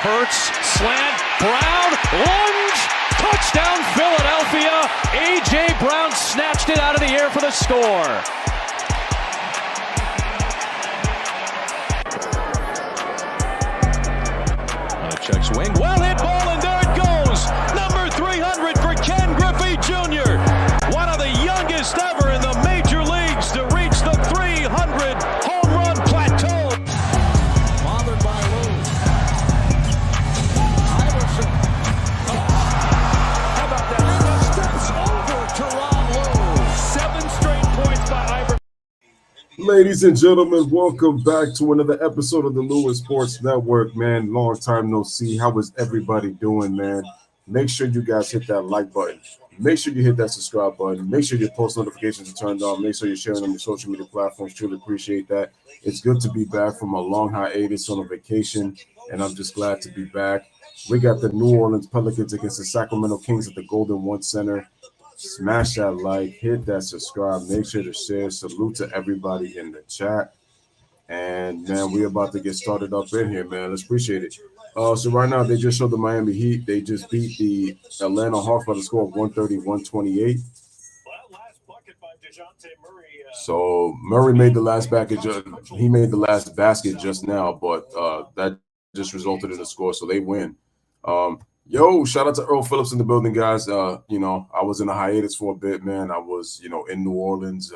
Hurts, slant, Brown, lunge, touchdown Philadelphia. A.J. Brown snatched it out of the air for the score. Checks wing, well hit ball, and there it goes. Number 300 for Ken Griffey Jr. One of the youngest ever in the major leagues to reach the 300 home run plateau. Bothered by Lou. Iverson. How about that? Steps over to Rob Lou. 7 straight points by Iverson. Ladies and gentlemen, welcome back to another episode of the Louis Sports Network, man. Long time no see. How is everybody doing, man? Make sure you guys hit that like button. Make sure you hit that subscribe button. Make sure your post notifications are turned on. Make sure you're sharing on your social media platforms. Truly appreciate that. It's good to be back from a long hiatus on a vacation, and I'm just glad to be back. We got the New Orleans Pelicans against the Sacramento Kings at the Golden One Center. Smash that like, hit that subscribe, make sure to share. Salute to everybody in the chat. And man, we're about to get started up in here, man. Let's appreciate it. So right now, they just showed the Miami Heat. They just beat the Atlanta Hawks by the score of 130-128. So Murray made the last he made the last basket just now, but that just resulted in a score, so they win. Yo, shout out to Earl Phillips in the building, guys. I was in a hiatus for a bit, man. I was, in New Orleans,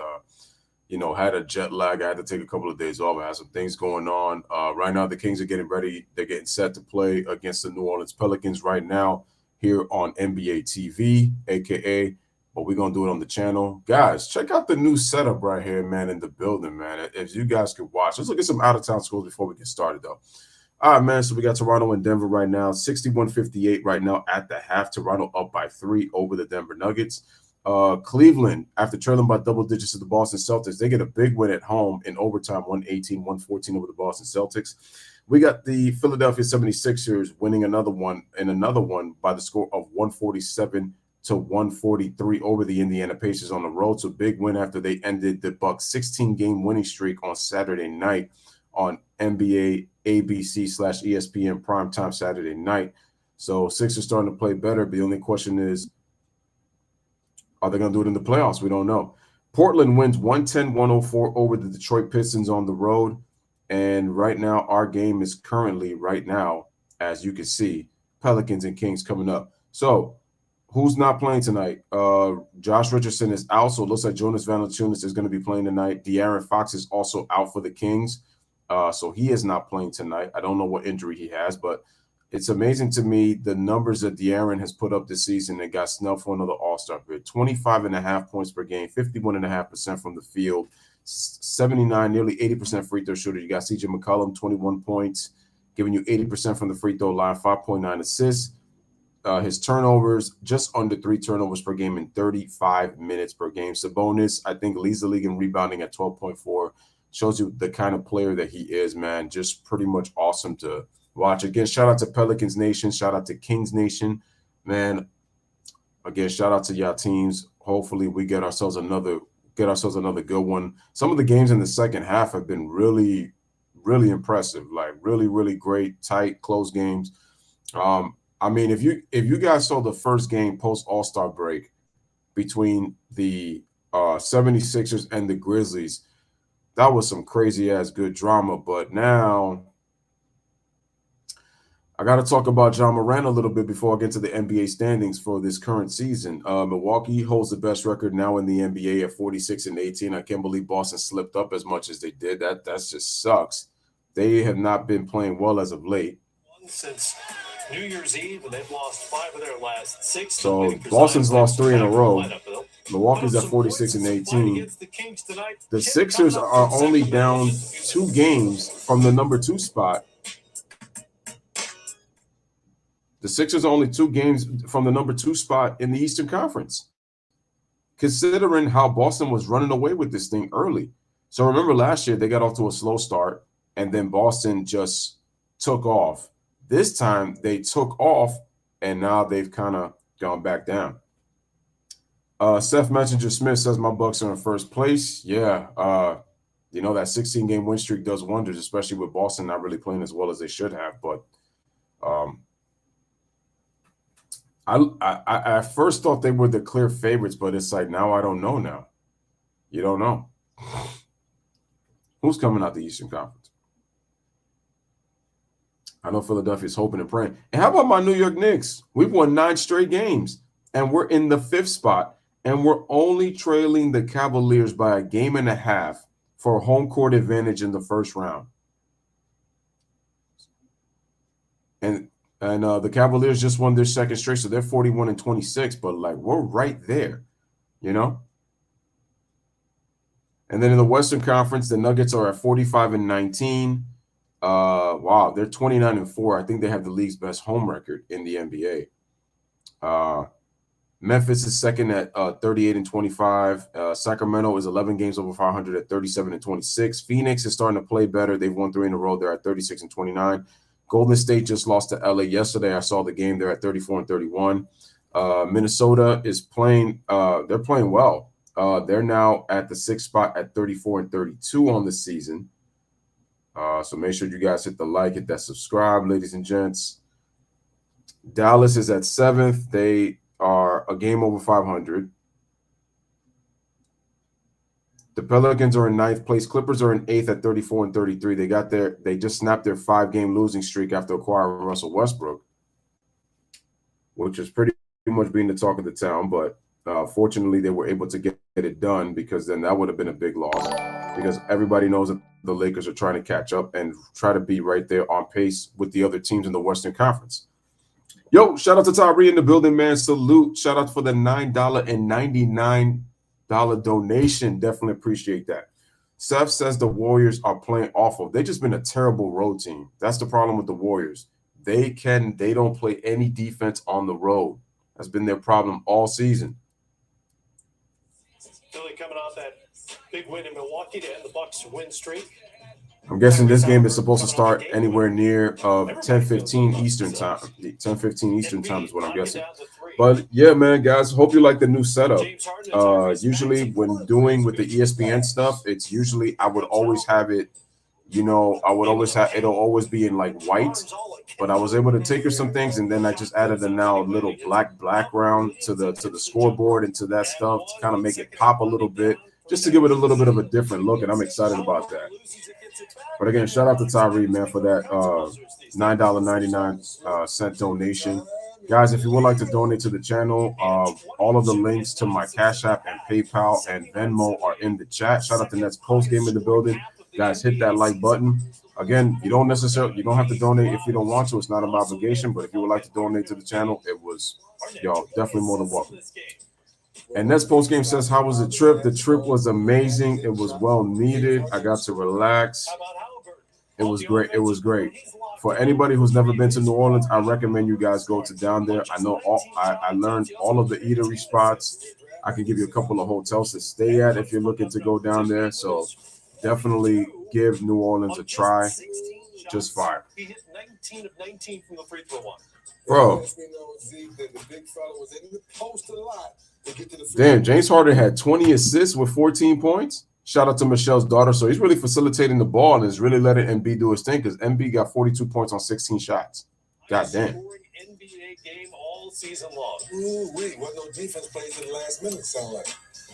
had a jet lag. I had to take a couple of days off. I had some things going on. Right now, the Kings are getting ready. They're getting set to play against the New Orleans Pelicans right now here on NBA TV, a.k.a. but we're going to do it on the channel. Guys, check out the new setup right here, man, in the building, man. If you guys could watch. Let's look at some out-of-town scores before we get started, though. All right, man, so we got Toronto and Denver right now, 61-58 right now at the half. Toronto up by 3 over the Denver Nuggets. Cleveland, after trailing by double digits to the Boston Celtics, they get a big win at home in overtime, 118-114 over the Boston Celtics. We got the Philadelphia 76ers winning another one by the score of 147-143 over the Indiana Pacers on the road. So big win after they ended the Bucks' 16-game winning streak on Saturday night on NBA ABC/ESPN primetime Saturday night. So Sixers starting to play better. But the only question is, are they going to do it in the playoffs? We don't know. Portland wins 110-104 over the Detroit Pistons on the road. And right now, our game is currently, as you can see, Pelicans and Kings coming up. So who's not playing tonight? Josh Richardson is out. So it looks like Jonas Valanciunas is going to be playing tonight. De'Aaron Fox is also out for the Kings. So he is not playing tonight. I don't know what injury he has, but it's amazing to me the numbers that De'Aaron has put up this season and got snubbed for another All-Star bid. 25.5 points per game, 51.5% from the field, 79, nearly 80% free throw shooter. You got CJ McCollum, 21 points, giving you 80% from the free throw line, 5.9 assists. His turnovers, just under 3 turnovers per game in 35 minutes per game. Sabonis, I think, leads the league in rebounding at 12.4. Shows you the kind of player that he is, man. Just pretty much awesome to watch. Again, shout out to Pelicans Nation. Shout out to Kings Nation. Man, again, shout out to y'all teams. Hopefully we get ourselves another good one. Some of the games in the second half have been really, really impressive. Like really, really great, tight, close games. I mean, if you guys saw the first game post All-Star break between the 76ers and the Grizzlies, that was some crazy-ass good drama. But now I got to talk about John Morant a little bit before I get to the NBA standings for this current season. Milwaukee holds the best record now in the NBA at 46-18. I can't believe Boston slipped up as much as they did. That just sucks. They have not been playing well as of late. Since New Year's Eve, and they've lost 5 of their last 6. So Boston's lost 3 in a row. Milwaukee's at 46-18. The Sixers are only down 2 games from the number 2 spot. The Sixers are only 2 games from the number 2 spot in the Eastern Conference, considering how Boston was running away with this thing early. So remember last year, they got off to a slow start, and then Boston just took off. This time, they took off, and now they've kind of gone back down. Seth Messenger Smith says my Bucks are in first place. Yeah, that 16-game win streak does wonders, especially with Boston not really playing as well as they should have. But I at first thought they were the clear favorites, but it's like now I don't know now. You don't know. Who's coming out the Eastern Conference? I know Philadelphia's hoping and praying. And how about my New York Knicks? We've won 9 straight games, and we're in the 5th spot, and we're only trailing the Cavaliers by a game and a half for home court advantage in the first round. And the Cavaliers just won their 2nd straight, so they're 41-26, but like we're right there, you know? And then in the Western Conference, the Nuggets are at 45-19. Wow, they're 29-4. I think they have the league's best home record in the NBA. Memphis is second at 38-25. Sacramento is 11 games over 500 at 37-26. Phoenix is starting to play better. They've won 3 in a row. They're at 36-29. Golden State just lost to LA yesterday. I saw the game. They're at 34-31. Minnesota is playing. They're playing well. They're now at the 6th spot at 34-32 on the season. So make sure you guys hit the like, hit that subscribe, ladies and gents. Dallas is at 7th. They are a game over 500. The Pelicans are in 9th place. Clippers are in 8th at 34-33. They just snapped their 5-game losing streak after acquiring Russell Westbrook, which is pretty much being the talk of the town. But fortunately, they were able to get it done, because then that would have been a big loss, because everybody knows that the Lakers are trying to catch up and try to be right there on pace with the other teams in the Western Conference. Yo, shout out to Tyree in the building, man. Salute. Shout out for the $9.99 donation. Definitely appreciate that. Seth says the Warriors are playing awful. They've just been a terrible road team. That's the problem with the Warriors. They don't play any defense on the road. That's been their problem all season. Philly coming off that big win in Milwaukee to end the Bucks' win streak. I'm guessing this game is supposed to start anywhere near 10:15 Eastern time. 10:15 Eastern time is what I'm guessing. But yeah, man, guys, hope you like the new setup. Usually when doing with the ESPN stuff, it's usually I would always have it, it'll always be in like white. But I was able to tinker some things, and then I just added a now little black background to the scoreboard and to that stuff to kind of make it pop a little bit, just to give it a little bit of a different look, and I'm excited about that. But again, shout out to Tyree, man, for that $9.99 donation. Guys, if you would like to donate to the channel, all of the links to my Cash App and PayPal and Venmo are in the chat. Shout out to Nets Post Game in the building. Guys, hit that like button. Again, you don't have to donate if you don't want to. It's not an obligation, but if you would like to donate to the channel, definitely more than welcome. And Nets Post Game says, how was the trip? The trip was amazing. It was well needed. I got to relax. It was great. It was great. For anybody who's never been to New Orleans, I recommend you guys go to down there. I know I learned all of the eatery spots. I can give you a couple of hotels to stay at if you're looking to go down there. So definitely give New Orleans a try. Just fire. He hit 19 of 19 from the free throw line. Bro. Damn, James Harden had 20 assists with 14 points. Shout out to Michelle's daughter. So he's really facilitating the ball and is really letting Embiid do his thing, because Embiid got 42 points on 16 shots. God damn. NBA game all season long. What no defense plays in the last minute sound like.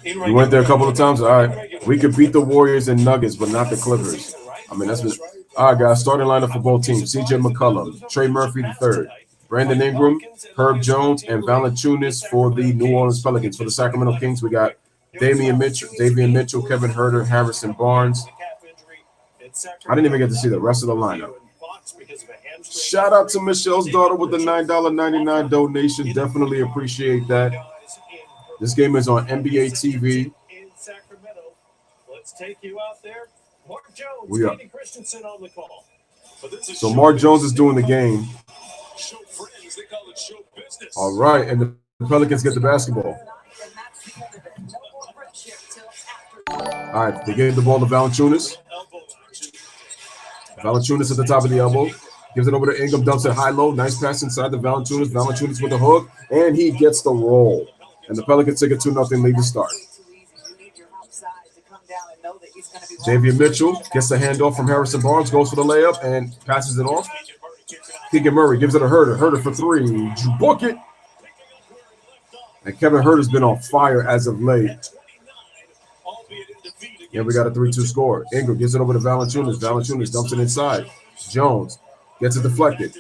We went there a couple of times. All right, we could beat the Warriors and Nuggets, but not the Clippers. I mean, that's been all right, guys. Starting lineup for both teams: CJ McCollum, Trey Murphy III, Brandon Ingram, Herb Jones, and Valanciunas for the New Orleans Pelicans. For the Sacramento Kings, we got Davian Mitchell, Kevin Huerter, Harrison Barnes. I didn't even get to see the rest of the lineup. Shout out to Michelle's daughter with the $9.99 donation. Definitely appreciate that. This game is on NBA TV. Let's take you out there. Mark Jones, We are. Christensen on the call. So Mark Jones is doing the game. All right, and the Pelicans get the basketball. All right, they give the ball to Valanciunas. Valanciunas at the top of the elbow. Gives it over to Ingram, dumps it high-low. Nice pass inside the Valanciunas. Valanciunas with the hook, and he gets the roll. And the Pelicans take a 2-0 lead to start. Davian Mitchell gets the handoff from Harrison Barnes, goes for the layup, and passes it off. Keegan Murray gives it to Herter. Herter for three. Book it. And Kevin Herter's been on fire as of late. Yeah, we got a 3-2 score. Ingram gives it over to Valanciunas. Valanciunas dumps it inside. Jones gets it deflected.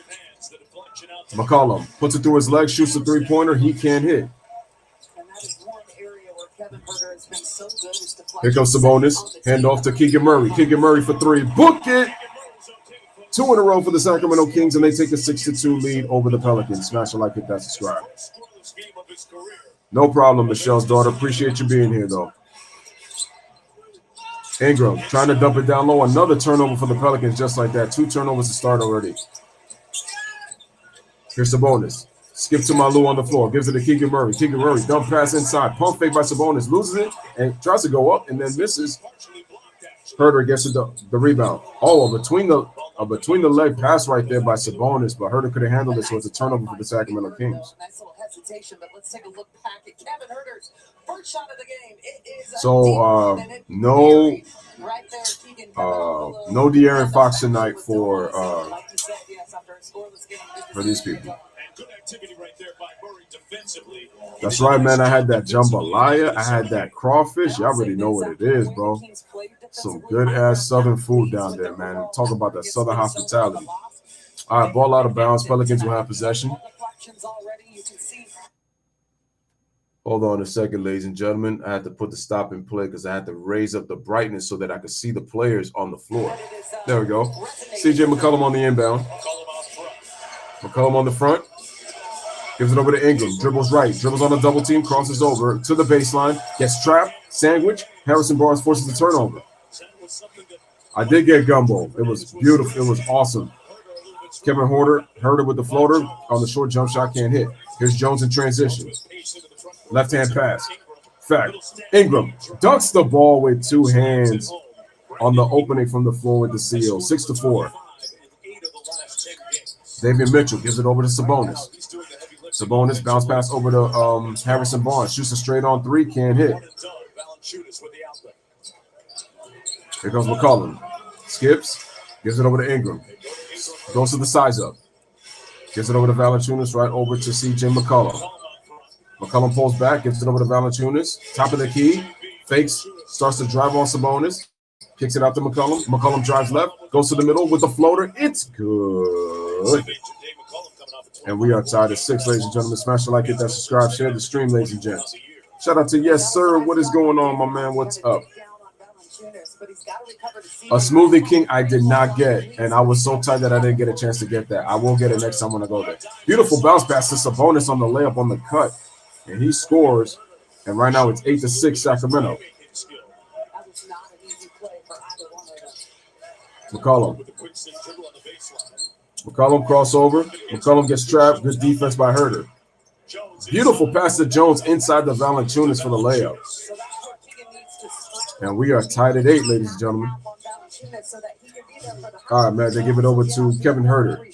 McCollum puts it through his legs, shoots a three-pointer. He can't hit. Here comes Sabonis. Hand off to Keegan Murray. Keegan Murray for three. Book it. 2 in a row for the Sacramento Kings, and they take a 6-2 lead over the Pelicans. Smash a like, hit that, subscribe. No problem, Michelle's daughter. Appreciate you being here, though. Ingram trying to dump it down low. Another turnover for the Pelicans, just like that. 2 turnovers to start already. Here's Sabonis. Skip to Malou on the floor. Gives it to Keegan Murray. Keegan Murray, dump pass inside. Pump fake by Sabonis. Loses it and tries to go up and then misses. Herter gets the rebound. Oh, between the leg pass right there by Sabonis, but Herter could have handled it, so it's a turnover for the Sacramento Kings. Nice little hesitation, but let's take a look back at Kevin Herter's first shot of the game. It is so no De'Aaron Fox tonight for these people. That's right, man. I had that jambalaya. I had that crawfish. Y'all already know what it is, bro. Some good-ass Southern food down there, man. Talk about that Southern hospitality. All right, ball out of bounds. Pelicans will have possession. Hold on a second, ladies and gentlemen. I had to put the stop in play because I had to raise up the brightness so that I could see the players on the floor. There we go. CJ McCollum on the inbound. McCollum on the front. Gives it over to Ingram. Dribbles right. Dribbles on a double team. Crosses over to the baseline. Gets trapped. Sandwich. Harrison Barnes forces the turnover. I did get gumbo. It was beautiful. It was awesome. Kevin Herter with the floater on the short jump shot. Can't hit. Here's Jones in transition. Left-hand pass. Fact. Ingram dunks the ball with 2 hands on the opening from the floor with the seal. 6-4. Davion Mitchell gives it over to Sabonis. Sabonis bounce pass over to Harrison Barnes. Shoots a straight on 3. Can't hit. Here comes McCollum. Skips. Gives it over to Ingram. Goes to the size up. Gives it over to Valanciunas. Right over to CJ McCollum. McCollum pulls back. Gives it over to Valanciunas. Top of the key. Fakes. Starts to drive on Sabonis. Kicks it out to McCollum. McCollum drives left. Goes to the middle with the floater. It's good. And we are tied at 6, ladies and gentlemen. Smash the like, hit that subscribe, share the stream, ladies and gents. Shout out to Yes Sir. What is going on, my man? What's up? A Smoothie King I did not get, and I was so tight that I didn't get a chance to get that. I will get it next time when I go there. Beautiful bounce pass to Sabonis on the layup on the cut, and he scores. And right now it's 8-6 Sacramento. McCollum crossover. McCollum gets trapped. Good defense by Herter. Beautiful pass to Jones inside the Valanciunas for the layup. And we are tied at 8, ladies and gentlemen. All right, man. They give it over to Kevin Herter.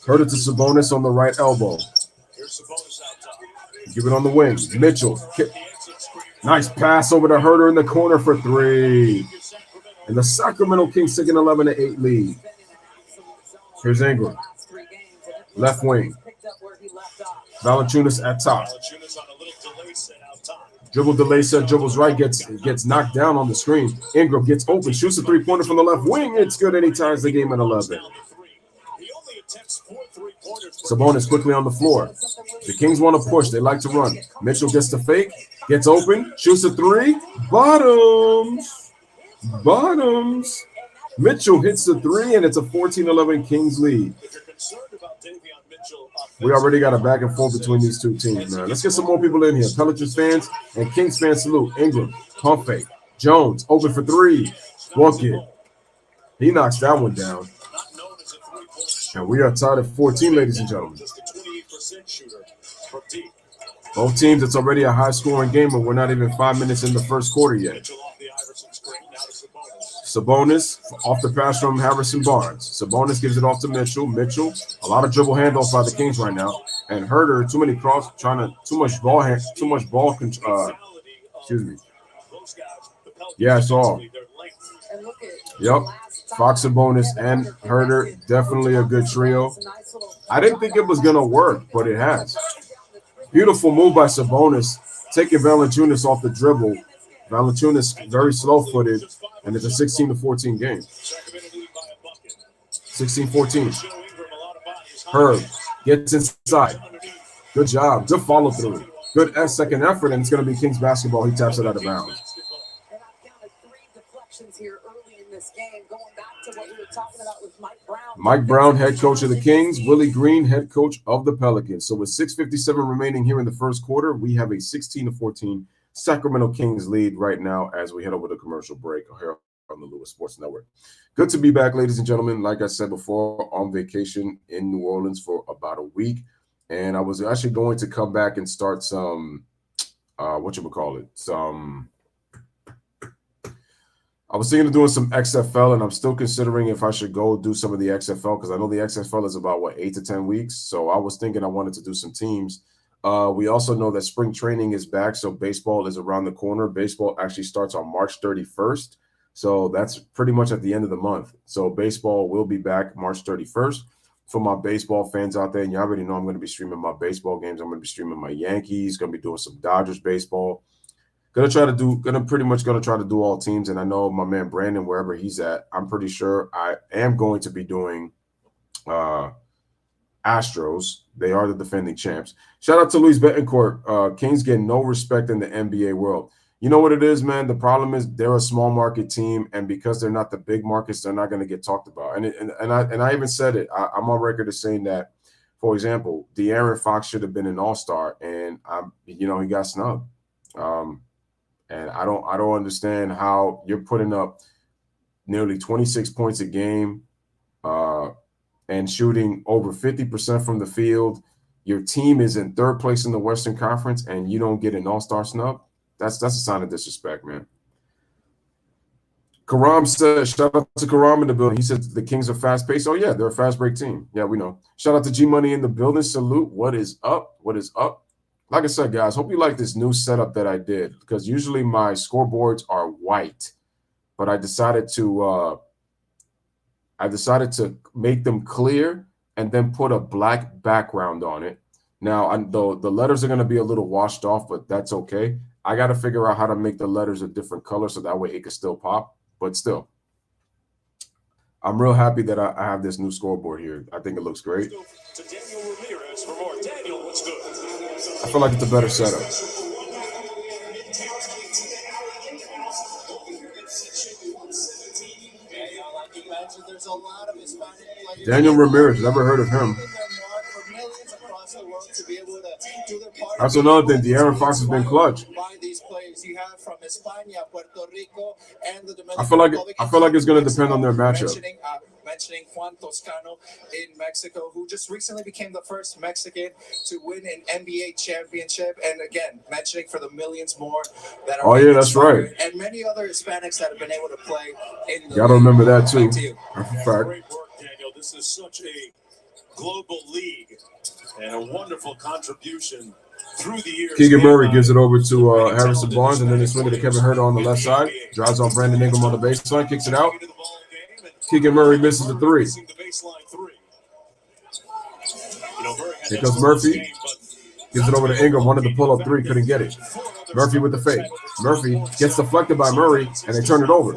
Herter to Sabonis on the right elbow. Give it on the wing. Mitchell. Nice pass over to Herter in the corner for 3. And the Sacramento Kings take an 11-8 lead. Here's Ingram. Left wing. Valanciunas at top. Dribble delay set, dribbles right, gets knocked down on the screen. Ingram gets open, shoots a 3-pointer from the left wing. It's good, and he ties the game at 11. Sabonis quickly on the floor. The Kings want to push. They like to run. Mitchell gets the fake, gets open, shoots a 3. Bottoms. Mitchell hits the 3, and it's a 14-11 Kings lead. We already got a back and forth between these two teams, man. Let's get some more people in here. Pelicans fans and Kings fans salute. Ingram, pump fake. Jones, open for 3. Walk it. He knocks that one down. And we are tied at 14, ladies and gentlemen. Both teams, it's already a high-scoring game, but we're not even 5 minutes in the first quarter yet. Sabonis off the pass from Harrison Barnes. Sabonis gives it off to Mitchell. Mitchell, a lot of dribble handoffs by the Kings right now. And Herter, too much ball. Excuse me. Yeah, I saw. Yep. Fox, Sabonis, and Herder, definitely a good trio. I didn't think it was going to work, but it has. Beautiful move by Sabonis, taking Valanciunas off the dribble. Valanciunas very slow-footed, and it's a 16-14 game. 16-14. Herb gets inside. Good job. Good follow-through. Good second effort, and it's going to be Kings basketball. He taps it out of bounds. Here early in this game, going back to what we were talking about with Mike Brown. Mike Brown, head coach of the Kings. Willie Green, head coach of the Pelicans. So with 6:57 remaining here in the first quarter, we have a 16-14 Sacramento Kings lead right now as we head over to commercial break here on the Louis Sports Network. Good to be back, ladies and gentlemen. Like I said before, on vacation in New Orleans for about a week. And I was actually going to come back and start some, I was thinking of doing some XFL, and I'm still considering if I should go do some of the XFL because I know the XFL is about, 8 to 10 weeks. So I was thinking I wanted to do some teams. We also know that spring training is back, so baseball is around the corner. Baseball actually starts on March 31st, so that's pretty much at the end of the month. So baseball will be back March 31st. For my baseball fans out there, and you already know I'm going to be streaming my baseball games. I'm going to be streaming my Yankees, going to be doing some Dodgers baseball. Gonna try to do all teams, and I know my man Brandon, wherever he's at, I'm pretty sure I am going to be doing Astros. They are the defending champs. Shout out to Luis Betancourt. Kings get no respect in the NBA world. You know what it is, man? The problem is they're a small market team, and because they're not the big markets, they're not going to get talked about. And I even said it. I'm on record as saying that, for example, De'Aaron Fox should have been an all-star, and he got snubbed. And I don't understand how you're putting up nearly 26 points a game and shooting over 50% from the field. Your team is in third place in the Western Conference, and you don't get an all-star snub. That's a sign of disrespect, man. Karam said, shout out to Karam in the building. He said the Kings are fast-paced. Oh, yeah, they're a fast-break team. Yeah, we know. Shout out to G-Money in the building. Salute. What is up? What is up? Like I said, guys, hope you like this new setup that I did because usually my scoreboards are white, but I decided to make them clear and then put a black background on it. Now, the letters are going to be a little washed off, but that's okay. I got to figure out how to make the letters a different color so that way it can still pop. But still, I'm real happy that I have this new scoreboard here. I think it looks great. To Daniel Ramirez for more. Daniel, what's good? I feel like it's a better setup. Daniel Ramirez, never heard of him. That's another thing. De'Aaron Fox has been clutch. I feel like it's going to depend on their matchup. Mentioning Juan Toscano in Mexico, who just recently became the first Mexican to win an NBA championship, and again, mentioning for the millions more that are. Oh yeah, that's right. And many other Hispanics that have been able to play in. You gotta remember that too. Great work, Daniel. This is such a global league and a wonderful contribution through the years. Keegan Murray gives it over to Harrison Barnes, and then they swing it to Kevin Herter on the left side. Drives on Brandon Ingram on the baseline, kicks it out. Keegan Murray misses the three. Here comes Murphy. Gives it over to Ingram. Wanted to pull up three. Couldn't get it. Murphy with the fake. Murphy gets deflected by Murray, and they turn it over.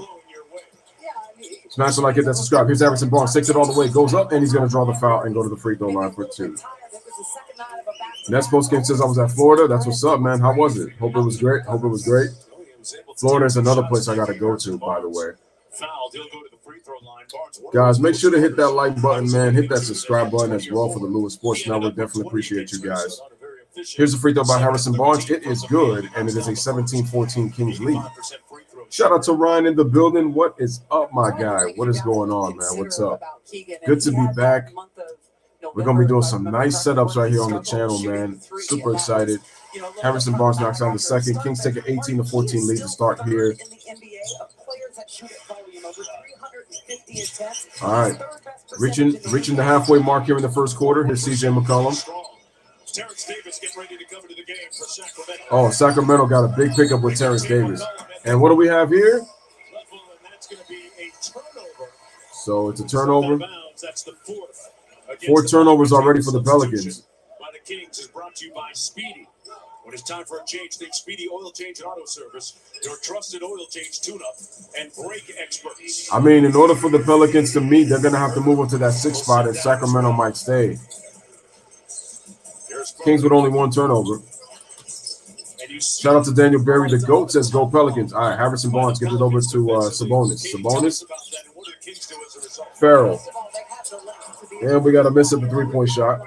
Smash it like it. That's a scrap. Here's Harrison Barnes. Takes it all the way. Goes up, and he's going to draw the foul and go to the free throw line for two. Next post game says I was at Florida. That's what's up, man. How was it? Hope it was great. Hope it was great. Florida is another place I got to go to, by the way. Guys, make sure to hit that like button, man. Hit that subscribe button as well for the Louis Sports Network. Definitely appreciate you guys. Here's a free throw by Harrison Barnes. It is good, and it is a 17-14 Kings lead. Shout out to Ryan in the building. What is up, my guy? What is going on, man? What's up? Good to be back. We're going to be doing some nice setups right here on the channel, man. Super excited. Harrison Barnes knocks on the second. Kings take an 18-14 lead to start here. All right. Reaching the halfway mark here in the first quarter. Here's CJ McCollum. Oh, Sacramento got a big pickup with Terrence Davis. And what do we have here? It's going to be a turnover. So it's a turnover. That's the fourth. 4 turnovers already for the Pelicans. By the Kings is brought to you by Speedy. When it's time for a change, think Speedy Oil Change and Auto Service, your trusted oil change tune-up and brake experts. I mean, in order for the Pelicans to meet, they're going to have to move up to that 6th spot, and Sacramento might stay. Kings with only 1 turnover. Shout out to Daniel Berry. The GOAT says, go Pelicans. All right, Harrison Barnes gives it over to Sabonis. Sabonis. Farrell. And we got to miss at the 3-point shot.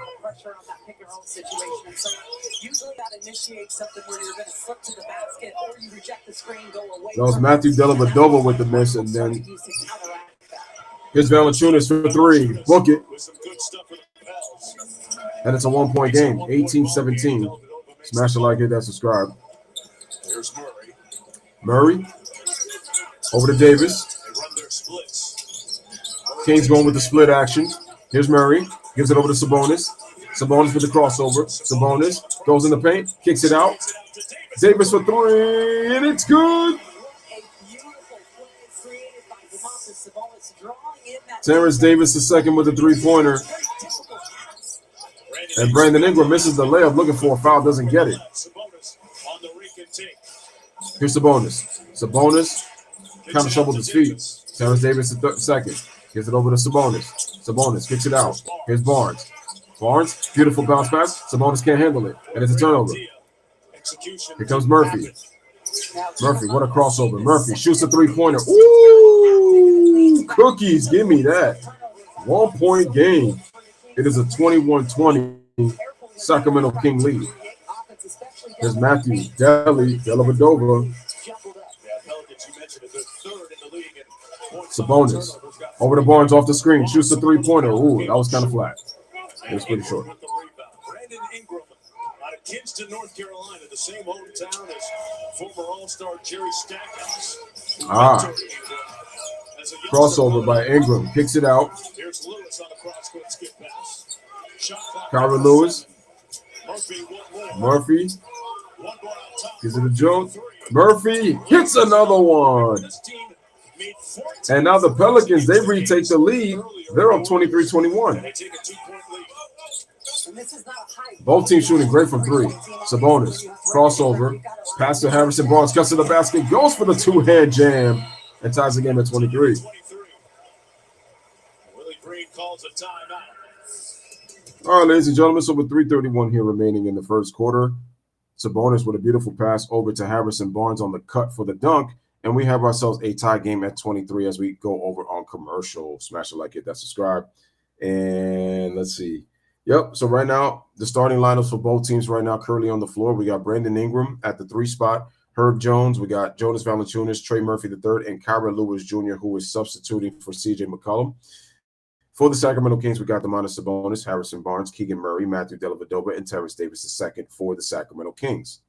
Usually that initiates something where you're going to slip to the basket or you reject the screen, go away. That was Matthew Dellavedova with the miss, and then here's Valanciunas for 3. Book it. And it's a 1-point game, 18-17. Smash it like it, that's subscribe. Here's Murray. Over to Davis. They run their splits. Kings going with the split action. Here's Murray. Gives it over to Sabonis. Sabonis with the crossover. Sabonis goes in the paint, kicks it out. Davis for 3, and it's good. Terrence Davis the second with the 3-pointer. And Brandon Ingram misses the layup, looking for a foul, doesn't get it. Here's Sabonis. Sabonis kind of shoveled his feet. Terrence Davis the second. Gives it over to Sabonis. Sabonis kicks it out. Here's Barnes. Barnes, beautiful bounce pass. Sabonis can't handle it, and it's a turnover. Here comes Murphy. Murphy, what a crossover. Murphy shoots a 3-pointer. Ooh, cookies, give me that. 1-point game. It is a 21-20 Sacramento King lead. There's Matthew Dellavedova. Sabonis. Over to Barnes off the screen. Shoots a 3-pointer. Ooh, that was kind of flat. It was pretty short. Brandon Ingram out of Kinston, North Carolina, the same hometown as former All-Star Jerry Stackhouse. Crossover by Ingram. Kicks it out. Here's Lewis on the cross-court skip pass. Kyra Lewis. Murphy. Gives it to Jones. Murphy hits another one. And now the Pelicans, they retake the lead. They're up 23-21. Both teams shooting great from 3. Sabonis, crossover, pass to Harrison Barnes, cuts to the basket, goes for the 2-hand jam, and ties the game at 23. All right, ladies and gentlemen, so with 3:31 here remaining in the first quarter, Sabonis with a beautiful pass over to Harrison Barnes on the cut for the dunk. And we have ourselves a tie game at 23 as we go over on commercial. Smash it, like it, that subscribe. And let's see. Yep. So right now, the starting lineups for both teams right now currently on the floor. We got Brandon Ingram at the 3 spot. Herb Jones. We got Jonas Valanciunas, Trey Murphy III, and Kyra Lewis Jr., who is substituting for C.J. McCollum. For the Sacramento Kings, we got Domantas Sabonis, Harrison Barnes, Keegan Murray, Matthew Dellavedova, and Terrence Davis II for the Sacramento Kings.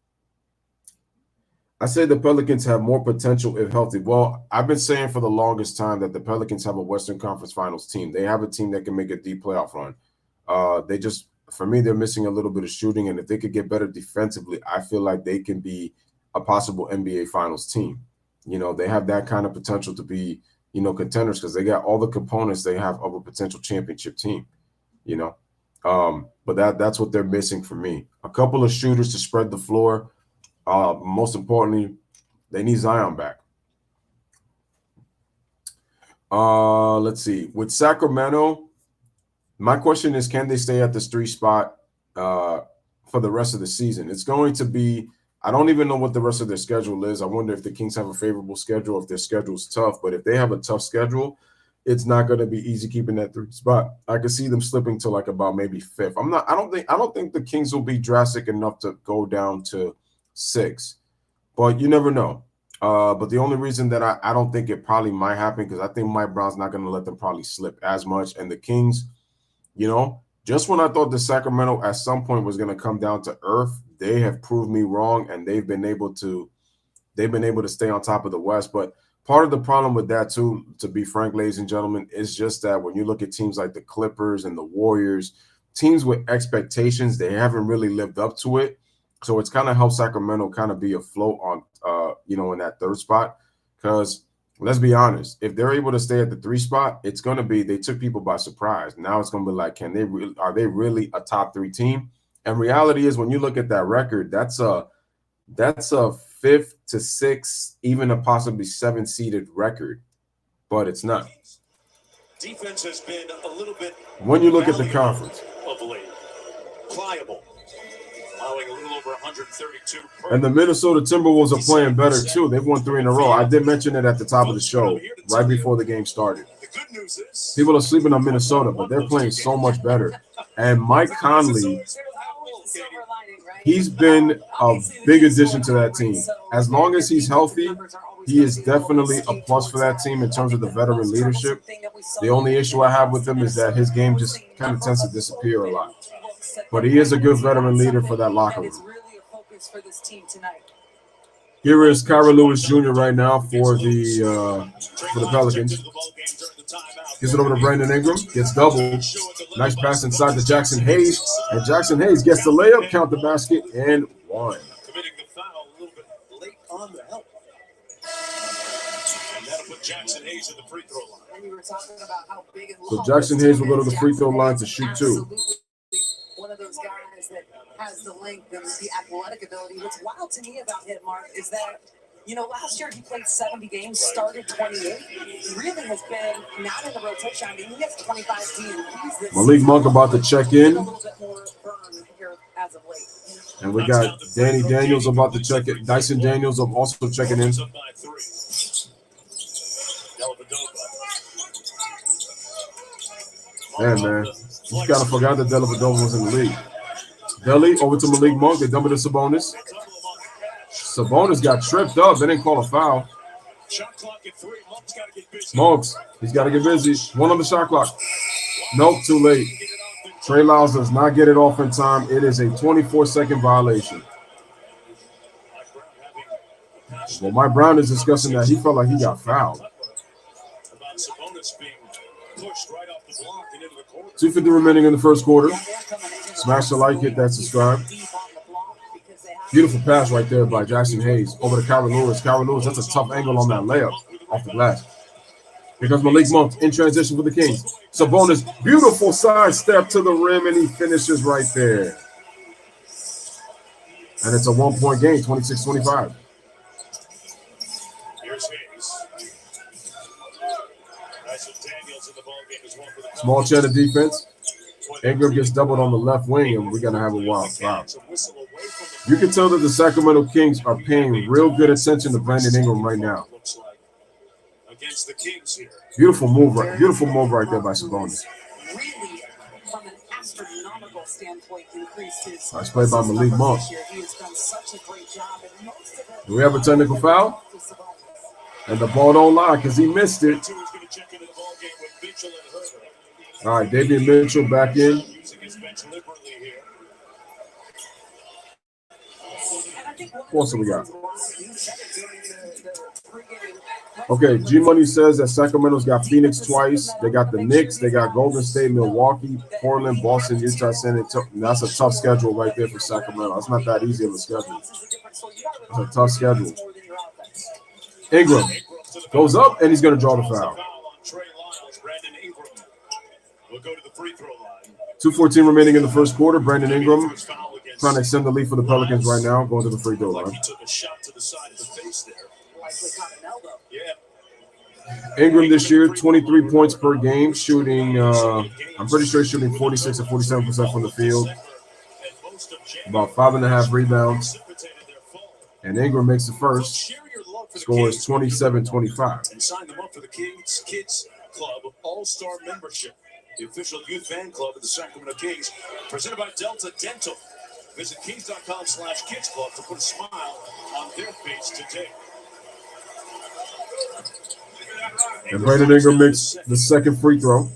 I say the Pelicans have more potential if healthy. Well, I've been saying for the longest time that the Pelicans have a Western Conference Finals team. They have a team that can make a deep playoff run. They just, for me, they're missing a little bit of shooting, and if they could get better defensively, I feel like they can be a possible NBA Finals team. You know, they have that kind of potential to be, you know, contenders because they got all the components they have of a potential championship team, you know. But that's what they're missing for me. A couple of shooters to spread the floor. Most importantly, they need Zion back. Let's see. With Sacramento, my question is, can they stay at this 3 spot for the rest of the season? It's going to be, I don't even know what the rest of their schedule is. I wonder if the Kings have a favorable schedule, if their schedule is tough. But if they have a tough schedule, it's not going to be easy keeping that 3 spot. I could see them slipping to like about maybe 5th. I don't think the Kings will be drastic enough to go down to 6, but you never know. But the only reason that I don't think it probably might happen, because I think Mike Brown's not going to let them probably slip as much. And the Kings, you know, just when I thought the Sacramento at some point was going to come down to earth, they have proved me wrong, and they've been able to stay on top of the West. But part of the problem with that too, to be frank, ladies and gentlemen, is just that when you look at teams like the Clippers and the Warriors, teams with expectations, they haven't really lived up to it. So it's kind of helped Sacramento kind of be afloat on, you know, in that 3rd spot, because let's be honest. If they're able to stay at the 3 spot, it's going to be they took people by surprise. Now it's going to be like, are they really a top 3 team? And reality is, when you look at that record, that's a 5th to 6th, even a possibly 7 seeded record, but it's not. Defense has been a little bit. When you look at the conference, of late, pliable, allowing a little over 132. And the Minnesota Timberwolves are playing better too. They've won 3 in a row. I did mention it at the top of the show, right before the game started. The good news is People are sleeping on Minnesota, but they're playing so much better. And Mike Conley, he's been a big addition to that team. As long as he's healthy, he is definitely a plus for that team in terms of the veteran leadership. The only issue I have with him is that his game just kind of tends to disappear a lot. But he is a good veteran leader for that locker room. Here is Kyra Lewis Jr. right now for the Pelicans. Gives it over to Brandon Ingram. Gets doubled. Nice pass inside to Jackson Hayes. And Jackson Hayes gets the layup, count the basket, and 1. committing the foul a little bit late on the help. And that'll put Jackson Hayes at the free throw line. And you were talking about how big and So long Jackson this Hayes team will go to is. the free throw Jackson line to Hayes shoot is 2. absolutely one of those guys that has the length and the athletic ability. What's wild to me about him, Mark, is that, you know, last year he played 70 games, started 28. He really has been not in the rotation. I mean, he has 25 DNPs. Malik Monk about to check in. A little bit more burn here as of late. And we got Danny Daniels about to check it. Dyson Daniels also checking in. Man, you kind of forgot that Dellavedova was in the league. Delly over to Malik Monk. They dump it to Sabonis. Sabonis got tripped up. They didn't call a foul. Monks, he's got to get busy. 1 on the shot clock. Nope, too late. Trey Lyles does not get it off in time. It is a 24-second violation. Well, Mike Brown is discussing that he felt like he got fouled. 2:50 remaining in the first quarter. Smash the like, hit that subscribe. Beautiful pass right there by Jackson Hayes over to Kyra Lewis. Kyra Lewis, that's a tough angle on that layup off the glass. Here comes Malik Monk in transition for the Kings. Sabonis, beautiful side step to the rim, and he finishes right there. And it's a 1-point game, 26-25. Small cheddar defense. Ingram gets doubled on the left wing, and we're going to have a wild foul. You can tell that the Sacramento Kings are paying real good attention to Brandon Ingram right now. Beautiful move right there by Sabonis. Really, from an astronomical standpoint, increased his. Nice play by Malik Monk. He has done such a great job, and most of it. Do we have a technical foul? And the ball don't lie because he missed it. All right, Davian Mitchell back in. What else we got? Okay, G Money says that Sacramento's got Phoenix twice. They got the Knicks. They got Golden State, Milwaukee, Portland, Boston, Utah, San Antonio. That's a tough schedule right there for Sacramento. It's not that easy of a schedule. It's a tough schedule. Ingram goes up, and he's going to draw the foul. 2:14 remaining in the first quarter. Brandon Ingram trying to extend the lead for the Pelicans right now, going to the free throw line. Ingram this year, 23 points per game, shooting, I'm pretty sure shooting 46 or 47% from the field. About 5.5 rebounds. And Ingram makes the first. Score is 27-25. And sign them up for the Kids Club All-Star membership, the official youth fan club of the Sacramento Kings, presented by Delta Dental. Visit kings.com/kids club to put a smile on their face today. And Brandon Ingram makes the second free throw.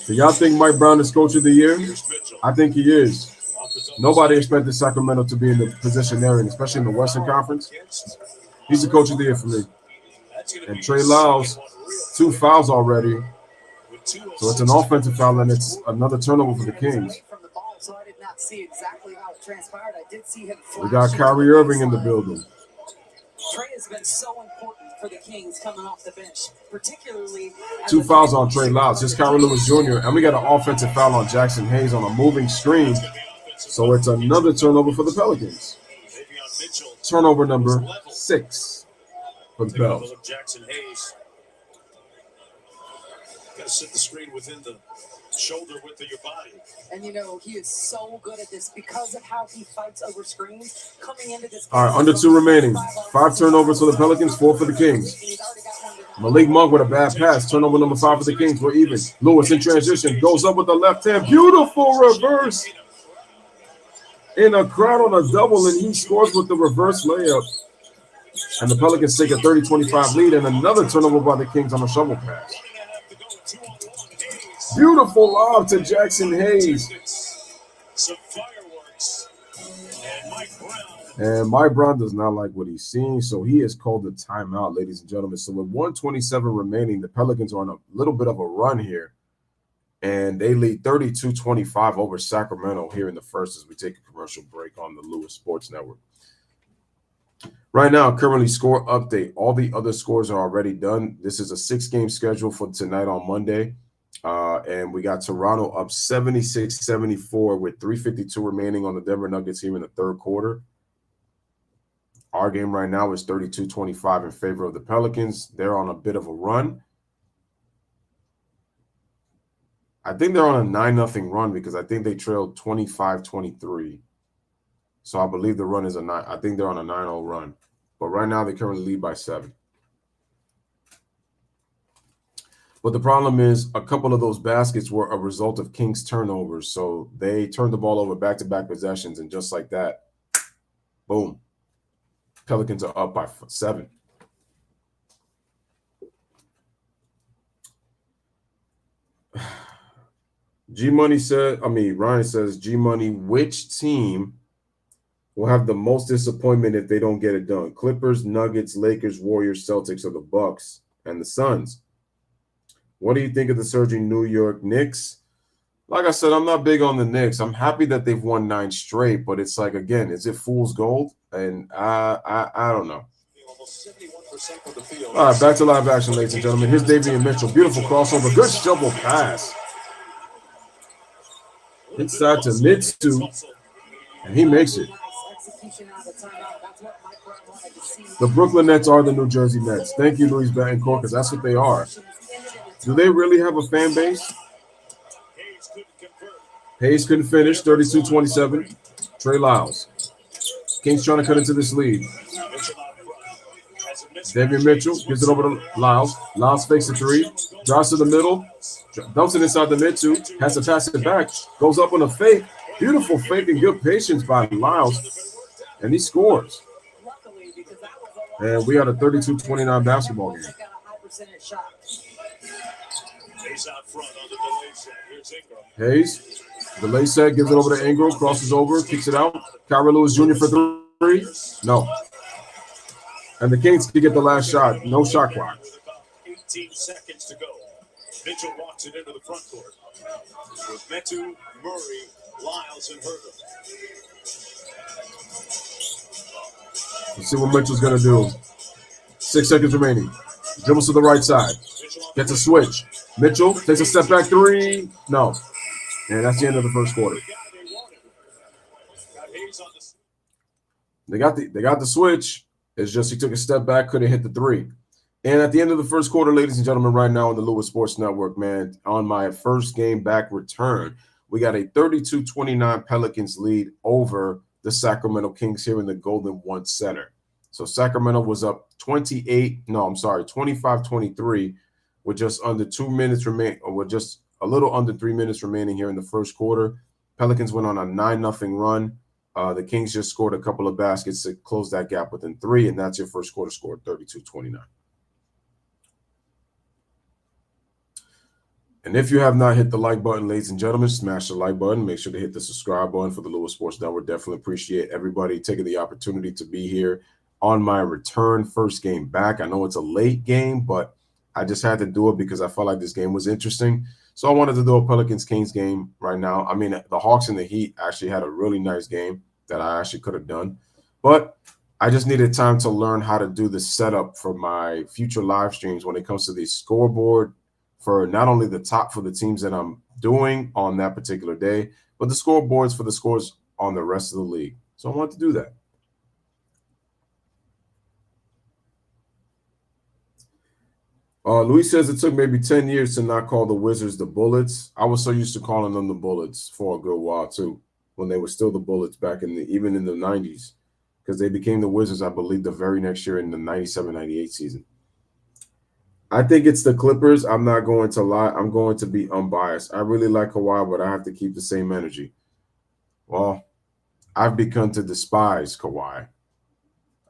Do y'all think Mike Brown is coach of the year? I think he is. Nobody expected Sacramento to be in the position they're in, especially in the Western Conference. He's the coach of the year for me. And Trey Lyles, 2 fouls already. So it's an offensive foul, and it's another turnover for the Kings. We got Kyrie Irving in the building. Trey has been so important for the Kings coming off the bench, particularly. 2 fouls on Trey Lyles. Here's Kyrie Lewis Jr. And we got an offensive foul on Jackson Hayes on a moving screen. So it's another turnover for the Pelicans. Turnover number 6 for the Pels. Jackson Hayes. Got to set the screen within the shoulder width of your body. And he is so good at this because of how he fights over screens coming into this. All right, under 2 remaining. 5 turnovers for the Pelicans, 4 for the Kings. Malik Monk with a bad pass. Turnover number 5 for the Kings. We're even. Lewis in transition. Goes up with the left hand. Beautiful reverse. In a crowd on a double, and he scores with the reverse layup. And the Pelicans take a 30-25 lead, and another turnover by the Kings on a shovel pass. Beautiful lob to Jackson Hayes. Some fireworks. And Mike Brown does not like what he's seeing, so he has called the timeout, ladies and gentlemen. So with 1:27 remaining, the Pelicans are on a little bit of a run here, and they lead 32-25 over Sacramento here in the first as we take a commercial break on the Louis Sports Network. Right now, currently score update. All the other scores are already done. This is a 6-game schedule for tonight on Monday. And we got Toronto up 76-74 with 3:52 remaining on the Denver Nuggets here in the third quarter. Our game right now is 32-25 in favor of the Pelicans. They're on a bit of a run. I think they're on a 9-0 run because I think they trailed 25-23. So I believe the run is a 9. I think they're on a 9-0 run. But right now they currently lead by 7. But the problem is a couple of those baskets were a result of Kings turnovers. So they turned the ball over back-to-back possessions, and just like that, boom, Pelicans are up by 7. Ryan says, G-Money, which team will have the most disappointment if they don't get it done? Clippers, Nuggets, Lakers, Warriors, Celtics, or the Bucks and the Suns? What do you think of the surging New York Knicks? Like I said, I'm not big on the Knicks. I'm happy that they've won 9 straight, but it's like, again, is it fool's gold? And I don't know. All right, back to live action, ladies and gentlemen. Here's Davion Mitchell. Beautiful crossover. Good shovel pass. Inside to Mitsu, and he makes it. The Brooklyn Nets are the New Jersey Nets. Thank you, Louis Betancourt, because that's what they are. Do they really have a fan base? Hayes couldn't finish, 32-27. Trey Lyles. Kings trying to cut into this lead. Davion Mitchell gives it over to Lyles. Lyles fakes a 3. Drives to the middle. Dumps it inside the Mitsu. Has to pass it back. Goes up on a fake. Beautiful fake and good patience by Lyles. And he scores. And we had a 32-29 basketball game. Hayes, delay set, gives it over to Ingram, crosses over, kicks it out. Kyrie Lewis Jr. for 3. No. And the Kings can get the last shot. No shot clock. 18 seconds to go. Mitchell walks it into the front court. With Metu, Murray, Lyles, and Herter. Let's see what Mitchell's going to do. 6 seconds remaining. Dribbles to the right side. Gets a switch. Mitchell takes a step back 3. No. And that's the end of the first quarter. They got the switch. It's just he took a step back, couldn't hit the 3. And at the end of the first quarter, ladies and gentlemen, right now on the Louis Sports Network, man, on my first game back return, we got a 32-29 Pelicans lead over the Sacramento Kings here in the Golden One Center. So Sacramento was up 25-23 with just under 2 minutes remaining, or with just a little under 3 minutes remaining here in the first quarter. Pelicans went on a 9-0 run. The Kings just scored a couple of baskets to close that gap within 3, and that's your first quarter score, 32-29. And if you have not hit the like button, ladies and gentlemen, smash the like button. Make sure to hit the subscribe button for the Louis Sports Network. Definitely appreciate everybody taking the opportunity to be here on my return first game back. I know it's a late game, but I just had to do it because I felt like this game was interesting. So I wanted to do a Pelicans-Kings game right now. I mean, the Hawks and the Heat actually had a really nice game that I actually could have done. But I just needed time to learn how to do the setup for my future live streams when it comes to the scoreboard for not only the top for the teams that I'm doing on that particular day, but the scoreboards for the scores on the rest of the league. So I wanted to do that. Luis says it took maybe 10 years to not call the Wizards the Bullets. I was so used to calling them the Bullets for a good while too, when they were still the Bullets back even in the 90s. Because they became the Wizards, I believe, the very next year in the 97-98 season. I think it's the Clippers. I'm not going to lie. I'm going to be unbiased. I really like Kawhi, but I have to keep the same energy. Well, I've begun to despise Kawhi.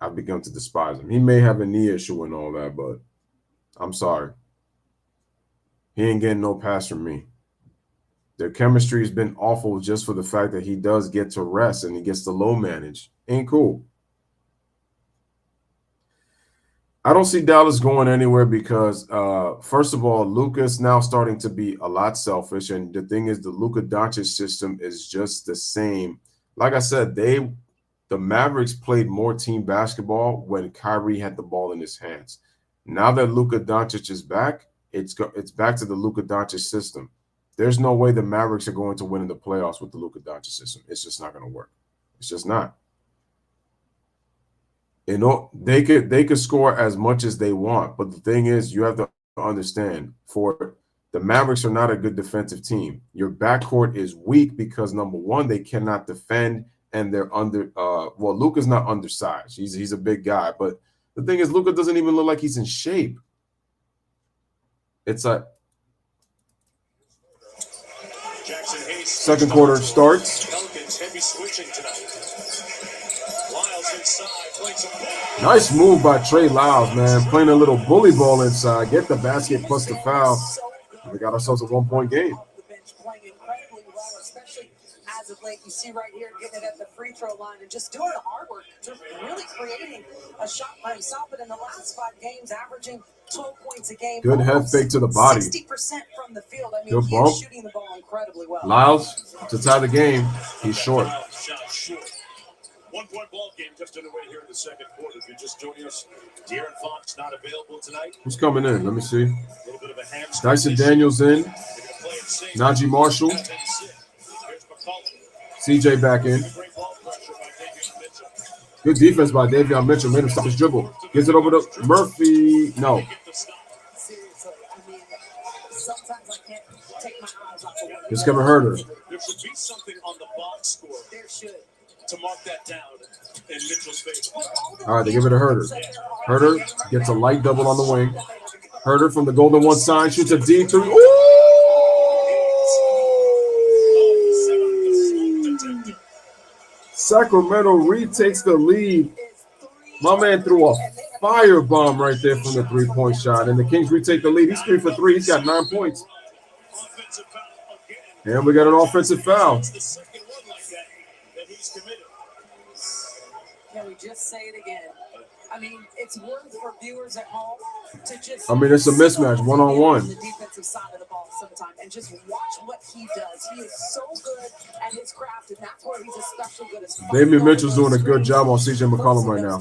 I've begun to despise him. He may have a knee issue and all that, but I'm sorry. He ain't getting no pass from me. Their chemistry has been awful just for the fact that he does get to rest and he gets to low manage. Ain't cool. I don't see Dallas going anywhere because, first of all, Luka's now starting to be a lot selfish. And the thing is, the Luka Doncic system is just the same. Like I said, the Mavericks played more team basketball when Kyrie had the ball in his hands. Now that Luka Doncic is back, it's back to the Luka Doncic system. There's no way the Mavericks are going to win in the playoffs with the Luka Doncic system. It's just not going to work. It's just not. You know, they could score as much as they want, but the thing is, you have to understand, for the Mavericks are not a good defensive team. Your backcourt is weak because, number one, they cannot defend, and they're well, Luka's not undersized. He's a big guy, but the thing is, Luka doesn't even look like he's in shape. It's a second quarter starts. Pelicans heavy switching tonight. Lyles inside, playing some ball. Nice move by Trey Lyles, man. Playing a little bully ball inside. Get the basket plus the foul. We got ourselves a 1-point game. Playing incredibly well, especially as of late. You see right here, getting it at the free throw line and just doing the hard work, just really creating a shot for himself. But in the last 5 games, averaging 12 points a game. Good head fake to the body. 60% from the field. I mean, Good he bump. is shooting the ball incredibly well. Lyles to tie the game. He's short. Shot short. 1-point ball game just underway here in the second quarter. If you're just joining us, De'Aaron Fox not available tonight. Who's coming in? Let me see. A little bit of a hamstring Dyson issue. Daniels in. They're gonna play it safe. Najee Marshall. Here's McCollum. CJ back in. Great ball pressure by Davion Mitchell. Good defense by Davion Mitchell. Made him stop his dribble. Gives it over to Murphy. No. Get the stop. Seriously, I mean, sometimes I can't take my eyes off of it. Here's Kevin Herter. There should be something on the box score There should. to mark that down in Mitchell's favor. All right, they give it to Herter. Herter gets a light double on the wing. Herter from the Golden One side shoots a deep three. Ooh! Sacramento retakes the lead. My man threw a firebomb right there from the three-point shot, and the Kings retake the lead. He's 3 for 3. He's got 9 points. Offensive foul again. And we got an offensive foul. It's the second one like that he's committed. Can we just say it again? I mean, it's worth for viewers at home to just. I mean, it's a mismatch, one-on-one. The defensive side of the ball sometimes, and just watch what he does. He is so good at his craft, and that's where he's especially good. Damian Mitchell's doing a good job on CJ McCollum right now.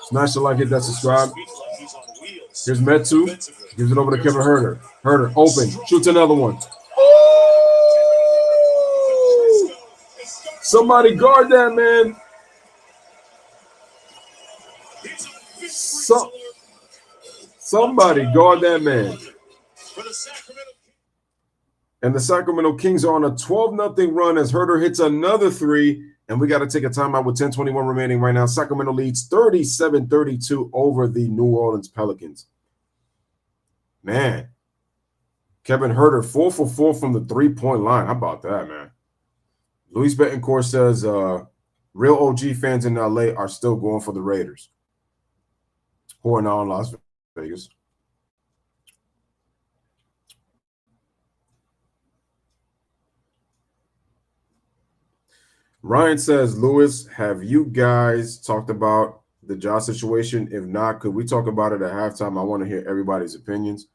Smash the like, hit that subscribe. He's on wheels. Here's Metu. Gives it over to Kevin Herter. Herter open. Shoots another one. Somebody guard that, man. Somebody guard that man. For the Sacramento And the Sacramento Kings are on a 12-0 run as Herter hits another 3. And we got to take a timeout with 10:21 remaining right now. Sacramento leads 37-32 over the New Orleans Pelicans. Man, Kevin Herter 4 for 4 from the three-point line. How about that, man? Luis Betancourt says real OG fans in LA are still going for the Raiders, who are now in Las Vegas. Ryan says, Louis, have you guys talked about the job situation? If not, could we talk about it at halftime? I want to hear everybody's opinions.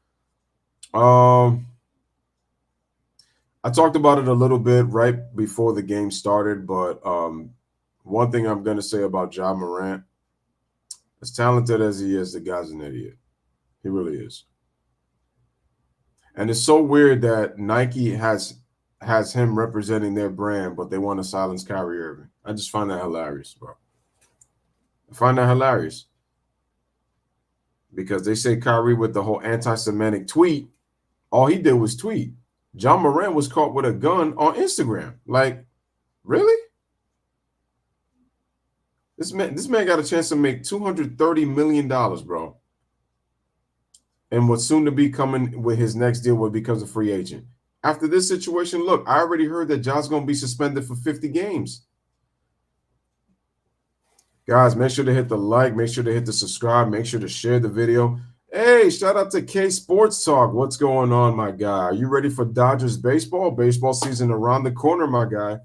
I talked about it a little bit right before the game started, but one thing I'm going to say about Ja Morant, as talented as he is, the guy's an idiot. He really is. And it's so weird that Nike has him representing their brand, but they want to silence Kyrie Irving. I just find that hilarious, bro. I find that hilarious. Because they say Kyrie with the whole anti-Semitic tweet, all he did was tweet. Ja Morant was caught with a gun on Instagram. Like, really? This man got a chance to make $230 million, bro. And what's soon to be coming with his next deal when he becomes a free agent. After this situation, look, I already heard that Ja's going to be suspended for 50 games. Guys, make sure to hit the like, make sure to hit the subscribe, make sure to share the video. Hey, shout out to K Sports Talk. What's going on, my guy? Are you ready for Dodgers baseball? Baseball season around the corner, my guy.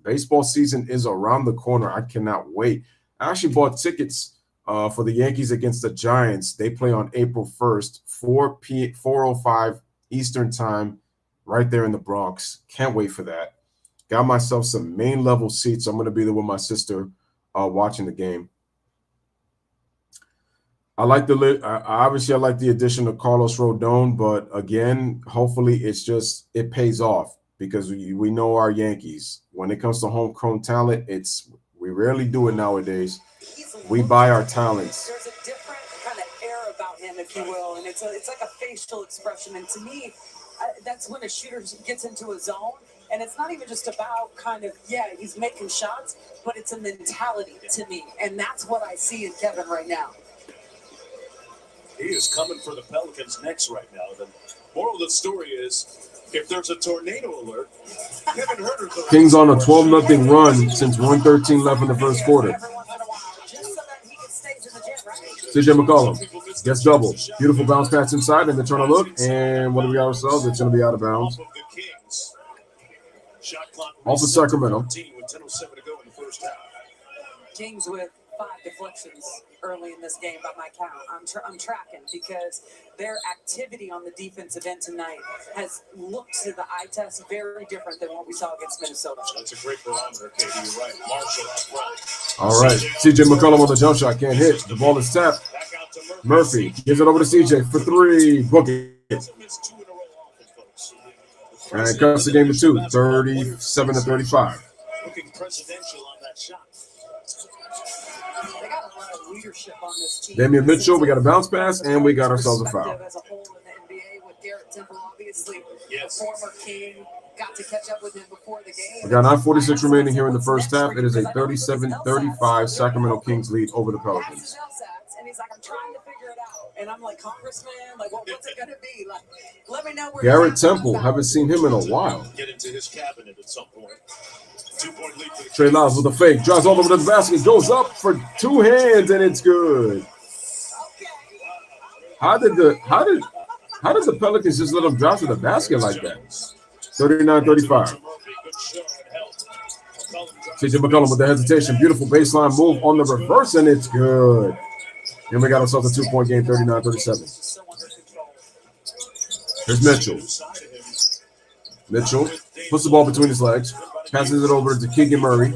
Baseball season is around the corner. I cannot wait. I actually bought tickets for the Yankees against the Giants. They play on April 1st, 4:05 Eastern time, right there in the Bronx. Can't wait for that. Got myself some main level seats. I'm going to be there with my sister watching the game. I like obviously I like the addition of Carlos Rodon, but again, hopefully it pays off because we know our Yankees. When it comes to homegrown talent, we rarely do it nowadays. We buy our talents. There's a different kind of air about him, if you will, and it's like a facial expression. And to me, that's when a shooter gets into a zone. And it's not even just about he's making shots, but it's a mentality to me. And that's what I see in Kevin right now. He is coming for the Pelicans next right now. The moral of the story is, if there's a tornado alert, Kevin Huerter's the Kings on a 12-0 run since 1:13 left in the first quarter. CJ McCollum gets double. Beautiful bounce pass inside, and they turn a look. And what do we got ourselves? It's going to be out of bounds. Off of Sacramento. Kings with 5 deflections early in this game by my count. I'm tracking because their activity on the defensive end tonight has looked to the eye test very different than what we saw against Minnesota. That's a great barometer, Katie. You're right. Marshall out front. All right. CJ McCollum on the jump shot. Can't hit. The ball is tapped. Murphy gives it over to CJ for 3. Book it. And cuts the game to 2. 37-35. Looking presidential on that shot. They got a lot of leadership on this team. Damian Mitchell, we got a bounce pass, and we got ourselves a foul. As a whole in the NBA with Garrett Temple, obviously a former King, got to catch up with him before the game. We got 9:46 remaining here in the first half. It is a 37-35 Sacramento Kings lead over the Pelicans. And he's like, I'm trying to figure it out. And I'm like, Congressman, like, what's it going to be? Like, let me know where Garrett Temple, haven't seen him in a while. Get into his cabinet at some point. 2-point lead for the Trey Lyles with a fake, drives all over to the basket, goes up for 2 hands, and it's good. How did the Pelicans just let him drop to the basket like that? 39-35. CJ McCollum with the hesitation, beautiful baseline move on the reverse, and it's good. And we got ourselves a 2-point game, 39-37. Here's Mitchell. Mitchell puts the ball between his legs, passes it over to Keegan Murray.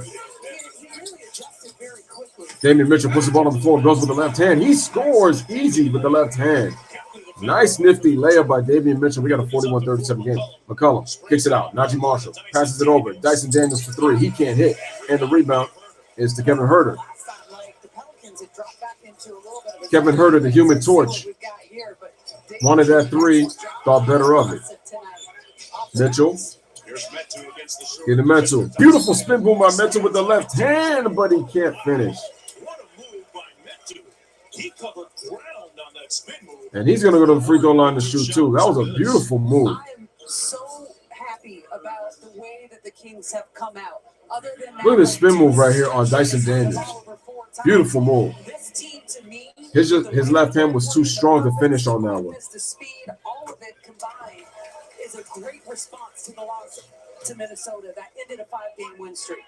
Damian Mitchell puts the ball on the floor, goes with the left hand. He scores easy with the left hand. Nice nifty layup by Damian Mitchell. We got a 41-37 game. McCollum kicks it out. Najee Marshall passes it over. Dyson Daniels for 3. He can't hit. And the rebound is to Kevin Huerter. Kevin Huerter, the Human Torch. Wanted that 3, thought better of it. Mitchell. Get the Mitchell. Beautiful spin move by Mitchell with the left hand, but he can't finish. And he's going to go to the free throw line to shoot, too. That was a beautiful move. I'm so happy about the way that the Kings have come out. Look at this spin move right here on Dyson Daniels. Beautiful move. His left hand was too strong to finish on that one. The speed, all of it combined, is a great response to the loss to Minnesota that ended a 5-game win streak.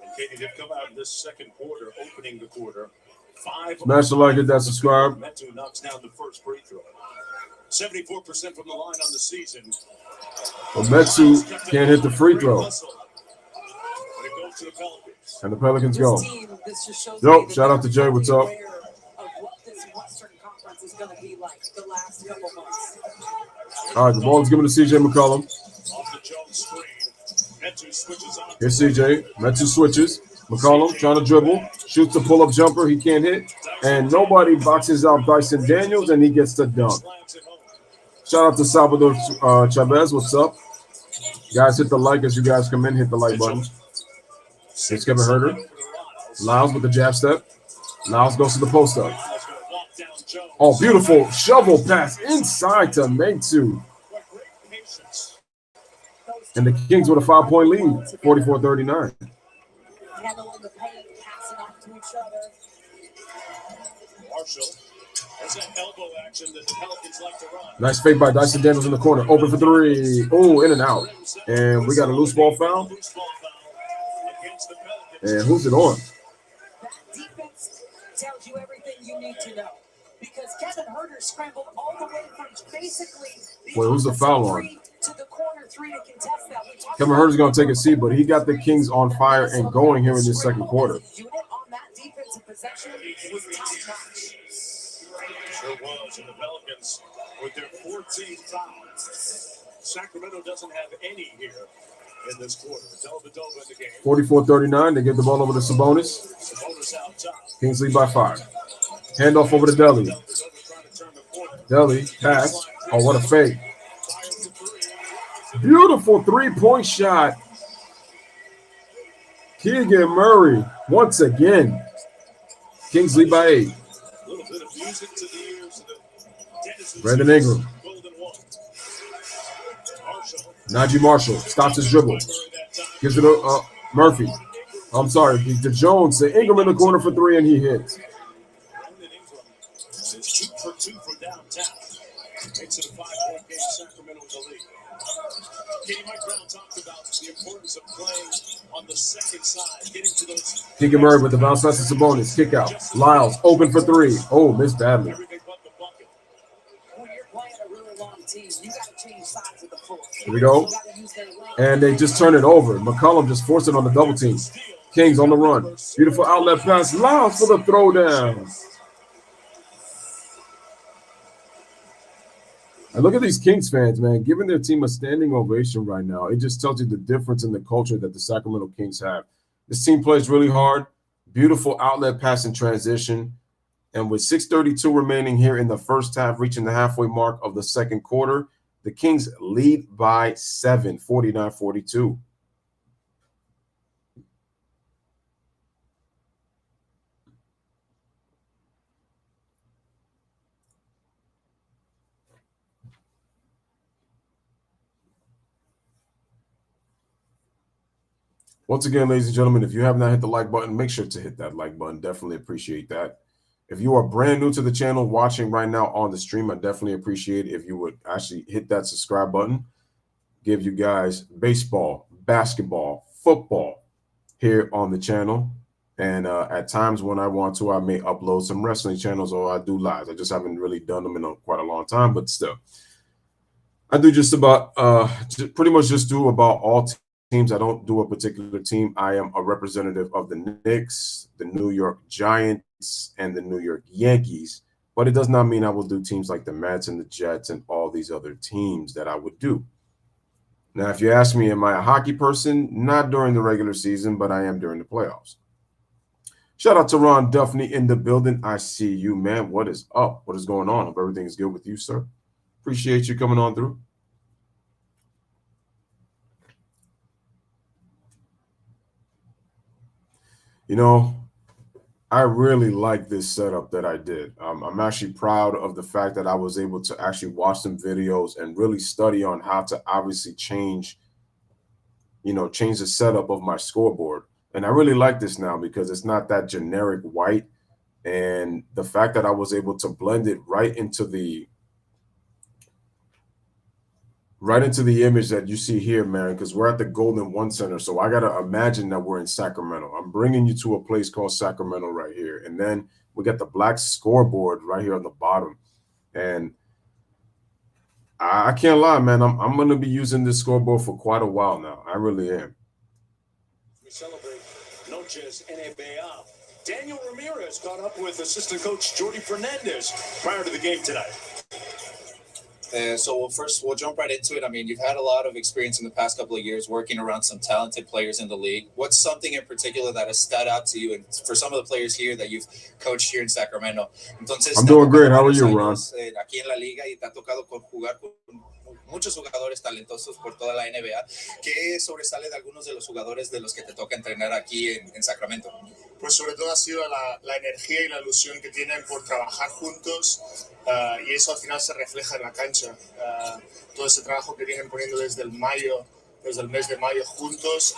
And Katie, they've come out in this second quarter, opening the quarter. 5. Smash the like, hit that subscribe. Metu knocks down the first free throw. 74% from the line on the season. But Metu can't hit the free throw. But it goes to the Pelicans. And the Pelicans This go. team, this just shows Yo, me that shout out to Jay. they're What's fully up? aware of what this Western Conference is going to be like the last couple months. All right, the ball is given to CJ McCollum. Off the Jones screen. Metu switches on. Here's CJ. Metu switches. McCollum trying to dribble. Shoots the pull-up jumper. He can't hit. And nobody boxes out Dyson Daniels, and he gets the dunk. Shout out to Salvador Chavez. What's up? Guys, hit the like as you guys come in. Hit the like button. Here's Kevin Herter. Lyles with the jab step. Lyles goes to the post up. Oh, beautiful shovel pass inside to Metu. And the Kings with a 5-point lead, 44-39. Handling the paint, passing off to each other. Marshall. There's that elbow action that the Pelicans like to run. Nice fake by Dyson Daniels in the corner. Open for three. Oh, in and out. And we got a loose ball foul. And who's it on? That defense tells you everything you need to know. Because Kevin Herter scrambled all the way from basically Wait, who's the foul on? to the corner three to contest that. Kevin Herter's going to take a seat, but he got the Kings on fire and going here in this second quarter. Unit on that defensive possession was top-notch. Sure was. And the Pelicans with their 14th foul. Sacramento doesn't have any here in this quarter. Dellavedova in the game. 44-39. They give the ball over to Sabonis. Sabonis out top. Kings lead by 5. Handoff over to Deli. Dellavedova trying to turn the corner. Deli, pass. Oh, what a fake. Beautiful three-point shot. Keegan Murray once again. Kings lead by 8. A little bit of music to the ears of the Denison Brandon Ingram. Golden One. Marshall. Najee Marshall stops his dribble. Gives it to Murphy. I'm sorry, to Jones. To Ingram in the corner for 3, and he hits. Brandon Ingram is 2 for 2 from downtown. Makes it a 5-point game. Sacramento with the lead. Katie Mike Brown talked about the importance of playing on the second side, getting to those. Keegan Murray with the bounce pass to Sabonis. Kick out. Lyles open for 3. Oh, missed badly. Everything but the bucket. When you're playing a really long team, you got to change sides of the floor. Here we go. You got to use their length. And they just turn it over. McCollum just forced it on the double team. Kings on the run. Beautiful outlet pass. Lyles for the throwdown. And look at these Kings fans, man, giving their team a standing ovation right now. It just tells you the difference in the culture that the Sacramento Kings have. This team plays really hard. Beautiful outlet pass in transition. And with 6:32 remaining here in the first half, reaching the halfway mark of the second quarter, the Kings lead by 7, 49-42. Once again, ladies and gentlemen, if you have not hit the like button, make sure to hit that like button. Definitely appreciate that. If you are brand new to the channel watching right now on the stream, I definitely appreciate if you would actually hit that subscribe button. Give you guys baseball, basketball, football here on the channel. And at times when I want to, I may upload some wrestling channels or I do lives. I just haven't really done them in quite a long time, but still. I do just about, pretty much just do about all teams. I don't do a particular team. I am a representative of the Knicks, the New York Giants, and the New York Yankees. But it does not mean I will do teams like the Mets and the Jets and all these other teams that I would do. Now, if you ask me, am I a hockey person? Not during the regular season, but I am during the playoffs. Shout out to Ron Duffney in the building. I see you, man. What is up? What is going on? Hope everything is good with you, sir. Appreciate you coming on through. You know, I really like this setup that I did. I'm actually proud of the fact that I was able to actually watch some videos and really study on how to obviously change the setup of my scoreboard. And I really like this now because it's not that generic white. And the fact that I was able to blend it right into the image that you see here, man, because we're at the Golden One Center. So I got to imagine that we're in Sacramento. I'm bringing you to a place called Sacramento right here. And then we got the black scoreboard right here on the bottom. And I can't lie, man. I'm going to be using this scoreboard for quite a while now. I really am. We celebrate noches, NBA. Daniel Ramirez caught up with assistant coach Jordi Fernandez prior to the game tonight. So first, we'll jump right into it. I mean, you've had a lot of experience in the past couple of years working around some talented players in the league. What's something in particular that has stood out to you, and for some of the players here that you've coached here in Sacramento? Entonces, I'm doing great. How are you, Ron? Aquí en la liga y te ha tocado jugar con muchos jugadores talentosos por toda la NBA. ¿Qué sobresale de algunos de los jugadores de los que te toca entrenar aquí en Sacramento? Pues sobre todo ha sido la energía y la ilusión que tienen por trabajar juntos y eso al final se refleja en la cancha. Todo ese trabajo que vienen poniendo desde el mes de mayo juntos,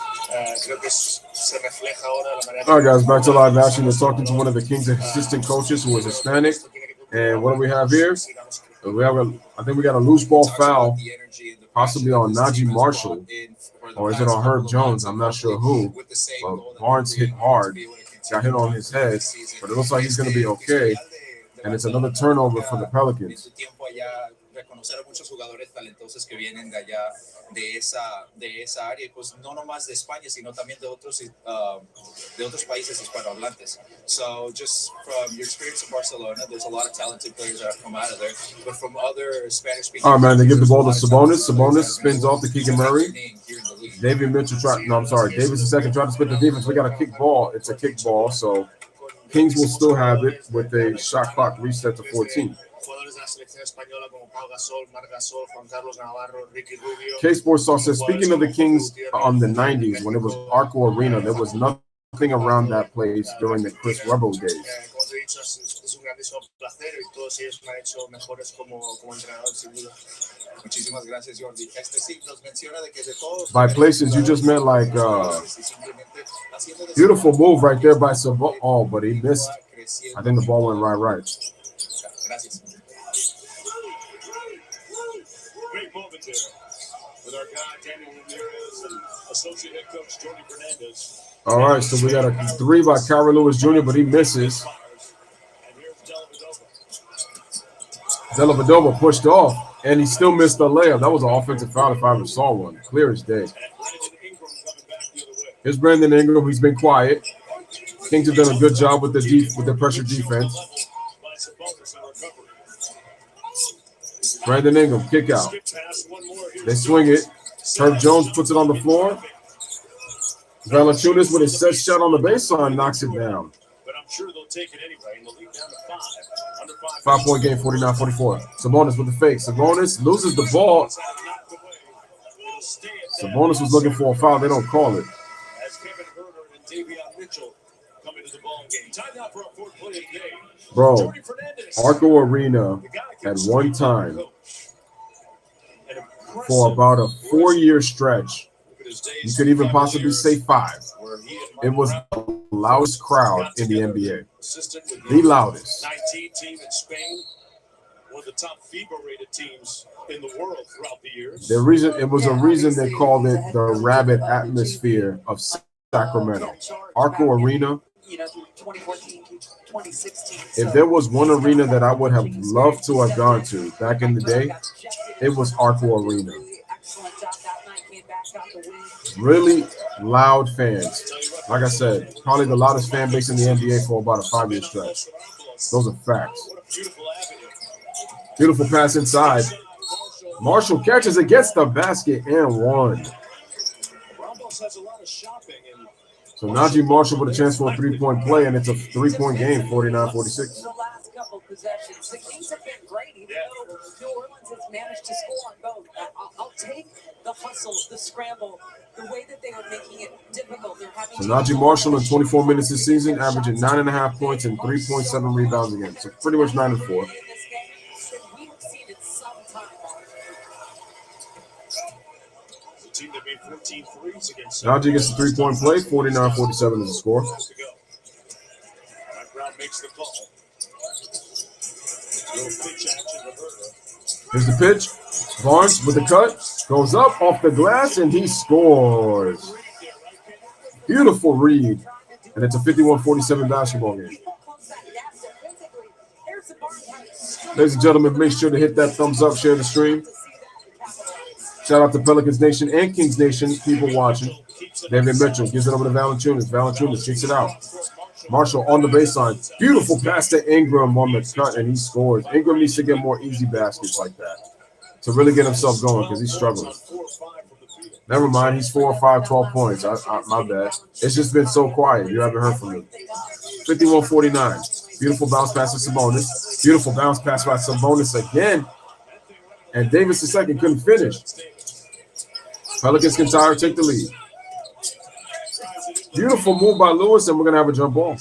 creo que se refleja ahora la manera. All right, guys, back to live action. We're talking to one of the Kings' assistant coaches who is Hispanic. And what do we have here? I think we got a loose ball foul, possibly on Najee Marshall, or is it on Herb Jones? I'm not sure who. But Barnes hit hard, got hit on his head, but it looks like he's going to be okay. And it's another turnover for the Pelicans. Reconocer a muchos jugadores talentosos que vienen de allá, de esa área, y pues no nomás de España, sino también de otros países hispanohablantes. So just from your experience in Barcelona, there's a lot of talented players that have come out of there, but from other Spanish-speaking. All right, man, they give the ball to Sabonis. Sabonis spins off to Keegan Murray. David Mitchell Davis II tried to split the defense. We got a kick ball. It's a kick ball, so Kings will still have it with a shot clock reset to 14. K-Sports says, speaking of the Kings on the 90s, when it was Arco Arena, there was nothing around that place during the Chris Webber days. By places, you just meant like beautiful move right there by Sabonis. Oh, but he missed. I think the ball went right. Great moment there with our guy Daniel Ramirez and associate head coach Jordi Fernandez. All right, so we got a three by Kyrie Lewis Jr., but he misses. And here's Dellavedova pushed off, and he still missed the layup. That was an offensive foul if I ever saw one. Clear as day. Here's Brandon Ingram. He's been quiet. Kings have done a good job with the pressure defense. Brandon Ingram, kick out. They swing it. Herb Jones puts it on the floor. Valanciunas with a set shot on the baseline knocks it down. But I'm sure they'll take it anyway. And they'll lead down to 5. Under 5-point game, 49-44. Sabonis with the fake. Sabonis loses the ball. Sabonis was looking for a foul. They don't call it. As Kevin Herter and Davion Mitchell come into the ball game. Time out for our fourth play of the game. Bro, Arco Arena at one time for about a 4-year stretch, you could even possibly say 5. It was the loudest crowd in the NBA. The loudest. 19 team in Spain, one of the top FIBA-rated teams in the world throughout the years. It was a reason they called it the rabid atmosphere of Sacramento. Arco Arena. 2014 to 2016. If there was one arena that I would have loved to have gone to back in the day, it was Arco Arena. Really loud fans. Like I said, probably the loudest fan base in the NBA for about a 5-year stretch. Those are facts. Beautiful pass inside. Marshall catches it, gets the basket, and one. So Najee Marshall with a chance for a 3-point play, and it's a 3-point game, 49-46. The last couple possessions, the Kings have been great, even though New Orleans has managed to score on both. I'll take the hustle, the scramble, the way that they are making it difficult. They're having so Najee Marshall in 24 minutes this season, averaging 9.5 points and 3.7 rebounds a game. So pretty much 9 and 4. Team that made 14 threes against Najee gets the 3-point play. 49-47 is the score. Brown makes the call. Little pitch action to Herter. Here's the pitch. Barnes with the cut. Goes up off the glass, and he scores. Beautiful read. And it's a 51-47 basketball game. Ladies and gentlemen, make sure to hit that thumbs up, share the stream. Shout out to Pelicans Nation and Kings Nation, people watching. David Mitchell gives it over to Valanciunas. Valanciunas kicks it out. Marshall on the baseline. Beautiful pass to Ingram on the cut, and he scores. Ingram needs to get more easy baskets like that to really get himself going because he's struggling. Never mind, he's 4 or 5, 12 points. My bad. It's just been so quiet. You haven't heard from him. 51-49. Beautiful bounce pass to Sabonis. Beautiful bounce pass by Sabonis again. And Davis II couldn't finish. Pelicans can take the lead. Beautiful move by Lewis, and we're going to have a jump ball.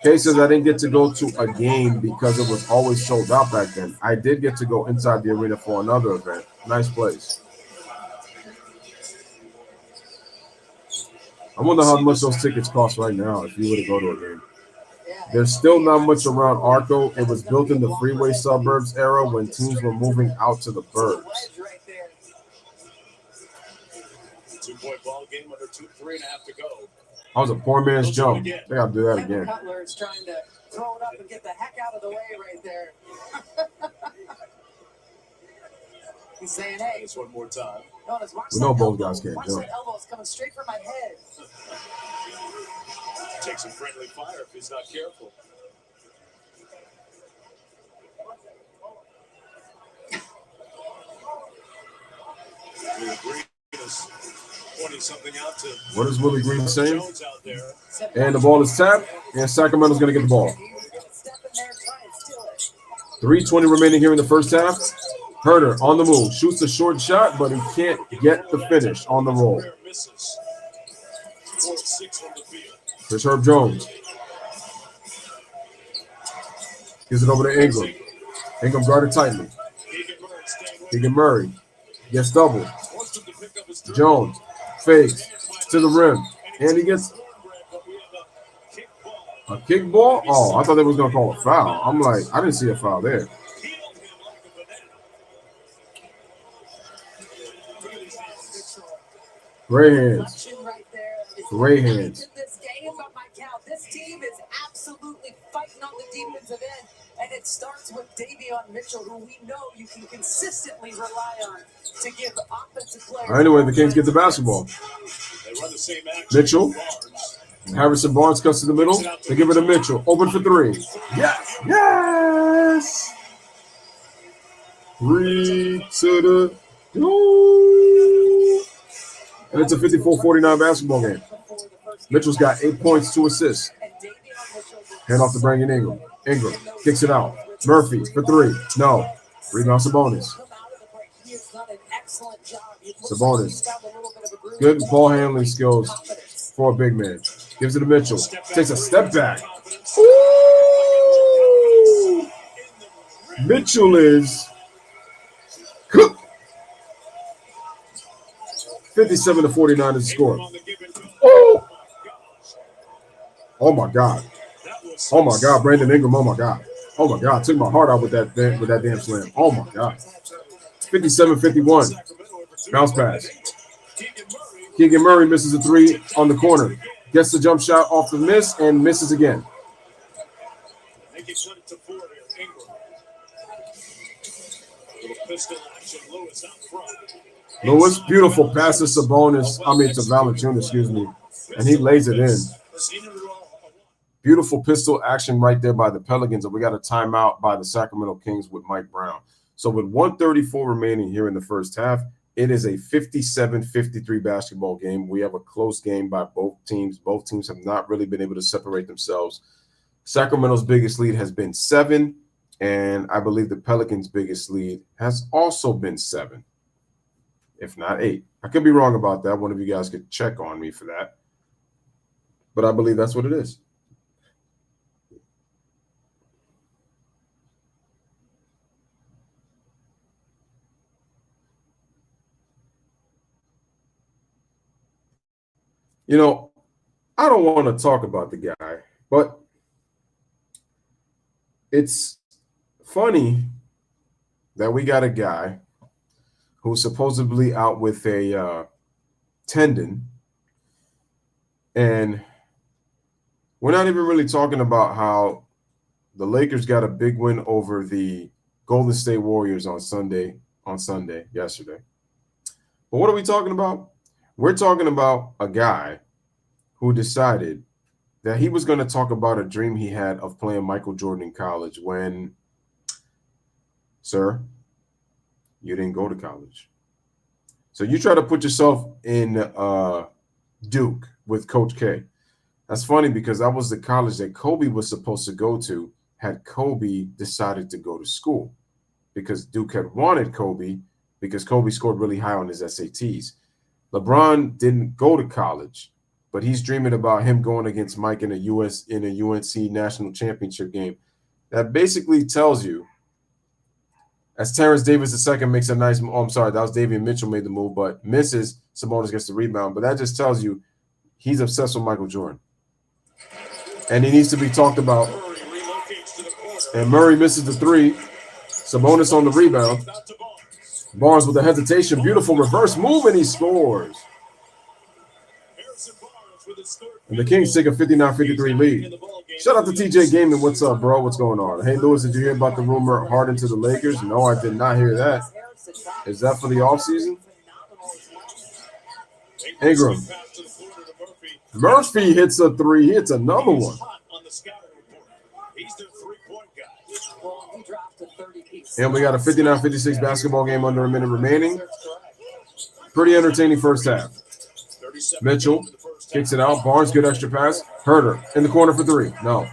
Kay says I didn't get to go to a game because it was always sold out back then. I did get to go inside the arena for another event. Nice place. I wonder how much those tickets cost right now if you were to go to a game. There's still not much around Arco. It was built in the freeway suburbs era when teams were moving out to the burbs. 2-point ball game under 3.5 to go. That was a poor man's jump. They got to do that again. Cutler is trying to throw it up and get the heck out of the way right there. He's saying, hey. Just one more time. We know both guys can't jump. My elbow's coming straight for my head. Take some friendly fire if he's not careful. Pointing something out to what is Willie Green saying? And the ball is tapped, and Sacramento's going to get the ball. 3:20 remaining here in the first half. Herter on the move, shoots a short shot, but he can't get the finish on the roll. Here's Herb Jones. Gives it over to Ingram. Ingram guarded tightly. Keegan Murray gets doubled. Jones fakes to the rim, and he gets a kick ball. Oh, I thought they was going to call a foul. I'm like, I didn't see a foul there. Great hands. Great hands. This team is absolutely fighting on the defensive end, and it starts with Davion Mitchell, who we know you can consistently rely on to give offensive players. Anyway, the Kings get the basketball. Mitchell. Harrison Barnes cuts to the middle. They give it to Mitchell. Open for three. Yes. Yes. 3 to the goal. And it's a 54-49 basketball game. Mitchell's got 8 points, 2 assists. Hand off to Brandon Ingram. Ingram kicks it out. Murphy for 3. No. Rebound Sabonis. Sabonis. Good ball handling skills for a big man. Gives it to Mitchell. Takes a step back. Ooh! Mitchell is cooked. 57-49 is the score. Oh! Oh my God. Oh my God, Brandon Ingram. Oh my God. Oh my God. Took my heart out with that damn slam. Oh my God. 57-51. Bounce pass. Keegan Murray misses a 3 on the corner. Gets the jump shot off the miss and misses again. Lewis, beautiful pass to Sabonis. To Valanciunas, excuse me. And he lays it in. Beautiful pistol action right there by the Pelicans. And we got a timeout by the Sacramento Kings with Mike Brown. So with 1:34 remaining here in the first half, it is a 57-53 basketball game. We have a close game by both teams. Both teams have not really been able to separate themselves. Sacramento's biggest lead has been 7, and I believe the Pelicans' biggest lead has also been 7, if not 8. I could be wrong about that. One of you guys could check on me for that. But I believe that's what it is. You know, I don't want to talk about the guy, but it's funny that we got a guy who's supposedly out with a tendon, and we're not even really talking about how the Lakers got a big win over the Golden State Warriors on Sunday, yesterday. But what are we talking about? We're talking about a guy who decided that he was going to talk about a dream he had of playing Michael Jordan in college when, sir, you didn't go to college. So you try to put yourself in Duke with Coach K. That's funny because that was the college that Kobe was supposed to go to had Kobe decided to go to school, because Duke had wanted Kobe because Kobe scored really high on his SATs. LeBron didn't go to college, but he's dreaming about him going against Mike in a UNC national championship game. That basically tells you, as Terrence Davis II makes a nice – oh, I'm sorry, that was Davion Mitchell made the move, but misses. Sabonis gets the rebound. But that just tells you he's obsessed with Michael Jordan. And he needs to be talked about. And Murray misses the three. Sabonis on the rebound. Barnes with a hesitation. Beautiful reverse move, and he scores. And the Kings take a 59-53 lead. Shout out to TJ Gaming. What's up, bro? What's going on? Hey, Louis, did you hear about the rumor Harden to the Lakers? No, I did not hear that. Is that for the offseason? Ingram. Murphy hits a three. He hits another one. And we got a 59-56 basketball game under a minute remaining. Pretty entertaining first half. Mitchell kicks it out. Barnes, good extra pass. Herter in the corner for three. No.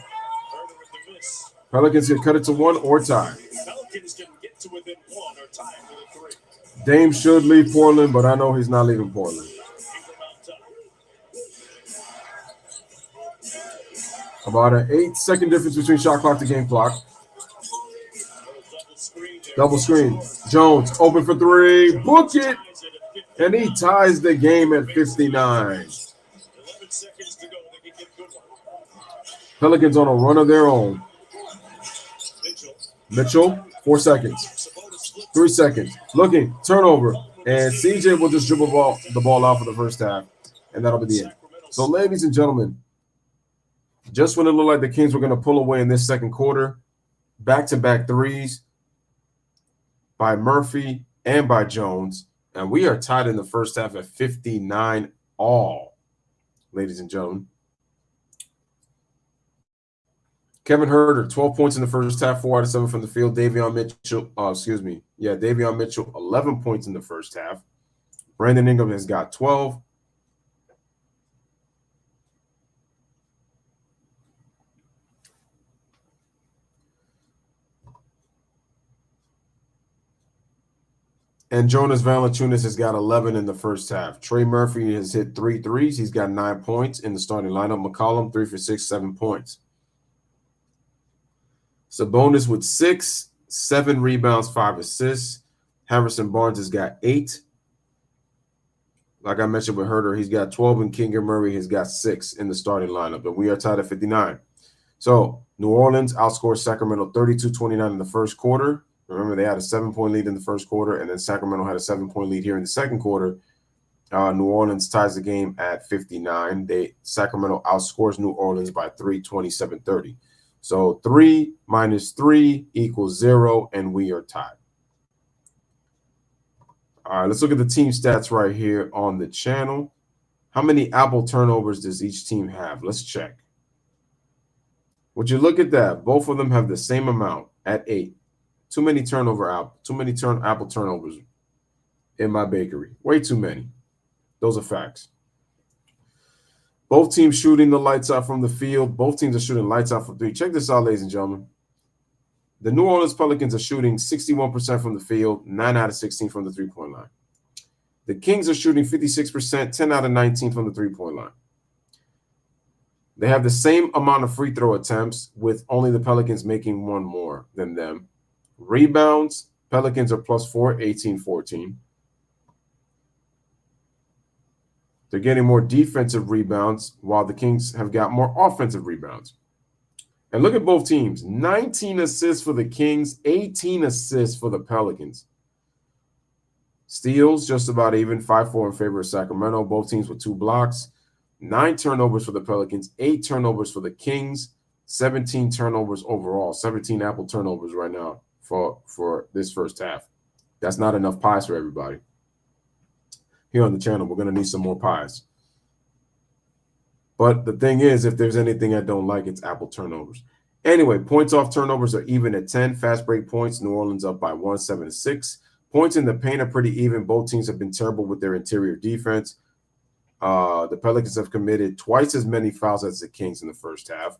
Pelicans can cut it to one or tie. Dame should leave Portland, but I know he's not leaving Portland. About an 8-second difference between shot clock to game clock. Double screen. Jones open for three. Book it. And he ties the game at 59. Pelicans on a run of their own. Mitchell, 4 seconds. 3 seconds. Looking, turnover. And CJ will just dribble the ball out for the first half. And that'll be the end. So, ladies and gentlemen, just when it looked like the Kings were going to pull away in this second quarter, back-to-back threes by Murphy and by Jones. And we are tied in the first half at 59 all, ladies and gentlemen. Kevin Herter, 12 points in the first half, 4 out of 7 from the field. Davion Mitchell, 11 points in the first half. Brandon Ingram has got 12. And Jonas Valanciunas has got 11 in the first half. Trey Murphy has hit 3 threes. He's got 9 points in the starting lineup. McCollum, 3 for 6, 7 points. Sabonis with 6, 7 rebounds, 5 assists. Harrison Barnes has got 8. Like I mentioned with Herter, he's got 12, and Keegan Murray has got 6 in the starting lineup. And we are tied at 59. So New Orleans outscored Sacramento 32-29 in the first quarter. Remember, they had a 7-point lead in the first quarter, and then Sacramento had a 7-point lead here in the second quarter. New Orleans ties the game at 59. Sacramento outscores New Orleans by 3, 27-30. So 3 minus 3 equals 0, and we are tied. All right, let's look at the team stats right here on the channel. How many Apple turnovers does each team have? Let's check. Would you look at that? Both of them have the same amount at 8. Too many Apple turnovers in my bakery. Way too many. Those are facts. Both teams shooting the lights out from the field. Both teams are shooting lights out from 3. Check this out, ladies and gentlemen. The New Orleans Pelicans are shooting 61% from the field, 9 out of 16 from the three-point line. The Kings are shooting 56%, 10 out of 19 from the three-point line. They have the same amount of free throw attempts, with only the Pelicans making 1 more than them. Rebounds, Pelicans are +4, 18-14. They're getting more defensive rebounds, while the Kings have got more offensive rebounds. And look at both teams. 19 assists for the Kings, 18 assists for the Pelicans. Steals, just about even, 5-4 in favor of Sacramento. Both teams with 2 blocks. 9 turnovers for the Pelicans, 8 turnovers for the Kings, 17 turnovers overall. 17 Apple turnovers right now for this first half. That's not enough pies for everybody. here on the channel. We're going to need some more pies. But the thing is, if there's anything I don't like, it's Apple turnovers. Anyway, points off turnovers are even at 10. Fast break points, New Orleans up by 1, 7-6. Points in the paint are pretty even. Both teams have been terrible with their interior defense. The Pelicans have committed twice as many fouls as the Kings in the first half.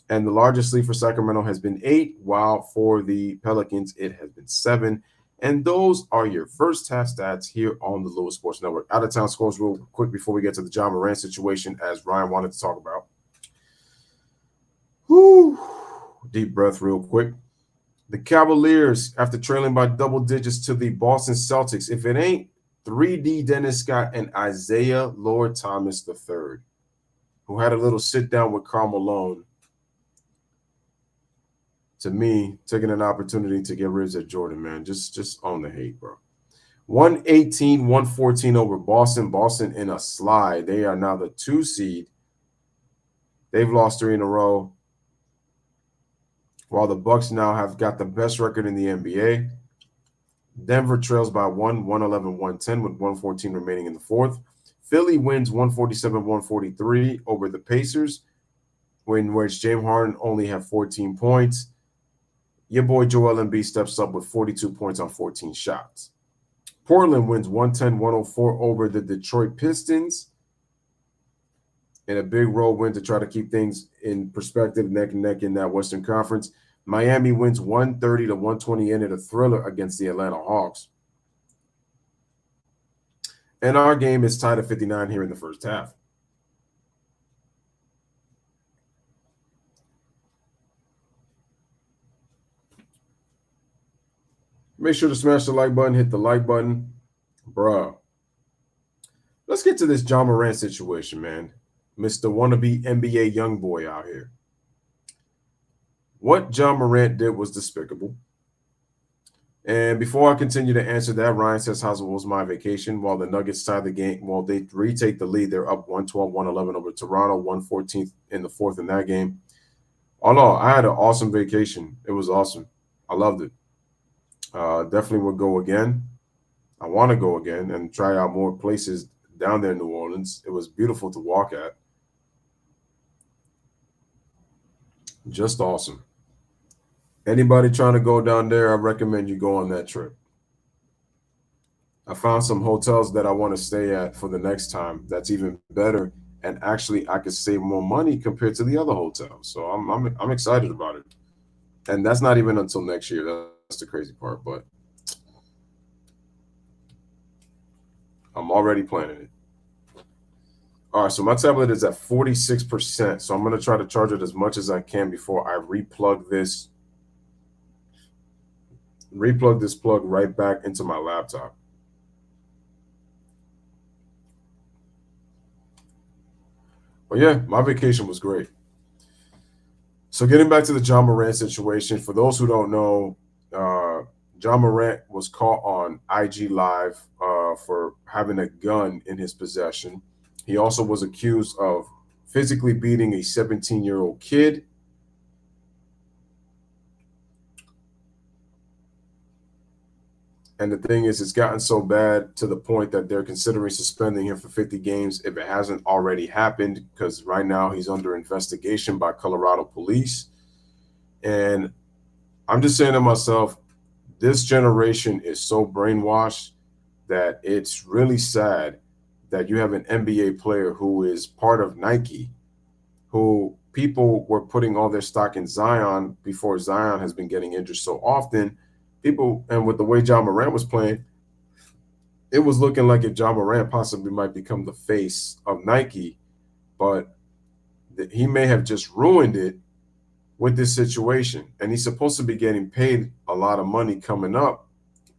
And the largest lead for Sacramento has been 8, while for the Pelicans, it has been 7. And those are your first half stats here on the Louis Sports Network. Out of town scores real quick before we get to the Ja Morant situation, as Ryan wanted to talk about. Whew. Deep breath real quick. The Cavaliers, after trailing by double digits to the Boston Celtics, if it ain't 3D Dennis Scott and Isaiah Lord Thomas III, who had a little sit down with Karl Malone, to me, taking an opportunity to get rid of Jordan, man. Just on the hate, bro. 118-114 over Boston. Boston in a slide. They are now the 2 seed. They've lost 3 in a row, while the Bucks now have got the best record in the NBA. Denver trails by 1, 111-110 with 114 remaining in the fourth. Philly wins 147-143 over the Pacers, in which James Harden only had 14 points. Your boy Joel Embiid steps up with 42 points on 14 shots. Portland wins 110-104 over the Detroit Pistons in a big road win to try to keep things in perspective, neck and neck in that Western Conference. Miami wins 130-120 in a thriller against the Atlanta Hawks. And our game is tied at 59 here in the first half. Make sure to smash the like button, hit the like button. Bruh. Let's get to this Ja Morant situation, man. Mr. Wannabe NBA young boy out here. What Ja Morant did was despicable. And before I continue to answer that, Ryan says, how was my vacation? While the Nuggets tie the game, while they retake the lead, they're up 112-111 over Toronto, 114th in the fourth in that game. Oh, no, I had an awesome vacation. It was awesome. I loved it. Definitely would go again. I want to go again and try out more places down there in New Orleans. It was beautiful to walk at. Just awesome. Anybody trying to go down there, I recommend you go on that trip. I found some hotels that I want to stay at for the next time. That's even better. And actually, I could save more money compared to the other hotels. So I'm excited about it. And that's not even until next year. That's the crazy part, but I'm already planning it. All right, so my tablet is at 46%. So I'm going to try to charge it as much as I can before I replug this plug right back into my laptop. But yeah, my vacation was great. So getting back to the Ja Morant situation, for those who don't know, Ja Morant was caught on IG Live for having a gun in his possession. He also was accused of physically beating a 17-year-old kid. And the thing is, it's gotten so bad to the point that they're considering suspending him for 50 games if it hasn't already happened, because right now he's under investigation by Colorado police. And I'm just saying to myself, this generation is so brainwashed that it's really sad that you have an NBA player who is part of Nike, who people were putting all their stock in Zion before Zion has been getting injured so often. People, and with the way Ja Morant was playing, it was looking like if Ja Morant possibly might become the face of Nike, but he may have just ruined it with this situation. And he's supposed to be getting paid a lot of money coming up,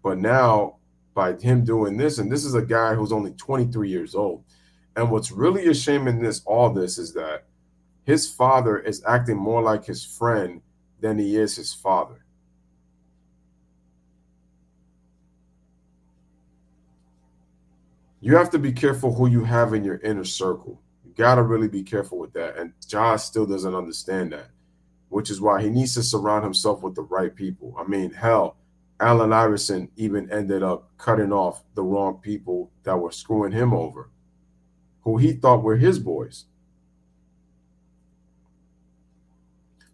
but now by him doing this, and this is a guy who's only 23 years old. And what's really a shame in all this is that his father is acting more like his friend than he is his father. You have to be careful who you have in your inner circle. You got to really be careful with that. And Ja still doesn't understand that, which is why he needs to surround himself with the right people. I mean, hell, Allen Iverson even ended up cutting off the wrong people that were screwing him over, who he thought were his boys.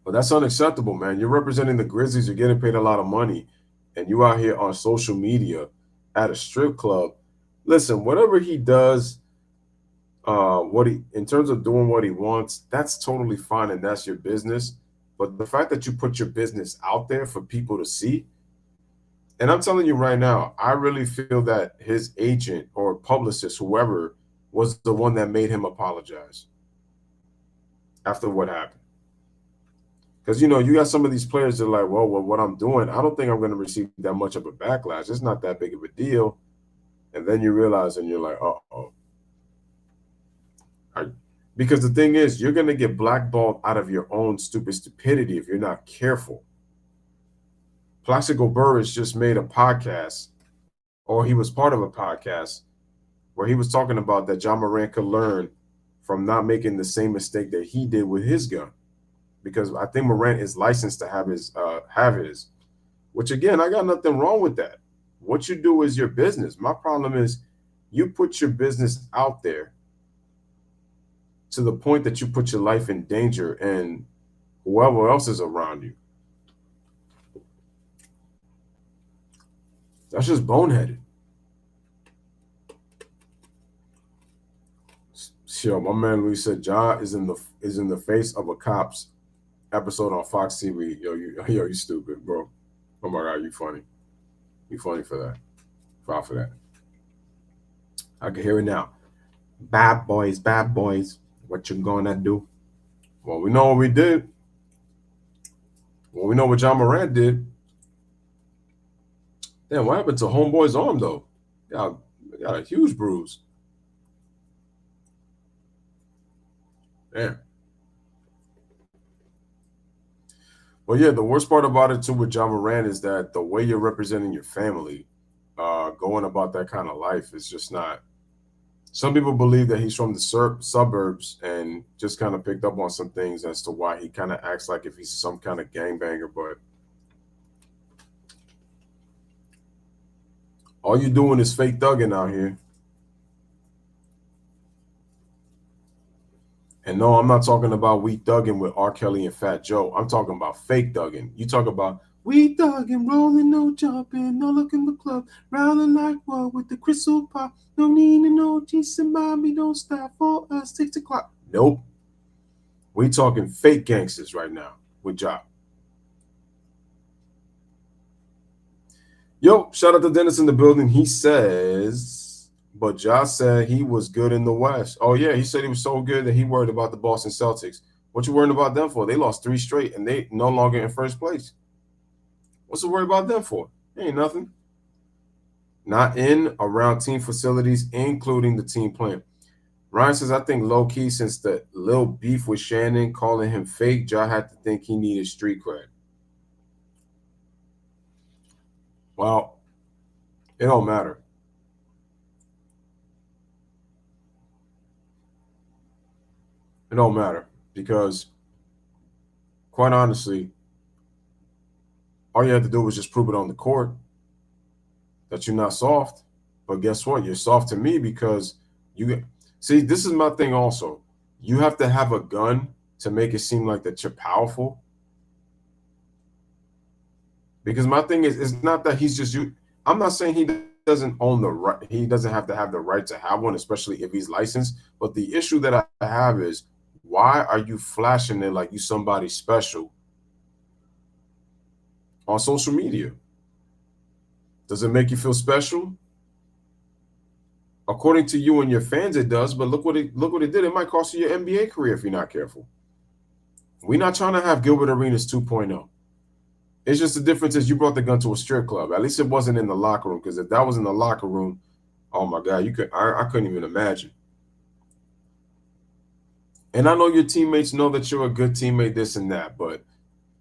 But that's unacceptable, man. You're representing the Grizzlies. You're getting paid a lot of money, and you out here on social media at a strip club. Listen, whatever he does, in terms of doing what he wants, that's totally fine, and that's your business. But the fact that you put your business out there for people to see, and I'm telling you right now, I really feel that his agent or publicist, whoever, was the one that made him apologize after what happened. Because, you got some of these players that are like, well, what I'm doing, I don't think I'm going to receive that much of a backlash. It's not that big of a deal. And then you realize and you're like, uh-oh. Because the thing is, you're going to get blackballed out of your own stupid stupidity if you're not careful. Plaxico Burress just made a podcast, or he was part of a podcast, where he was talking about that Ja Morant could learn from not making the same mistake that he did with his gun. Because I think Morant is licensed to have his, which again, I got nothing wrong with that. What you do is your business. My problem is you put your business out there to the point that you put your life in danger and whoever else is around you. That's just boneheaded. Yo, my man Louis said Ja is in the face of a Cops episode on Fox TV. Yo, you stupid, bro. Oh my God, you funny. You funny for that. Proud for that. I can hear it now. Bad boys, what you gonna do? Well, we know what we did. Well, we know what Ja Morant did. Damn, what happened to homeboy's arm though? Got a huge bruise. Damn. Well, yeah, the worst part about it too with Ja Morant is that the way you're representing your family, going about that kind of life is just not. Some people believe that he's from the suburbs and just kind of picked up on some things as to why he kind of acts like if he's some kind of gangbanger, but all you're doing is fake thugging out here. And no, I'm not talking about we thugging with R. Kelly and Fat Joe. I'm talking about fake thugging. You talk about we thugging, rolling, no jumping, no look in the club, rounding like what with the crystal pop. No need to know, decent mommy, don't stop for us, 6 o'clock. Nope. We talking fake gangsters right now with Ja. Yo, shout out to Dennis in the building. He says, but Ja said he was good in the West. Oh, yeah, he said he was so good that he worried about the Boston Celtics. What you worrying about them for? They lost 3 straight, and they no longer in first place. What's the worry about them for? Ain't nothing. Not in, around team facilities, including the team plant. Ryan says, I think low-key, since the little beef with Shannon, calling him fake, Ja had to think he needed street cred. Well, it don't matter. It don't matter because, quite honestly, all you have to do was just prove it on the court that you're not soft. But guess what? You're soft to me because see, this is my thing also. You have to have a gun to make it seem like that you're powerful. Because my thing is, it's not that he's just you. I'm not saying he doesn't own the right. He doesn't have to have the right to have one, especially if he's licensed. But the issue that I have is, why are you flashing it like you somebody special on social media? Does it make you feel special? According to you and your fans, it does. But look what it did. It might cost you your NBA career if you're not careful. We're not trying to have Gilbert Arenas 2.0. It's just the difference is you brought the gun to a strip club. At least it wasn't in the locker room, because if that was in the locker room, oh my God, I couldn't even imagine. And I know your teammates know that you're a good teammate, this and that, but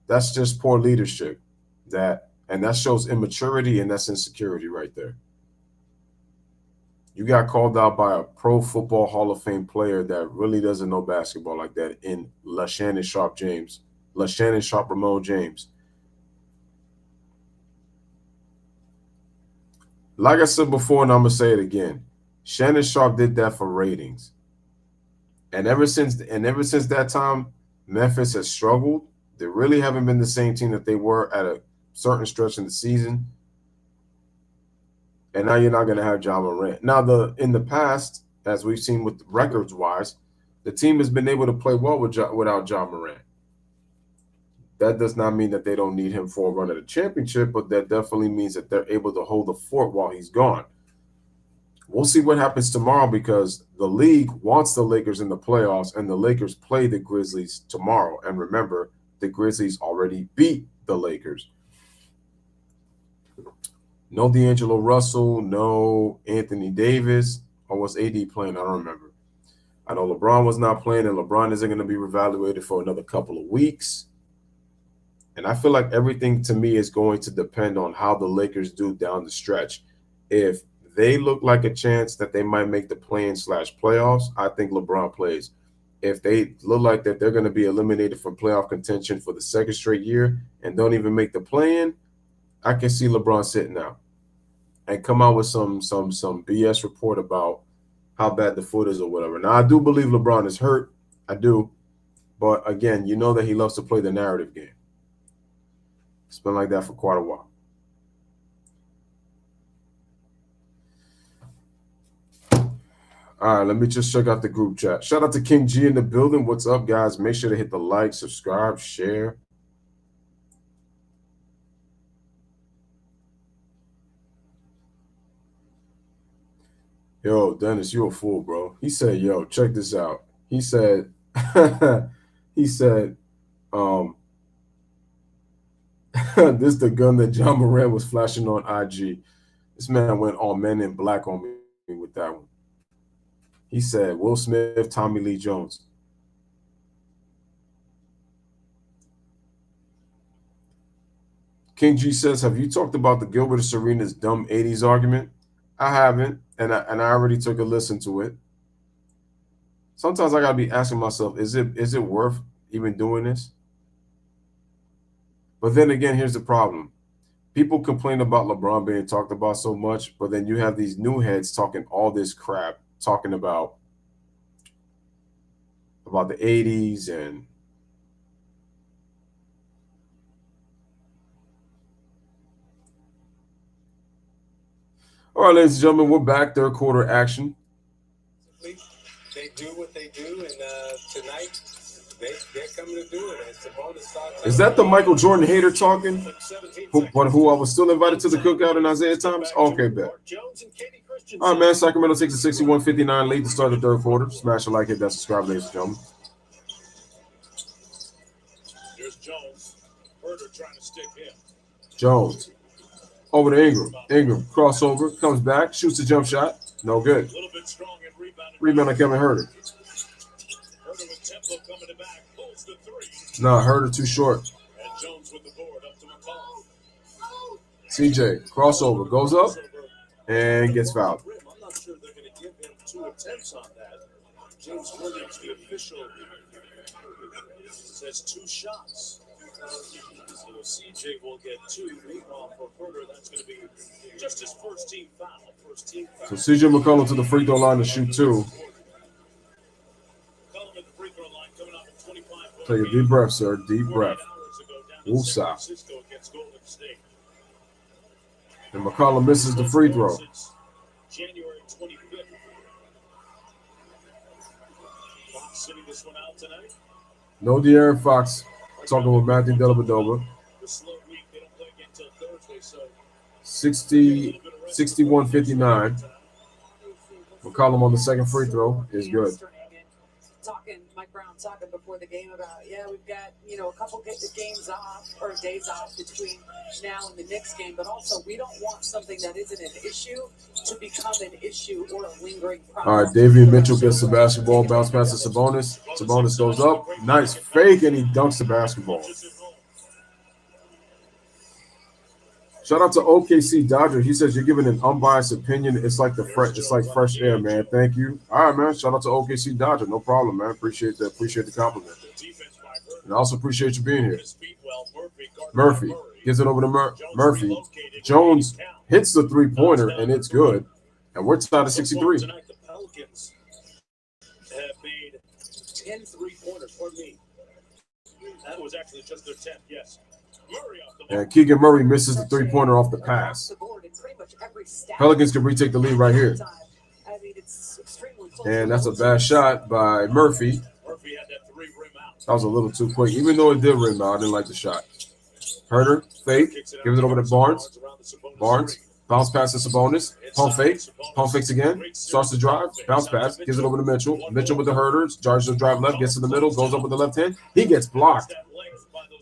that's just poor leadership. And that shows immaturity, and that's insecurity right there. You got called out by a Pro Football Hall of Fame player that really doesn't know basketball like that in LaShannon Sharp Ramon James. Like I said before, and I'm gonna say it again, Shannon Sharp did that for ratings. And ever since that time, Memphis has struggled. They really haven't been the same team that they were at a certain stretch in the season. And now you're not going to have Ja Morant. Now, in the past, as we've seen with records-wise, the team has been able to play well without Ja Morant. That does not mean that they don't need him for a run at a championship, but that definitely means that they're able to hold the fort while he's gone. We'll see what happens tomorrow because the league wants the Lakers in the playoffs, and the Lakers play the Grizzlies tomorrow. And remember, the Grizzlies already beat the Lakers. No D'Angelo Russell, no Anthony Davis. Or was AD playing? I don't remember. I know LeBron was not playing, and LeBron isn't going to be reevaluated for another couple of weeks. And I feel like everything to me is going to depend on how the Lakers do down the stretch. If they look like a chance that they might make the play-in/playoffs, I think LeBron plays. If they look like that they're going to be eliminated from playoff contention for the second straight year and don't even make the play-in, I can see LeBron sitting out and come out with some BS report about how bad the foot is or whatever. Now, I do believe LeBron is hurt. I do. But, again, you know that he loves to play the narrative game. It's been like that for quite a while. All right, let me just check out the group chat. Shout out to King G in the building. What's up, guys? Make sure to hit the like, subscribe, share. Yo, Dennis, you a fool, bro. He said, yo, check this out. He said, this is the gun that Ja Morant was flashing on IG. This man went all Men in Black on me with that one. He said, Will Smith, Tommy Lee Jones. King G says, have you talked about the Gilbert and Serena's dumb 80s argument? I haven't, and I already took a listen to it. Sometimes I got to be asking myself, is it worth even doing this? But then again, here's the problem. People complain about LeBron being talked about so much, but then you have these new heads talking all this crap, talking about the 80s and all right, ladies and gentlemen, we're back. Third quarter action. They do what they do, and tonight they're coming to do it. It's a bonus start. Is that the Michael Jordan hater talking? Who I was still invited to the cookout in Isaiah Thomas? Okay, bet. All right, man. Sacramento takes a 61-59 lead to start the third quarter. Smash a like, hit that subscribe, ladies and gentlemen. Here's Jones. Herder trying to stick him. Jones. Over to Ingram. Ingram, crossover, comes back, shoots a jump shot. No good. Rebound on Kevin Herder. No, Herder too short. CJ, crossover, goes up and gets fouled. I'm not sure they're going to give him 2 attempts on that. James Williams, the official, says 2 shots. So CJ will get 2. Meanwhile, for Herder, that's going to be just his first team foul. So CJ McCollum to the free throw line to shoot 2. Take a deep breath, sir. Deep breath. Woosah. And McCollum misses the free throw. January 25th. Fox sitting this one out tonight. No De'Aaron Fox. Talking with Matthew Dellavedova. 61-59. McCollum on the second free throw is good. Mike Brown talking before the game about, we've got, a couple games off or days off between now and the next game, but also we don't want something that isn't an issue to become an issue or a lingering problem. All right, Davion Mitchell gets the basketball, bounce pass to Sabonis. Sabonis goes up, nice fake, and he dunks the basketball. Shout out to OKC Dodger. He says you're giving an unbiased opinion. It's like fresh air, man. Thank you. All right, man. Shout out to OKC Dodger. No problem, man. Appreciate that. Appreciate the compliment. And I also appreciate you being here. Murphy. Gives it over to Murphy. Jones hits the three-pointer, and it's good. And we're tied at 63. Tonight, the Pelicans have made 10 3-pointers. Pardon me. That was actually just their 10th, yes. Murray off the ball. And Keegan Murray misses the three-pointer off the pass. Pelicans can retake the lead right here. And that's a bad shot by Murphy. Murphy had that 3 rim out. That was a little too quick. Even though it did rim out, I didn't like the shot. Herter, fake, gives it over to Barnes. Barnes, bounce pass to Sabonis. Pump fake, pump fakes again. Starts to drive, bounce pass, gives it over to Mitchell. Mitchell with the Herders, charges the drive left, gets to the middle, goes up with the left hand. He gets blocked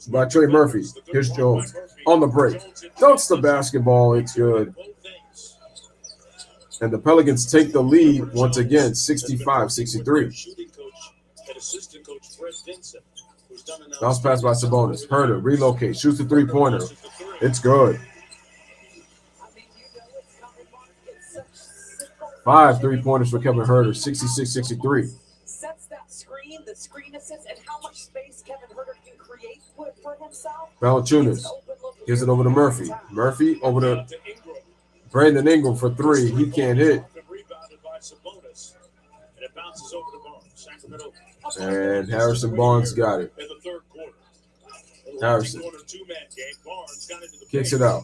by Trey Murphy. Here's Jones on the break. Dunks the basketball, it's good. And the Pelicans take the lead once again, 65-63. Bounce pass by Sabonis. Herter, relocate, shoots the three-pointer. It's good. 5 3-pointers for Kevin Herter, 66-63. Sets that screen, the screen assist, and how much space Kevin Herter can create for himself. Valanciunas gives it over to Murphy. Murphy over to Brandon Ingram for 3. He can't hit. And Harrison Barnes got it. Harrison kicks it out.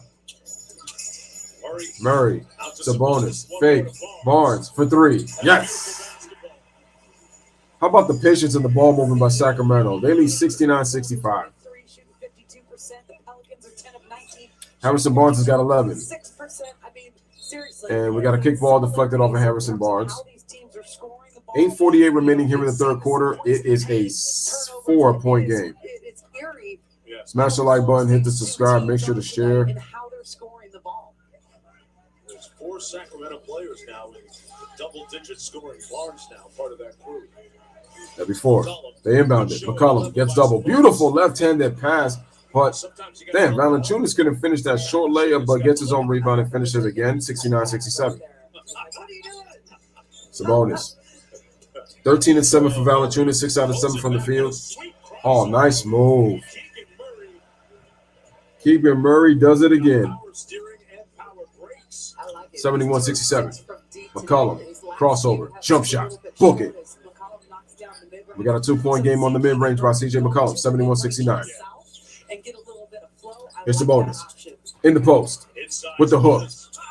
Murray, Sabonis, fake, Barnes for 3. Yes. How about the patience and the ball movement by Sacramento? They lead 69-65. Harrison Barnes has got 11. And we got a kickball deflected off of Harrison Barnes. 8:48 remaining here in the third quarter. It is a 4-point game. Smash the like button, hit the subscribe, make sure to share. There's 4 Sacramento players now in double-digit scoring. Barnes now part of that crew. That before they inbounded. McCollum gets double. Beautiful left-handed pass, but damn, Valanciunas couldn't finish that short layup, but gets his own rebound and finishes again. 69-67. Sabonis. 13 and 7 for Valanciunas, 6 out of 7 from the field. Oh, nice move. Keegan Murray does it again. 71-67. McCollum, crossover, jump shot, book it. We got a 2-point game on the mid-range by CJ McCollum, 71-69. Here's the bonus. In the post with the hook.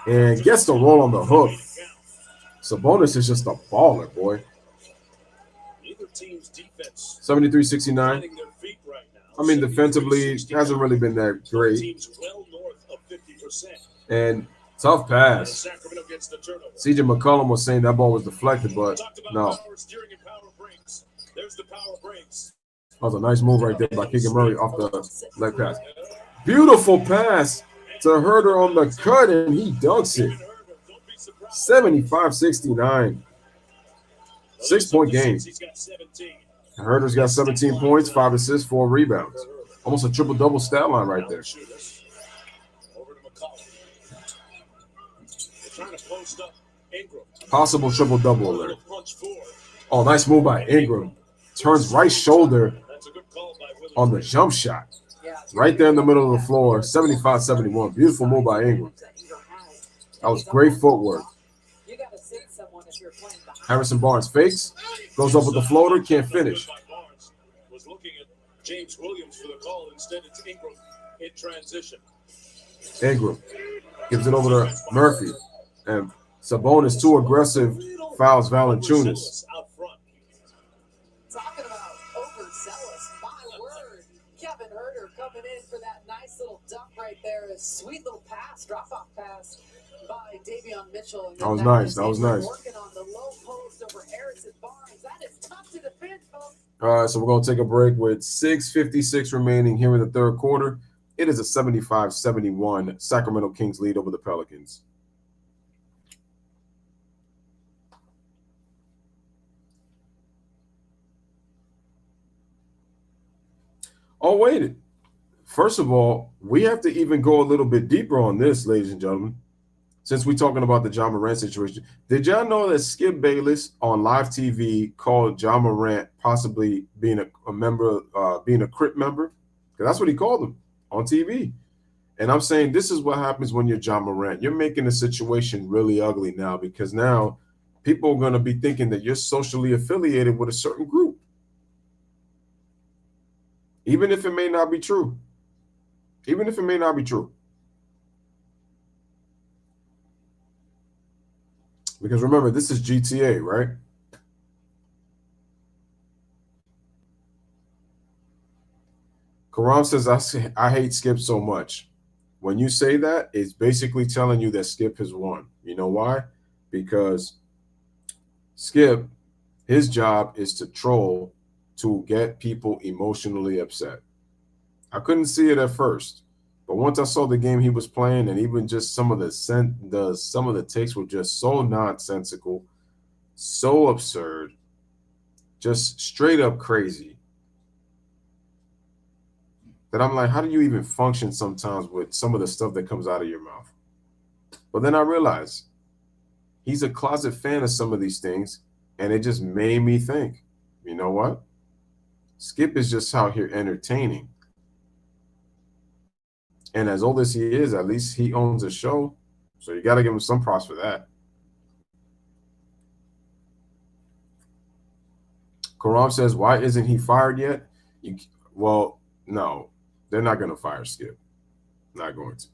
And gets the roll on the hook. Sabonis is just a baller, boy. 73-69. I mean, defensively, hasn't really been that great. And tough pass. CJ McCollum was saying that ball was deflected, but no. That was a nice move right there by Keegan Murray off the leg pass. Beautiful pass to Herter on the cut, and he dunks it. 75-69. 6-point game. Herter's got 17 points, 5 assists, 4 rebounds. Almost a triple-double stat line right there. Possible triple-double alert. Oh, nice move by Ingram. Turns right shoulder on the jump shot. Right there in the middle of the floor, 75-71. Beautiful move by Ingram. That was great footwork. Harrison Barnes fakes, goes up with the floater, can't finish. Was looking at James Williams for the call. Instead, it's Ingram in transition. Ingram gives it over to Murphy. And Sabonis, too aggressive, fouls Valanciunas. Talking about overzealous, my word. Kevin Herter coming in for that nice little dunk right there. A sweet little pass, drop-off pass by Davion Mitchell. That was nice. That was nice. Working on the low post over Harrison Barnes. That is tough to defend, folks. All right, so we're going to take a break with 6:56 remaining here in the third quarter. It is a 75-71 Sacramento Kings lead over the Pelicans. Oh, wait. First of all, we have to even go a little bit deeper on this, ladies and gentlemen. Since we're talking about the Ja Morant situation, did y'all know that Skip Bayless on live TV called Ja Morant possibly being a member, being a Crip member? Because that's what he called him on TV. And I'm saying this is what happens when you're John Morant. You're making the situation really ugly now because now people are going to be thinking that you're socially affiliated with a certain group, even if it may not be true. Even if it may not be true. Because remember, this is GTA, right? Karam says, I hate Skip so much. When you say that, it's basically telling you that Skip has won. You know why? Because Skip, his job is to troll to get people emotionally upset. I couldn't see it at first, but once I saw the game he was playing, and even just some of the takes were just so nonsensical, so absurd, just straight up crazy, that I'm like, how do you even function sometimes with some of the stuff that comes out of your mouth? But then I realized he's a closet fan of some of these things, and it just made me think, you know what? Skip is just out here entertaining. And as old as he is, at least he owns a show. So you got to give him some props for that. Karam says, why isn't he fired yet? Well, no, they're not going to fire Skip. Not going to.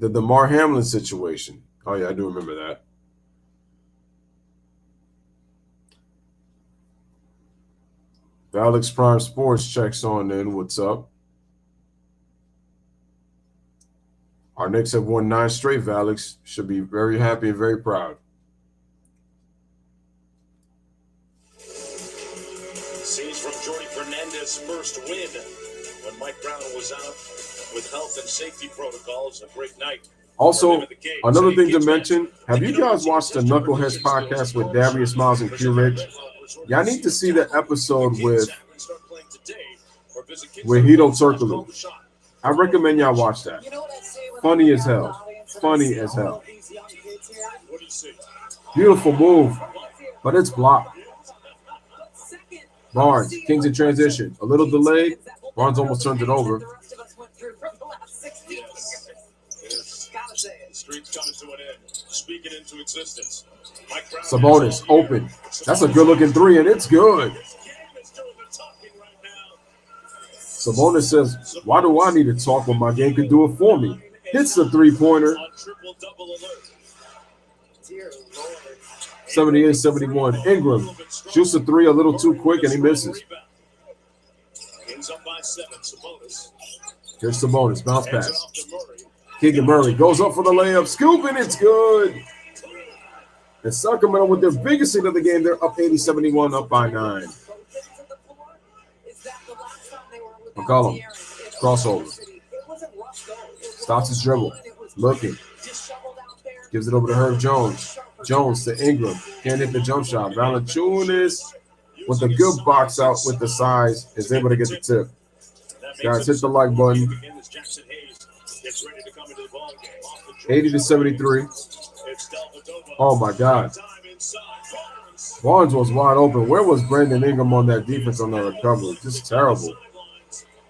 The DeMar Hamlin situation. Oh, yeah, I do remember that. Alex Prime Sports checks on in. What's up? Our Knicks have won 9 straight, Alex. Should be very happy and very proud. Scenes from Jordy Fernandez's first win when Mike Brown was out with health and safety protocols. A great night. Also, another thing to mention, have you guys watched the Knuckleheads podcast with Darius Miles and Q Rich? Y'all need to see the episode with Hito Turkoglu. I recommend y'all watch that. Funny as hell. Funny as hell. Beautiful move, but it's blocked. Barnes, Kings in transition. A little delayed. Barnes almost turned it over. Sabonis, open. That's a good-looking 3, and it's good. Sabonis says, why do I need to talk when my game can do it for me? Hits the 3-pointer. 78-71. Ingram shoots a 3 a little too quick, and he misses. Here's Sabonis. Bounce pass. Keegan Murray goes up for the layup. Scoop, and it's good. And Sacarmento with their biggest lead of the game. They're up 80-71, up by 9. McCollum, crossover. Stops his dribble. Looking. Gives it over to Herb Jones. Jones to Ingram. Can't hit the jump shot. Valanciunas with a good box out with the size is able to get the tip. Guys, hit the like button. 80-73. Oh, my God. Barnes was wide open. Where was Brandon Ingram on that defense on the recovery? Just terrible.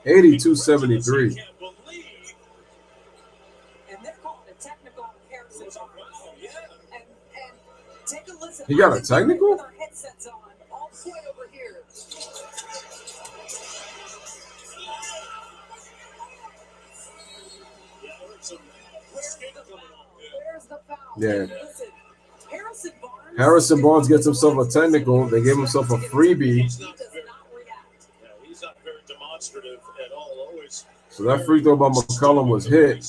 82-73. He got a technical? Yeah. Harrison Barnes gets himself a technical. They gave himself a freebie. So that free throw by McCollum was hit.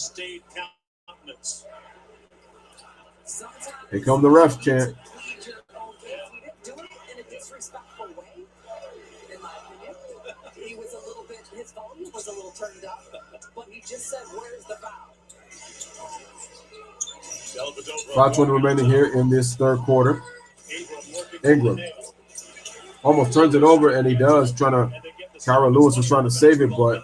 Here come the refs chant. Was a little turned up, but he just said, where's the foul? 5:20 remaining here in this third quarter. Ingram almost turns it over, and he does. Kyra Lewis was trying to save it, but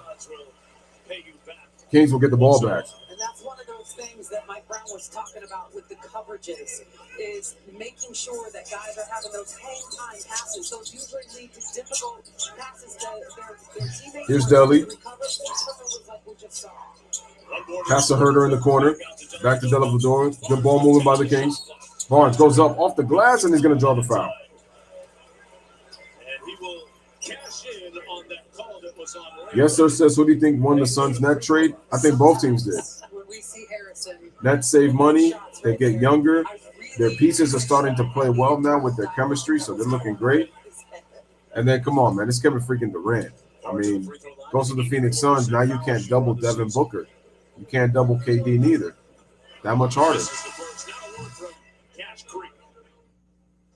Kings will get the ball back. And that's one of those things that Mike Brown was talking about with the coverages, is making sure that guys are having those hang time passes. Those usually lead to difficult passes that their teammates. Here's Deli. Pass to Herter in the corner. Back to Dellavedova. Good ball moving by the Kings. Barnes goes up off the glass, and he's going to draw the foul. And he will cash in on that call that was on. Yes, sir, says, who do you think won the Suns net trade? I think both teams did. Nets save money. They get younger. Their pieces are starting to play well now with their chemistry, so they're looking great. And then, come on, man, it's Kevin freaking Durant. I mean, goes to the Phoenix Suns. Now you can't double Devin Booker. You can't double KD neither. That much harder.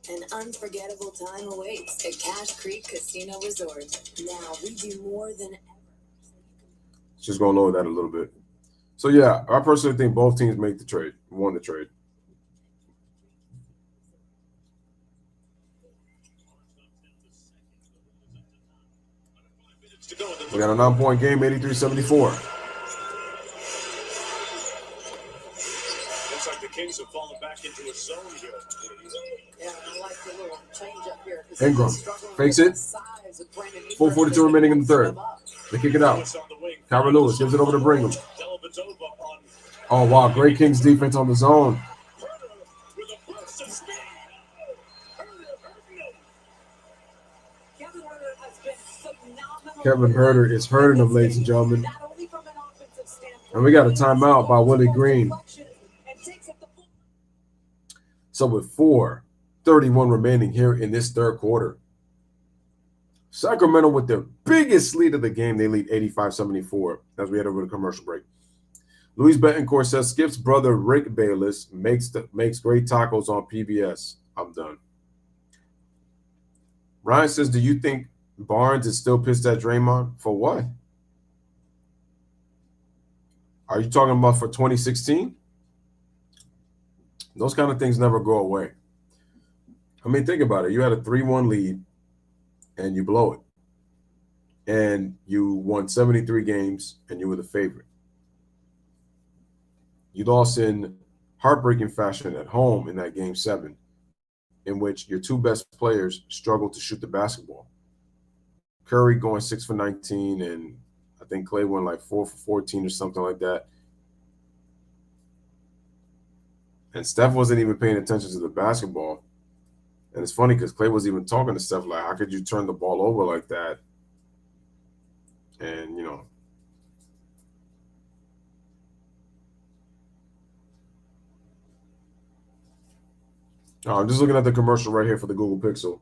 An unforgettable time awaits at Cache Creek Casino Resort. Now we do more than ever. Just going to lower that a little bit. So, yeah, I personally think both teams won the trade. We got a 9-point game, 83-74. Looks like the Kings have fallen back into a zone here. Yeah, I like the little change up here. Ingram fakes it. 4:42 remaining in the third. They kick it out. Kyra Lewis gives it over to Brigham. Oh, wow. Great Kings defense on the zone. Kevin Herter is hurting them, ladies and gentlemen. And we got a timeout by Willie Green. So with 4:31 remaining here in this third quarter, Sacramento with their biggest lead of the game, they lead 85-74 as we head over to commercial break. Luis Betancourt says Skip's brother Rick Bayless makes great tacos on PBS. I'm done. Ryan says, do you think Barnes is still pissed at Draymond? For what? Are you talking about for 2016? Those kind of things never go away. I mean, think about it. You had a 3-1 lead, and you blow it. And you won 73 games, and you were the favorite. You lost in heartbreaking fashion at home in that Game 7, in which your two best players struggled to shoot the basketball. Curry going 6 for 19, and I think Clay went like 4 for 14 or something like that. And Steph wasn't even paying attention to the basketball. And it's funny because Clay was even talking to Steph like, how could you turn the ball over like that? And, you know. Oh, I'm just looking at the commercial right here for the Google Pixel.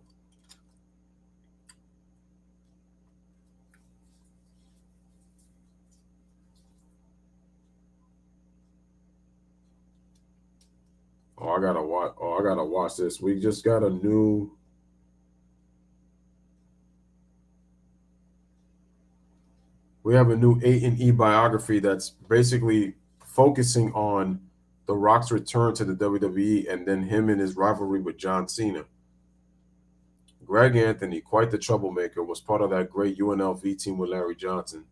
I gotta watch this. We just got a new. We have a new A&E biography that's basically focusing on The Rock's return to the WWE and then him and his rivalry with John Cena. Greg Anthony, quite the troublemaker, was part of that great UNLV team with Larry Johnson.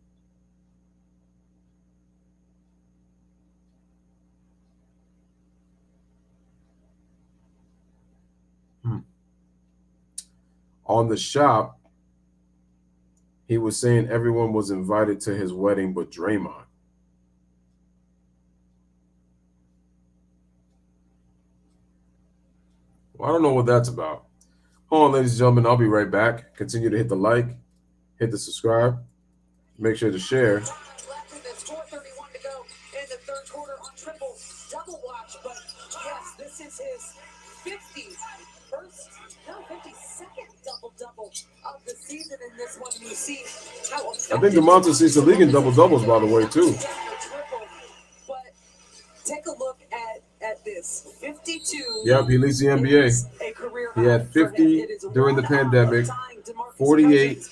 On the shop, he was saying everyone was invited to his wedding but Draymond. Well, I don't know what that's about. Hold on, ladies and gentlemen. I'll be right back. Continue to hit the like, hit the subscribe, make sure to share. There's 4:31 to go in the third quarter on triple double watch. But yes, this is his 52nd double-double of the season in this one. You see how I think DeMontis sees the league in double-doubles, by the way, too. But take a look at this. 52. Yep, he leads the NBA. He had 50 during the pandemic, 48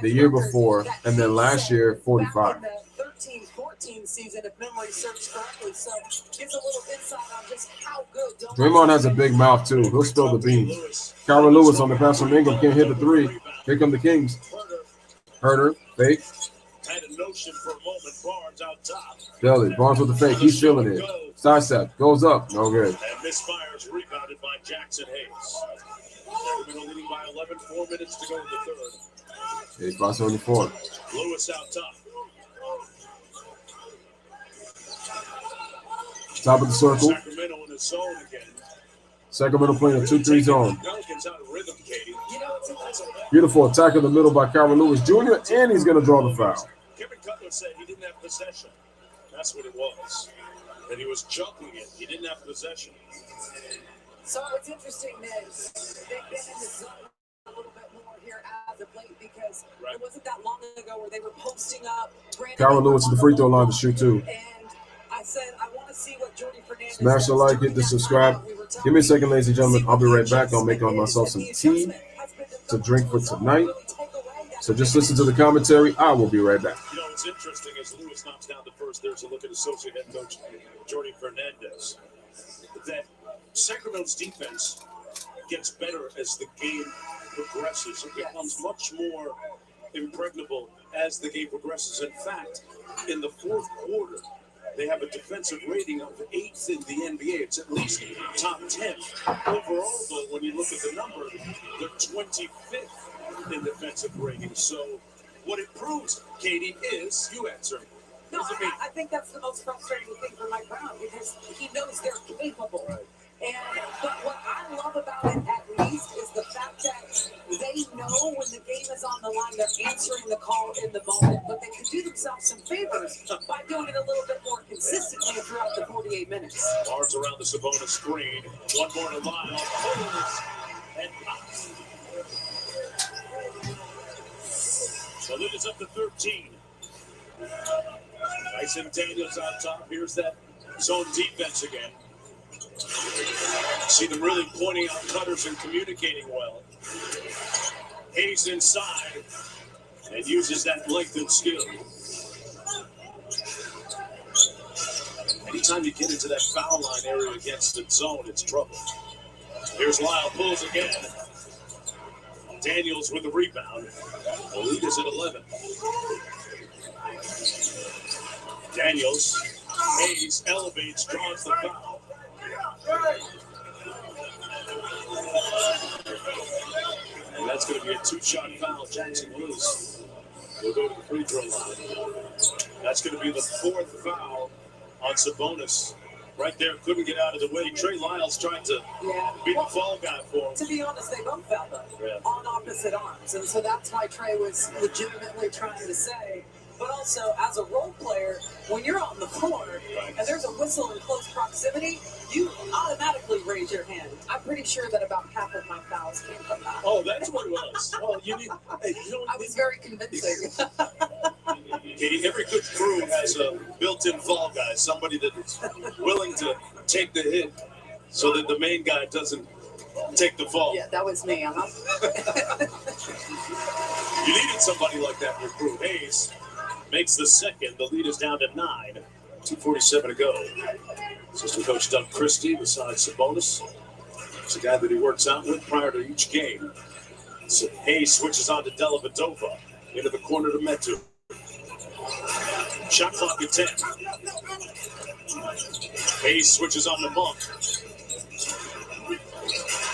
the year before, and then last year, 45. 13-14 season, if memory serves correctly. So gives a little insight on just how good Draymond has a big mouth, too. He'll spill the beans. Kyra Lewis on the pass from Ingram can't hit the three. Here come the Kings. Herter, fake. Had a notion for a moment. Barnes out top. Belly, Barnes with the fake. He's feeling it. Side step. Goes up. No good. And misfires, rebounded by Jackson Hayes. Sacramento leading by 11, 4 minutes to go in the third. 85-74. Lewis out top. Top of the circle. Sacramento in the zone again. Sacramento playing a 2-3 zone. Pelicans out of rhythm, Katie. Beautiful attack in the middle by Kira Lewis Jr., and he's going to draw the foul. Kevin Cutler said he didn't have possession. That's what it was. And he was juggling it. He didn't have possession. So it's interesting that they've been in the zone a little bit more here as of late because it wasn't that long ago where they were posting up. Kira Lewis at the free throw line to shoot two. And I said, I want to see what Jordy Fernandez Smash the like, hit the subscribe. Give me a second, ladies and gentlemen. I'll be right back. I'll make on myself some tea to drink for tonight. So just listen to the commentary. I will be right back. You know, it's interesting as Lewis knocks down the first. There's a look at associate head coach Jordy Fernandez. That Sacramento's defense gets better as the game progresses. It becomes much more impregnable as the game progresses. In fact, in the fourth quarter, they have a defensive rating of 8th in the NBA. It's at least top 10. Overall, though, when you look at the number, they're 25th in defensive rating. So what it proves, Katie, is you answer. No, I think that's the most frustrating thing for Mike Brown because he knows they're capable. Right. But what I love about it, at least, is the fact that they know when the game is on the line, they're answering the call in the moment. But they can do themselves some favors by doing it a little bit more consistently throughout the 48 minutes. Arms around the Sabonis screen. One more to line. And so it is up to 13. Tyson Daniels on top. Here's that zone defense again. See them really pointing out cutters and communicating well. Hayes inside and uses that length and skill. Anytime you get into that foul line area against the zone, it's trouble. Here's Lyle, pulls again. Daniels with the rebound. The lead is at 11. Daniels, Hayes elevates, draws the foul. And that's going to be a 2-shot foul. Jackson Lewis will go to the free throw line. That's going to be the 4th foul on Sabonis. Right there, couldn't get out of the way. Trey Lyles tried to be the fall guy for him. To be honest, they both fouled up on opposite arms. And so that's why Trey was legitimately trying to say. But also, as a role player, when you're on the floor and there's a whistle in close proximity, you automatically raise your hand. I'm pretty sure that about half of my fouls came from that. Oh, that's what it was. Well, you need. I was very convincing. Katie, every good crew has a built-in fall guy, somebody that is willing to take the hit so that the main guy doesn't take the fall. Yeah, that was me. You needed somebody like that in your crew. Hayes makes the second. The lead is down to 9. 2:47 to go. Assistant coach Doug Christie beside Sabonis. It's a guy that he works out with prior to each game. So Hayes switches on to Dellavedova. Into the corner to Metu. Shot clock at 10. Hayes switches on to Monk.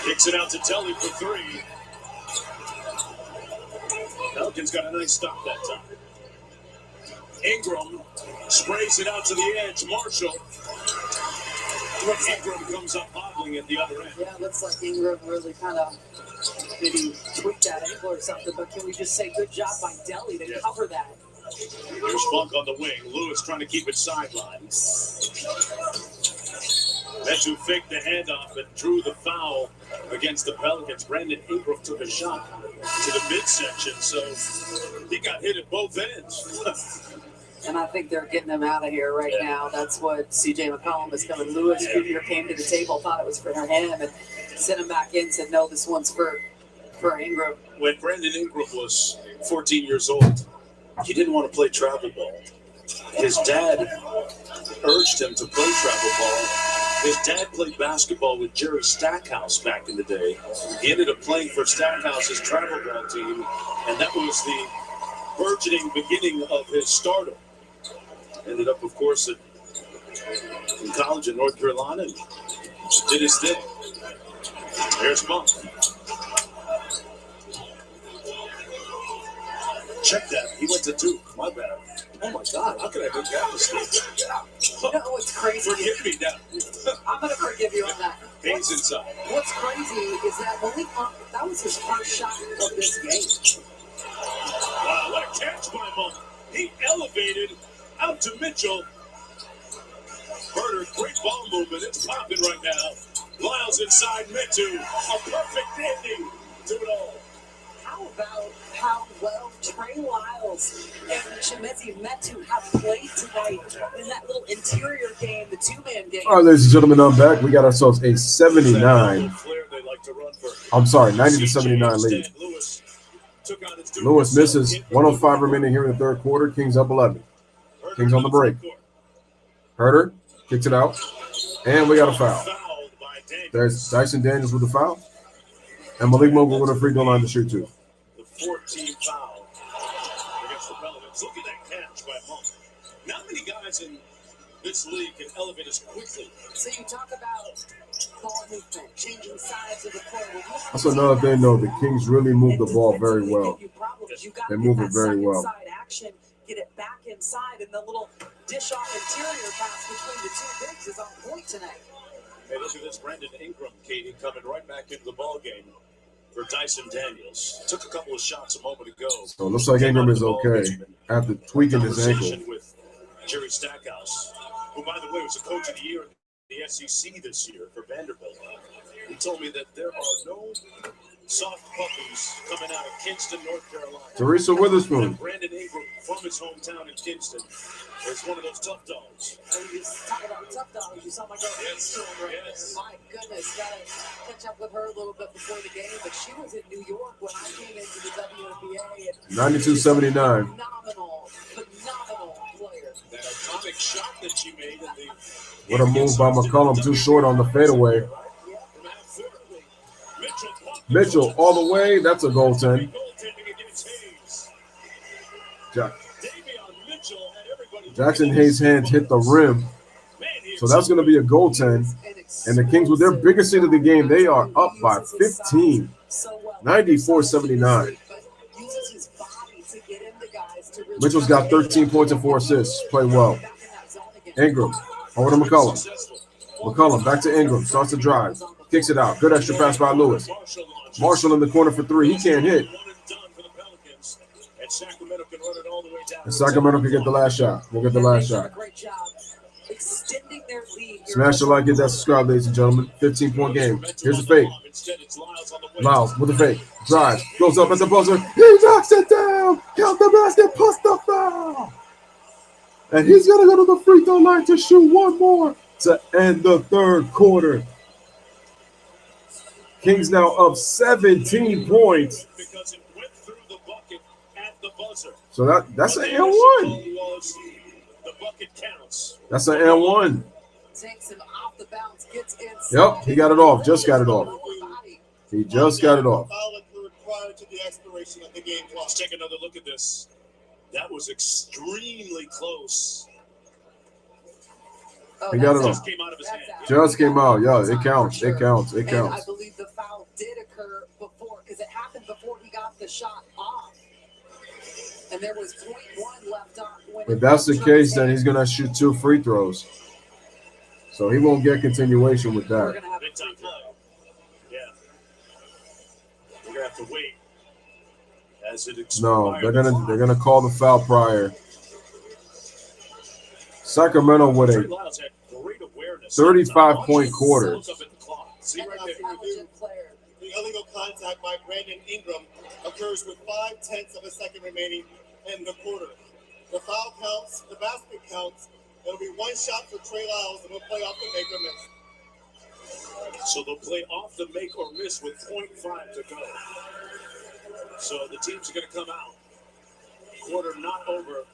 Kicks it out to Telly for 3. Pelicans got a nice stop that time. Ingram sprays it out to the edge. Marshall. Ingram comes up hobbling at the other end. Yeah, it looks like Ingram really kind of maybe tweaked that ankle or something, but can we just say good job by Delly to cover that? There's Monk on the wing. Lewis trying to keep it sidelined. Metu faked the handoff and drew the foul against the Pelicans. Brandon Ingram took a shot to the midsection, so he got hit at both ends. And I think they're getting him out of here right now. That's what C.J. McCollum is coming. Lewis Jr. came to the table, thought it was for him, and sent him back in, said, no, this one's for Ingram. When Brandon Ingram was 14 years old, he didn't want to play travel ball. His dad urged him to play travel ball. His dad played basketball with Jerry Stackhouse back in the day. He ended up playing for Stackhouse's travel ball team, and that was the burgeoning beginning of his stardom. Ended up, of course, in college in North Carolina and did his thing. Here's Monk. Check that. He went to Duke. My bad. Oh my God, how could I make that mistake? You know what's crazy? Forgive me now. I'm going to forgive you on that. Hayes inside. What's crazy is that Malik Monk, that was his first shot of this game. Wow, what a catch by Monk. He elevated out to Mitchell. Herder, great ball movement. It's popping right now. Lyles inside Metu. A perfect ending to it all. How about how well Trey Lyles and Chimezie Metu have played tonight in that little interior game, the two-man game? All right, ladies and gentlemen, I'm back. We got ourselves a 79. I'm sorry, 90-79 lead. Lewis misses. 105 remaining here in the third quarter. Kings up 11. Kings on the break. Herder kicks it out. And we got a foul. There's Dyson Daniels with the foul. And Malik Monk with a free throw line to shoot two. The 14th foul against the Pelicans. Look at that catch by Monk. Not many guys in this league can elevate as quickly. So you talk about ball movement, changing sides of the court. That's another thing, though. The Kings really move the ball very well. They move it very well. Action, get it back inside, and the little dish off interior pass between the two bigs is on point tonight. Hey, look at this. Brandon Ingram, Katie, coming right back into the ball game for Dyson Daniels. Took a couple of shots a moment ago. So it looks like Ingram is okay after tweaking his ankle. With Jerry Stackhouse, who, by the way, was the coach of the year in the SEC this year for Vanderbilt. He told me that there are no soft puppies coming out of Kinston, North Carolina. Teresa Witherspoon. And Brandon Ingram from his hometown in Kinston is one of those tough dogs. And you talk about tough dogs. You saw my girl. Yes. My goodness, got to catch up with her a little bit before the game. But she was in New York when I came into the WNBA. 92-79. Phenomenal player. That atomic shot that she made. What a move by McCollum. Too short on the fadeaway. Mitchell all the way. That's a goaltend. Jackson Hayes' hands hit the rim. So that's going to be a goaltend. And the Kings, with their biggest lead of the game, they are up by 15. 94-79. Mitchell's got 13 points and 4 assists. Played well. Ingram over to McCollum. McCollum back to Ingram. Starts to drive. Kicks it out. Good extra pass by Lewis. Marshall in the corner for three. He can't hit. And Sacramento can get the last shot. We'll get the last shot. Smash the like, get that subscribe, ladies and gentlemen. 15-point game. Here's a fake. Lyles with the fake. Drives. Goes up at the buzzer. He knocks it down. Count the basket. Plus the foul. And he's going to go to the free throw line to shoot one more to end the third quarter. Kings now up 17 points. So that's an N1. That's an N1. Yep, he got it off. Just got it off. He just got it off. Let's take another look at this. That was extremely close. He got it off. Just came out. Yeah, it counts. It counts. It And counts. I believe the foul did occur before, because it happened before he got the shot off. And there was 0.1 left on. If that's the case, then he's going to shoot 2 free throws. So he won't get continuation with We're that. gonna have Big time play. Yeah. We're gonna have to wait as it expires. No, they're gonna call the foul prior. Sacramento with a 35-point quarter. See right there. The illegal contact by Brandon Ingram occurs with 0.5 of a second remaining in the quarter. The foul counts, the basket counts. It'll be one shot for Trey Lyles, and we'll play off the make or miss. So they'll play off the make or miss with 0.5 to go. So the teams are going to come out. Quarter not over.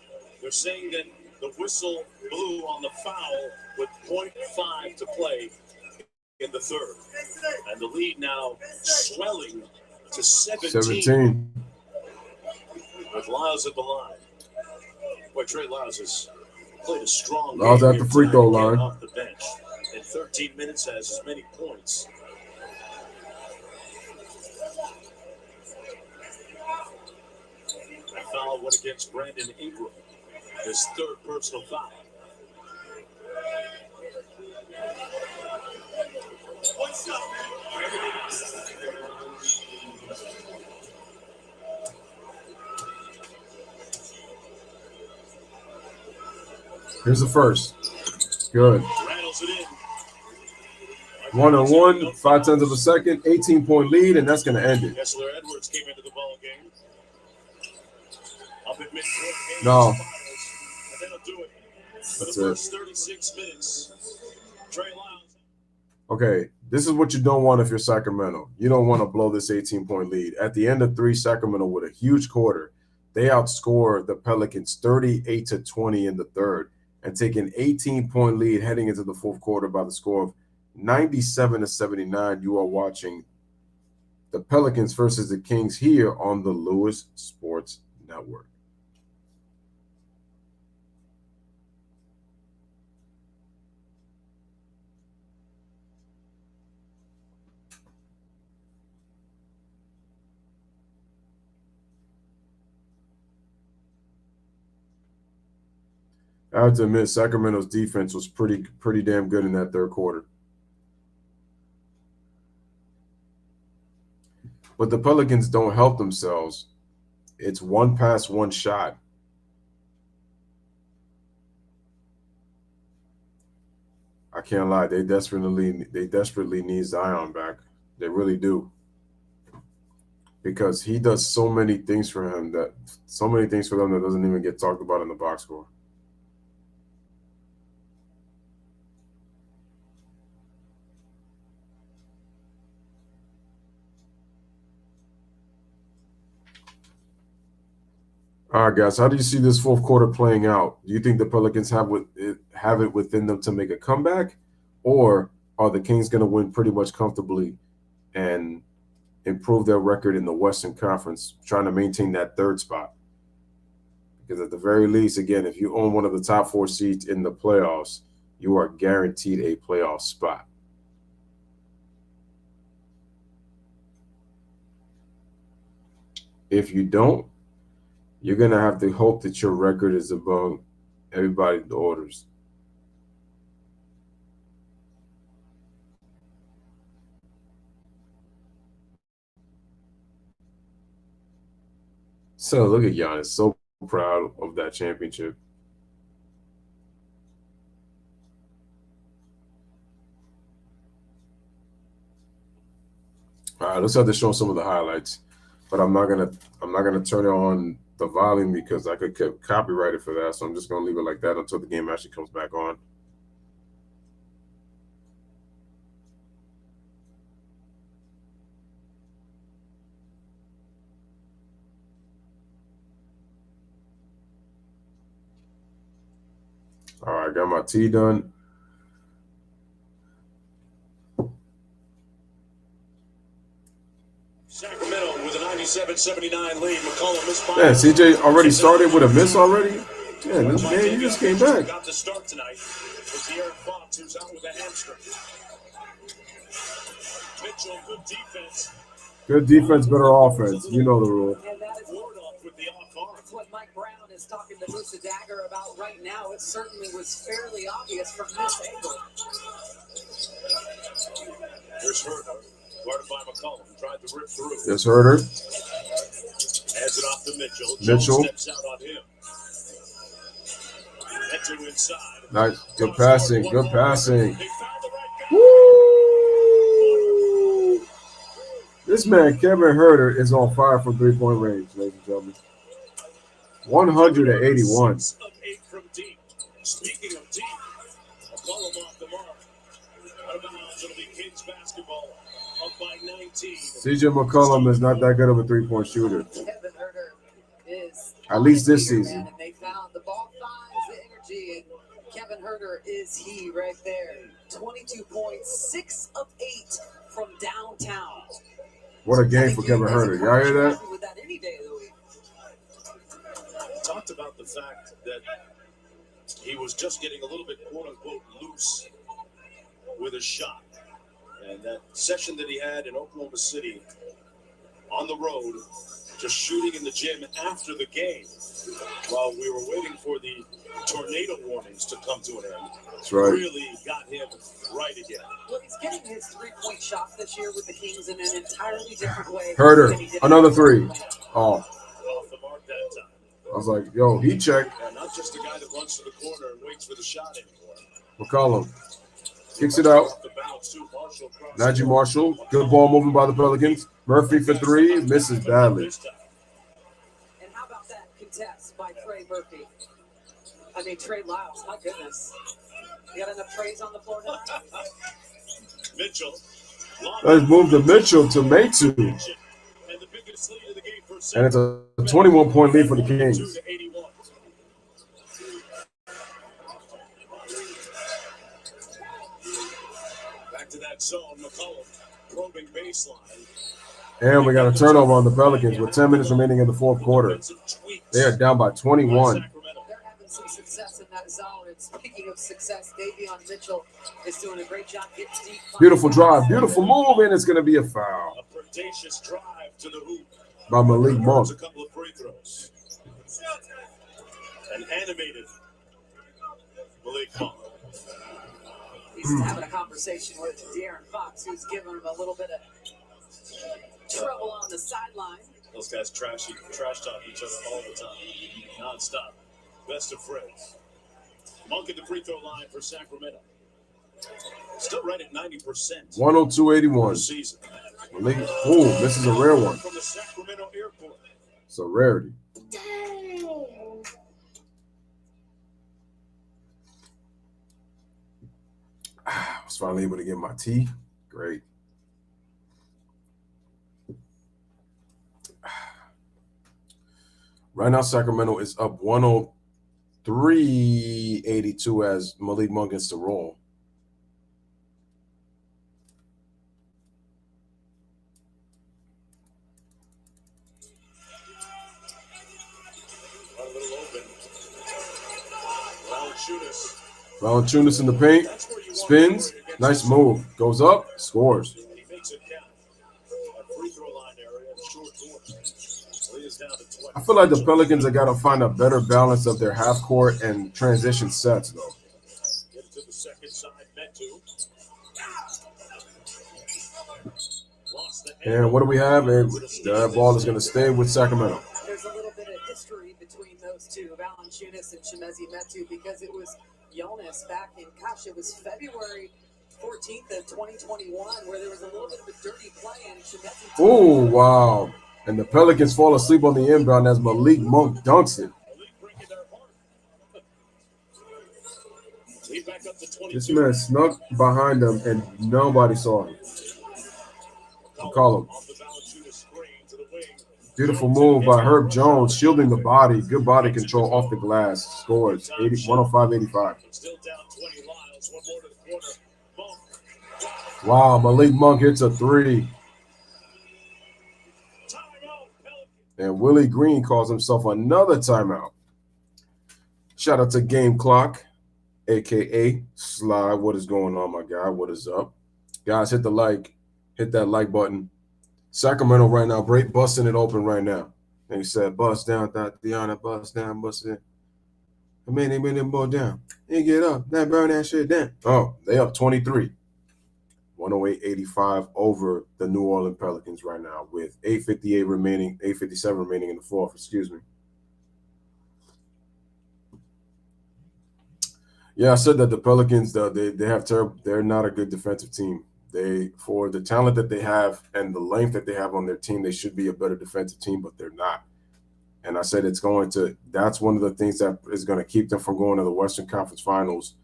They're saying that the whistle blew on the foul with 0.5 to play in the third. And the lead now swelling to 17. With Lyles at the line. Boy, Trey Lyles has played a strong Lyles game at the free throw tonight, line. off the bench. In 13 minutes has as many points. That foul went against Brandon Ingram. His third personal foul. What's up? Here's the first. Good. Rattles it in. 1-on-1, 0.5 of a second, 18-point lead, and that's going to end it. Kessler Edwards came into the ball game. Up at midcourt. No. And that'll do it. That's the it. first 36 minutes. Trey Lyles. Okay, this is what you don't want if you're Sacramento. You don't want to blow this 18-point lead. At the end of 3, Sacramento with a huge quarter, they outscore the Pelicans 38-20 in the third and take an 18-point lead heading into the fourth quarter by the score of 97-79. You are watching the Pelicans versus the Kings here on the Louis Sports Network. I have to admit, Sacramento's defense was pretty damn good in that third quarter. But the Pelicans don't help themselves. It's one pass, one shot. I can't lie. They desperately need Zion back. They really do. Because he does so many things for them that doesn't even get talked about in the box score. All right, guys, how do you see this fourth quarter playing out? Do you think the Pelicans have it within them to make a comeback, or are the Kings going to win pretty much comfortably and improve their record in the Western Conference, trying to maintain that third spot? Because at the very least, again, if you own one of the top 4 seeds in the playoffs, you are guaranteed a playoff spot. If you don't, you're going to have to hope that your record is above everybody's orders. So look at Giannis, so proud of that championship. All right, let's have to show some of the highlights, but I'm not gonna turn on the volume because I could get copyrighted for that. So I'm just gonna leave it like that until the game actually comes back on. All right, got my tea done. Sacramento with a 97-79 lead. McCollum is Yeah, CJ already started with a miss already. Yeah, this man, he just came back. Got to start tonight. It's De'Aaron Fox who's out with a hamstring. Mitchell, good defense. Good defense, better offense. You know the rule. And that is that's what Mike Brown is talking to Musa Dagger about right now. It certainly was fairly obvious from this angle. Here's Herder. Guarded by McCollum. Tried to rip through. There's Herder. Hands it off to Mitchell. Mitchell. Steps out on him. Mitchell inside. Nice. Good passing. Good passing. They found the right guy. Woo! This man, Kevin Herder, is on fire from three-point range, ladies and gentlemen. 181. 6 of 8 from deep. Speaking of deep, McCollum off the mark. Out of bounds, it'll be Kings basketball. Up by 19. CJ McCollum is not that good of a three-point shooter. Kevin Herder is At least this season. and they found the ball finds the energy, and Kevin Herder is he right there. 22 points, 6 of 8 from downtown. What a game for Kevin Herder. Y'all hear that? With that any day of the week. Talked about the fact that he was just getting a little bit quote-unquote loose with a shot. And that session that he had in Oklahoma City on the road just shooting in the gym after the game while we were waiting for the tornado warnings to come to an end. That's right. Really got him right again. Well, he's getting his three-point shot this year with the Kings in an entirely different way. Herder, than he did another three. Oh, Off the mark that time. I was like, yo, he checked. And not just the guy that runs to the corner and waits for the shot anymore. McCollum kicks it out. Off the bounce to Marshall. Najee Marshall, good ball moving by the Pelicans. Murphy for three, misses badly. And how about that contest by Trey Murphy? I mean, Trey Lyles, my goodness. You got enough trays on the floor now? Mitchell. Let's move to Mitchell to Metu. And the biggest lead of the game for And it's a 21-point lead for the Kings. 82-81. Back to that zone, McCollum probing baseline. And we got a turnover on the Pelicans with 10 minutes remaining in the fourth quarter. They are down by 21. They're having some success in that zone. And speaking of success, Davion Mitchell is doing a great job getting deep. Beautiful drive, beautiful move, and it's going to be a foul A predacious drive to the hoop. by Malik Monk. A couple of free throws. An animated Malik Monk. He's having a conversation with De'Aaron Fox, who's giving him a little bit of trouble on the sideline. Those guys trash talk each other all the time, nonstop. Best of friends. Monk at the free throw line for Sacramento. Still right at 90%. 102-81. Season. Malik, ooh, this is a rare one. From the Sacramento airport. It's a rarity. I was finally able to get my tea. Great. Right now, Sacramento is up 103-82 as Malik Monk gets to roll. A little open. Valanciunas in the paint. Spins. Nice move. Goes up. Scores. He makes it count. A free throw line area and short court. He is down to 20. I feel like the Pelicans have got to find a better balance of their half court and transition sets, though. Get to the second side. Metu. Lost the And what do we have? That ball is going to stay with Sacramento. There's a little bit of history between those two, Valanciunas and Chimezie Metu, because it was Jonas back in, it was February 14th of 2021, where there was a little bit of a dirty play and Chimezie. Oh, wow. And the Pelicans fall asleep on the inbound as Malik Monk dunks it. This man snuck behind them and nobody saw him. McCollum. Beautiful move by Herb Jones, shielding the body. Good body control off the glass. Scores 105-85. Wow, Malik Monk hits a three. And Willie Green calls himself another timeout. Shout out to Game Clock, a.k.a. Sly. What is going on, my guy? What is up? Guys, hit that like button. Sacramento right now, break busting it open right now. And he said, bust down, Deanna, bust down, bust it. I mean, they been more down. They get up, that burn that shit down. Oh, they up 23. 108-85 over the New Orleans Pelicans right now with 8:57 remaining in the fourth, excuse me. Yeah, I said that the Pelicans, they're not a good defensive team. For the talent that they have and the length that they have on their team, they should be a better defensive team, but they're not. And I said that's one of the things that is going to keep them from going to the Western Conference Finals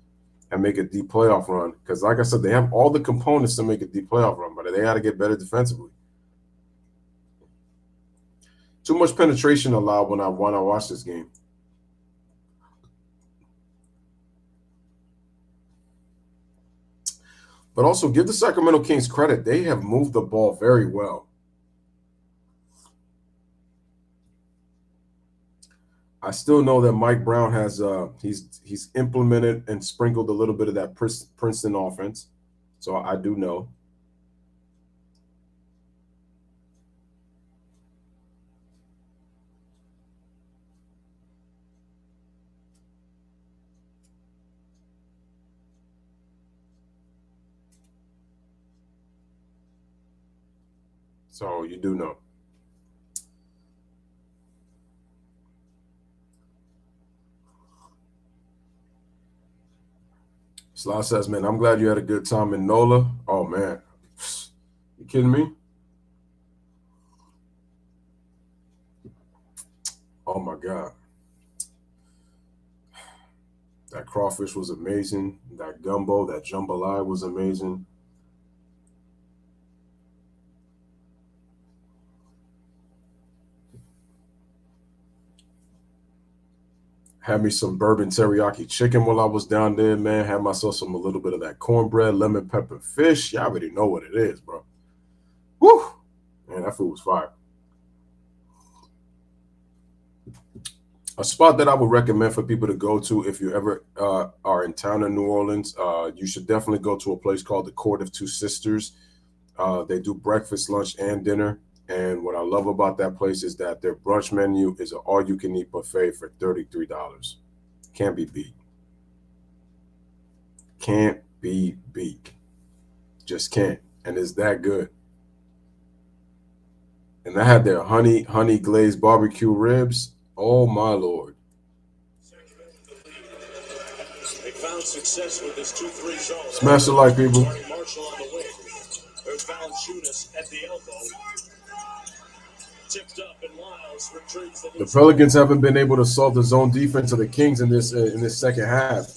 and make a deep playoff run. Because like I said, they have all the components to make a deep playoff run, but they got to get better defensively. Too much penetration allowed when I watch this game. But also give the Sacramento Kings credit. They have moved the ball very well. I still know that Mike Brown has he's implemented and sprinkled a little bit of that Princeton offense. So I do know. So you do know. Sly says, man, I'm glad you had a good time in NOLA. Oh, man. You kidding me? Oh, my God. That crawfish was amazing. That gumbo, that jambalaya was amazing. Had me some bourbon teriyaki chicken while I was down there, man. Had myself a little bit of that cornbread, lemon pepper fish. Y'all already know what it is, bro. Woo! Man, that food was fire. A spot that I would recommend for people to go to if you ever are in town in New Orleans, you should definitely go to a place called the Court of Two Sisters. They do breakfast, lunch, and dinner. And what I love about that place is that their brunch menu is an all-you-can-eat buffet for $33. Can't be beat. Can't be beat. Just can't. And it's that good. And I had their honey glazed barbecue ribs. Oh, my Lord. They found success with this 2-3 zone. Smash the like, people. Marshall on the wing. There's Valanciunas at the elbow. Tipped up and Lyles retrieves the Pelicans haven't been able to solve the zone defense of the Kings in this second half.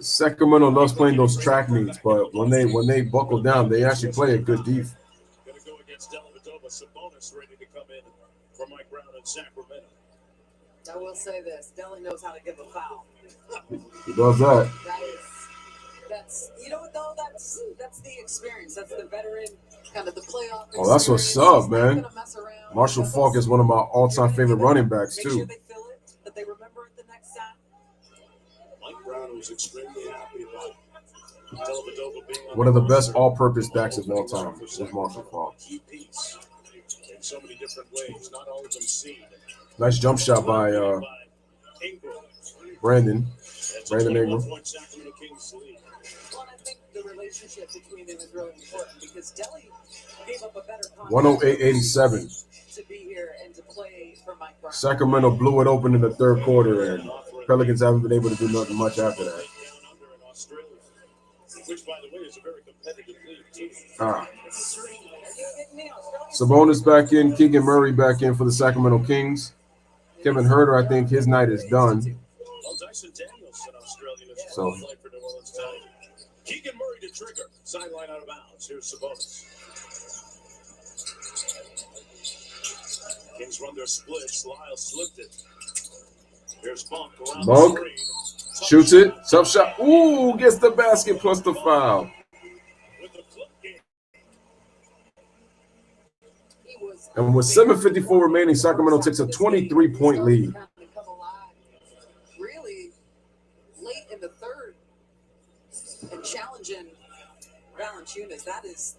Sacramento loves playing those track meets, but when they buckle down, they actually play a good defense. Going to go against Dellavedova. Sabonis ready to come in for Mike Brown in Sacramento. I will say this: Deli knows how to give a foul. He does that. That's you know what though? That's the experience. That's the veteran kind of the playoff. Oh, that's what's up, man. Marshall Faulk is one of my all-time favorite running backs too. Make sure they feel it, that they remember it the next time. Mike Brown was extremely happy about Dellavedova being on one of the best all-purpose backs of all time is Marshall Faulk. Key piece in so many different ways. Not all of them seen. Nice jump shot by Brandon Ingram. Well, I think the relationship between them is really important because Delly gave up a better 108-87. to be here and to play for Mike Brown. Sacramento blew it open in the third quarter, and Pelicans haven't been able to do nothing much after that. Which, by the way, is a very competitive league, too. Sabonis back in, Keegan Murray back in for the Sacramento Kings. Kevin Huerter, I think his night is done. Well, Dyson Daniels in Australia is So play for New Orleans tonight. Keegan Murray to trigger. Sideline out of bounds. Here's Sabonis. Kings run their splits. Lyle slipped it. Here's Monk around the screen. Shoots it. Tough shot. Ooh, gets the basket plus the foul. And with 7:54 remaining, Sacramento takes a 23-point lead. Really late in the third and challenging Valanciunas. That is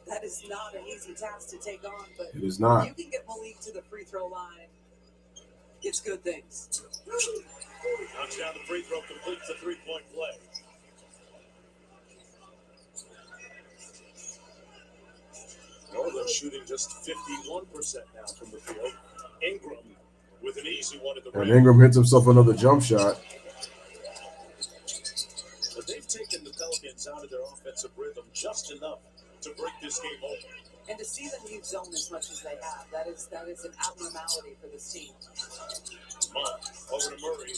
not an easy task to take on, but it is not. You can get Malik to the free throw line. It's good things. Knocks down the free throw, completes the three-point play. Northern shooting just 51% now from the field. Ingram with an easy one at the rim. And Ingram hits himself another jump shot. But they've taken the Pelicans out of their offensive rhythm just enough to break this game open. And to see them use zone as much as they have, that is an abnormality for this team. Monk over to Murray.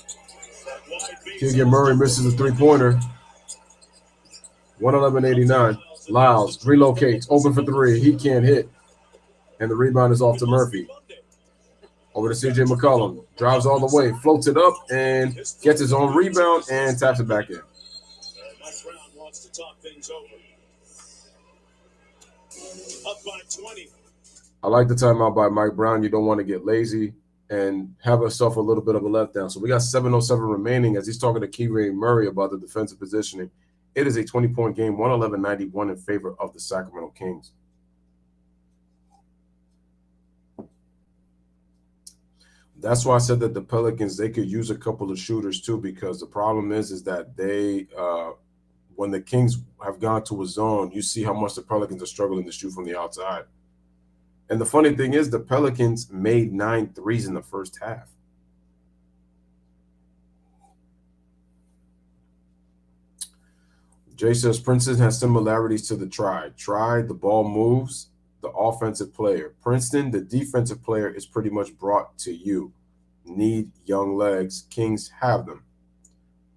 That wide base. Keegan Murray misses a three-pointer. 111-89. Lyles relocates, open for three. He can't hit. And the rebound is off to Murphy. Over to C.J. McCollum. Drives all the way, floats it up, and gets his own rebound and taps it back in. Mike Brown wants to talk things over. Up by 20. I like the timeout by Mike Brown. You don't want to get lazy and have yourself a little bit of a letdown. So we got 7:07 remaining as he's talking to Keegan Murray about the defensive positioning. It is a 20-point game, 111-91 in favor of the Sacramento Kings. That's why I said that the Pelicans, they could use a couple of shooters too, because the problem is that they when the Kings have gone to a zone, you see how much the Pelicans are struggling to shoot from the outside. And the funny thing is the Pelicans made 9 threes in the first half. Jay says Princeton has similarities to the Tribe. The ball moves, the offensive player. Princeton, the defensive player is pretty much brought to you. Need young legs. Kings have them.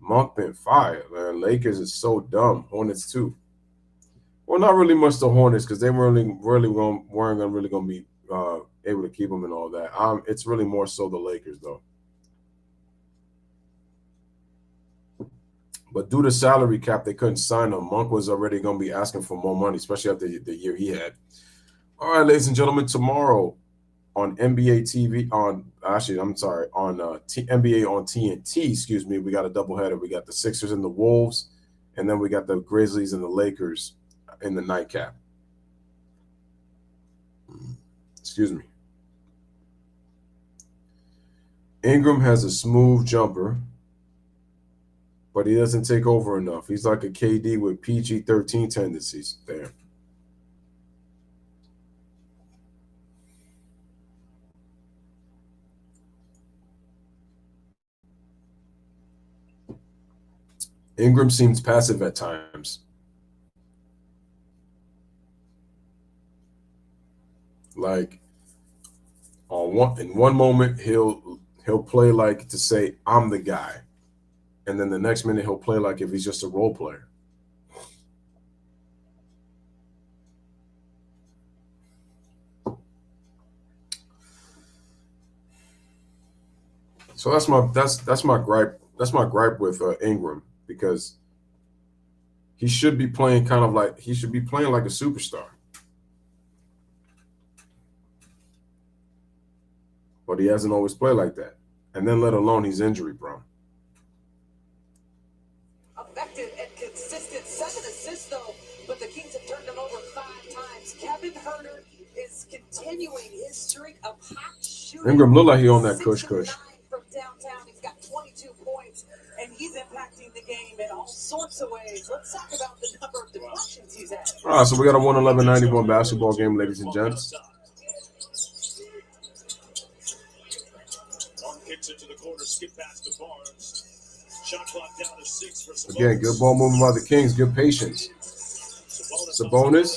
Monk been fired, man. Lakers is so dumb. Hornets too. Well, not really much the Hornets because they weren't really going to be able to keep them and all that. It's really more so the Lakers though. But due to salary cap, they couldn't sign him. Monk was already going to be asking for more money, especially after the year he had. All right, ladies and gentlemen, tomorrow on NBA TV, NBA on TNT, we got a doubleheader. We got the Sixers and the Wolves, and then we got the Grizzlies and the Lakers in the nightcap. Excuse me. Ingram has a smooth jumper, but he doesn't take over enough. He's like a KD with PG-13 tendencies there. Ingram seems passive at times. Like in one moment he'll play like to say I'm the guy, and then the next minute he'll play like if he's just a role player. So that's my gripe. That's my gripe with Ingram, because he should be playing like a superstar. But he hasn't always played like that. And then let alone he's injury prone. Effective and consistent. 7 assists though, but the Kings have turned him over 5 times. Kevin Huerter is continuing his streak of hot shooting. Ingram looked like he on that cush. From downtown, he's got 22 points, and he's impacting the game in all sorts of ways. Let's talk about the number of deflections he's had. All right, so we got a 111-91 basketball game, ladies and gents. Into the corner, skip past to Barnes. Shot clock down to 6 for Sabonis. Again, good ball movement by the Kings. Good patience. Sabonis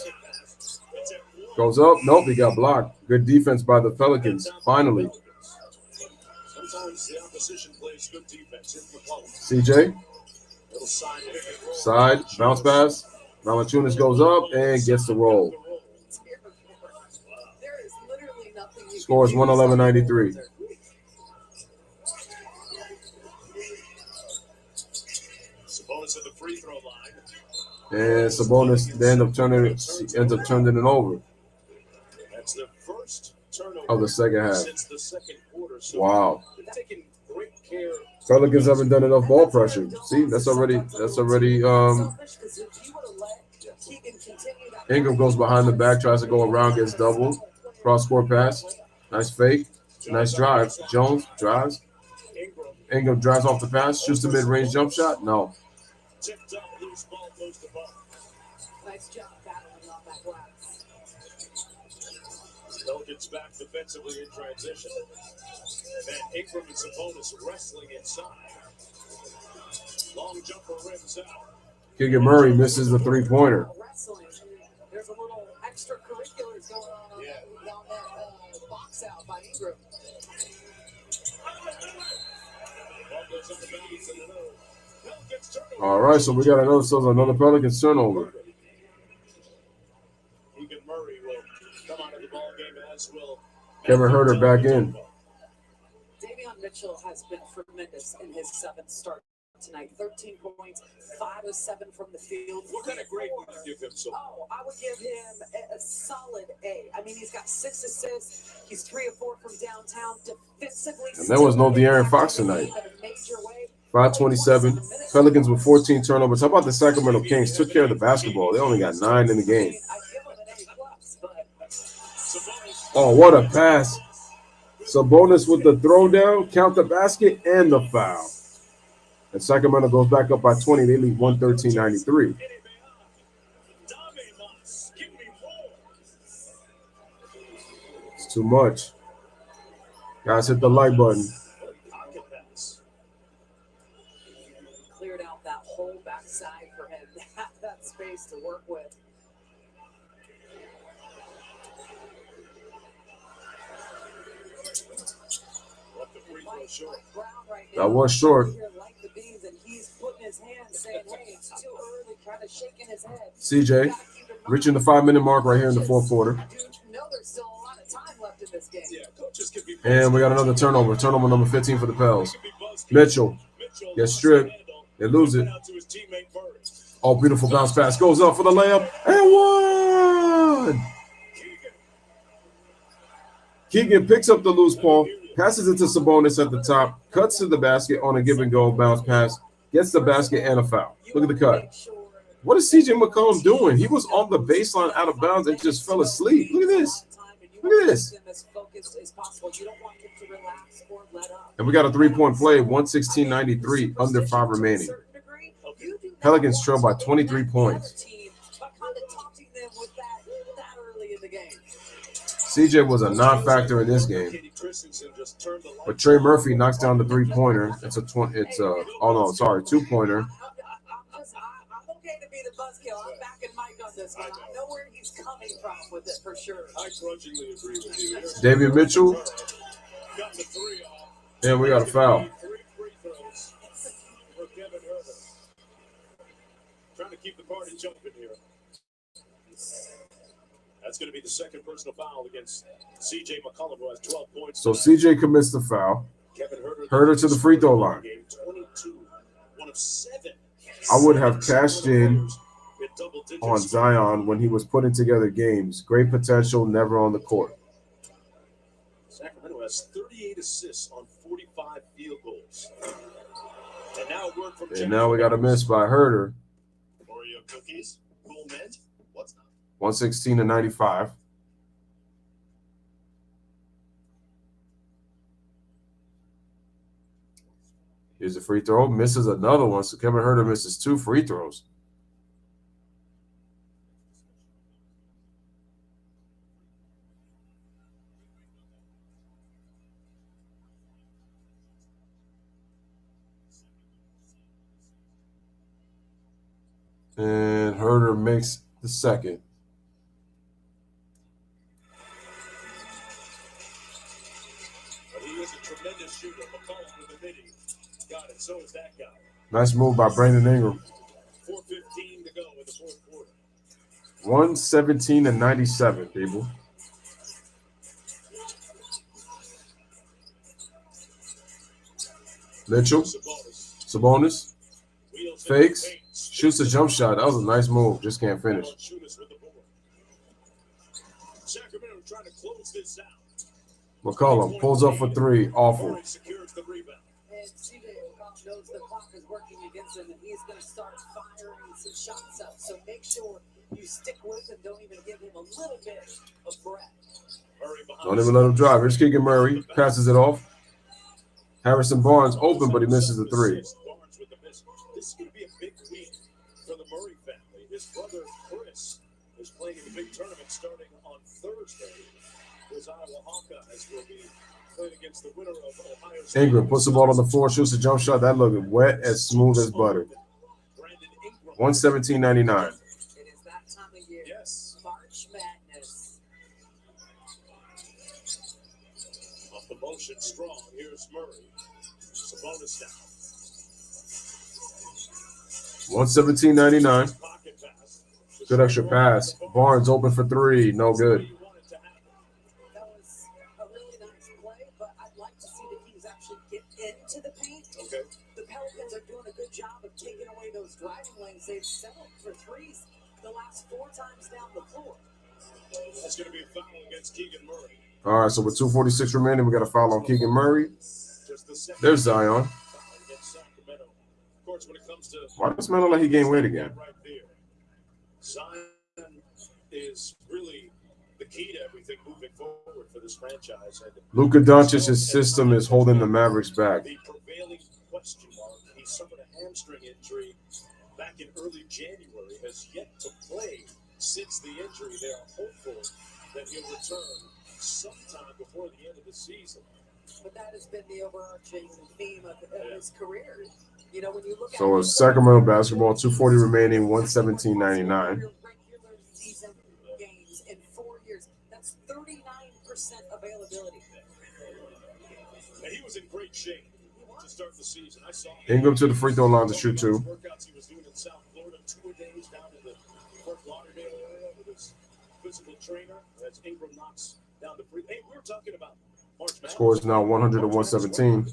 goes up. Nope, he got blocked. Good defense by the Pelicans. Finally. Sometimes the opposition plays good defense in the post. CJ. Side. Bounce pass. Valanciunas goes up and gets the roll. Scores 111-93. Sabonis at the free throw line. And Sabonis ends up turning it over. That's the first turnover of the second half. Since the second quarter. So wow. Taking great care. Pelicans haven't done enough ball pressure. See, that's already Ingram goes behind the back, tries to go around, gets doubled. Cross-court pass. Nice fake. Nice drive. Jones drives. Ingram drives off the pass, shoots the mid-range jump shot. No. Tipped up, loose ball goes to Barnes. Nice job battling off that glass. Pelicans back defensively in transition. And Ingram and Sabonis wrestling inside. Long jumper rims out. Keegan Murray misses the three-pointer. There's a little extracurriculars going on down that box out by Ingram. All right, so we got another Pelicans turnover. Keegan Murray will come out of the ball game, as will Kevin Huerter back in. Davion Mitchell has been tremendous in his 7th start tonight. 13 points, 5 of 7 from the field. What kind of grade would you give him so far? Oh, I would give him a solid A. I mean, he's got 6 assists. He's 3 of 4 from downtown. Defensively, and there was no De'Aaron Fox tonight. 5:27. Pelicans with 14 turnovers. How about the Sacramento Kings? Took care of the basketball. They only got 9 in the game. Oh, what a pass. Sabonis with the throwdown, count the basket, and the foul. And Sacramento goes back up by 20. They lead 113-93. It's too much. Guys, hit the like button. Cleared out that whole backside for him. That space to work with. That was short. CJ reaching the 5-minute mark right here in the fourth quarter. And we got another turnover. Turnover number 15 for the Pels. Mitchell gets stripped. They lose it. Oh, beautiful bounce pass. Goes up for the layup. And one. Keegan picks up the loose ball, passes it to Sabonis at the top, cuts to the basket on a give and go bounce pass, gets the basket and a foul. Look at the cut. What is CJ McCollum doing? He was on the baseline out of bounds and just fell asleep. Look at this. Look at this. And we got a three-point play, 116-93, under 5 remaining. Pelicans trail by 23 points. CJ was a non-factor in this game, but Trey Murphy knocks down the three-pointer. It's a 2-pointer. I'm okay to be the buzzkill. I'm backing Mike on this one. I know where he's coming from with it for sure. I grudgingly agree with you. David Mitchell, and we got a foul. 3 free throws for Kevin Herter. Trying to keep the party jumping here. That's going to be the second personal foul against C.J. McCollum, who has 12 points. So C.J. commits the foul. Herter to the free throw line. 22, one of 7. I would have cashed in on Zion when he was putting together games. Great potential, never on the court. Sacramento has 38 assists on 45 field goals. And now we got a miss by Herter. Oreo cookies, cool mint. What's not? 116-95. Here's a free throw. Misses another one. So Kevin Herter misses 2 free throws. And Herter makes the second. But he is a tremendous shooter. McCollum with the midi. Got it. So is that guy. Nice move by Brandon Ingram. 4:15 to go in the fourth quarter. 117-97, people. Mitchell. Sabonis. Fakes. Shoots a jump shot. That was a nice move. Just can't finish. Sacramento trying to close this out. McCollum pulls up for 3. Awful. And CJ McCollum knows the clock is working against him, and he's going to start firing some shots up. So make sure you stick with him. Don't even give him a little bit of breath. Don't even let him drive. Here's Keegan Murray. Passes it off. Harrison Barnes open, but he misses the 3. This is going to be a big week for the Murray family. His brother Chris is playing in the big tournament starting on Thursday. His Iowa Hawkeyes will be playing against the winner of Ohio State. Ingram puts the ball on the floor, shoots a jump shot. That looked wet as smooth as butter. 117-99. It is that time of year. Yes. March Madness. Off the motion, strong. Here's Murray. Sabonis down. 117-99. Pocket pass. Good extra pass. Barnes open for 3. No good. That was a really nice play, but I'd like to see the Kings actually get into the paint. Okay. The Pelicans are doing a good job of taking away those driving lanes. They've settled for 3s the last 4 times down the floor. That's going to be a foul against Keegan Murray. All right, so with 2:46 remaining, we got a foul on Keegan Murray. Just the second There's Zion. foul against Sacramento. Of course, when it comes to Why does it look like he gained weight again? right there, Zion is really the key to everything moving forward for this franchise. And Luka Doncic's system is holding the Mavericks back. the prevailing question mark, he suffered a hamstring injury back in early January, has yet to play since the injury. They are hopeful that he'll return sometime before the end of the season. But that has been the overarching theme of his career. You know, when you look So at it's Sacramento basketball, 2:40 remaining, 117.99. regular season games in 4 years, that's 39% availability. And he was in great shape to start the season. I saw Ingram to the free throw line to shoot two. workouts he was doing in South Florida, 2-a-days down in the Fort Lauderdale area with his physical trainer. As Ingram knocks down the free. Hey, we were talking about March Madness. Score is now 100 to 117.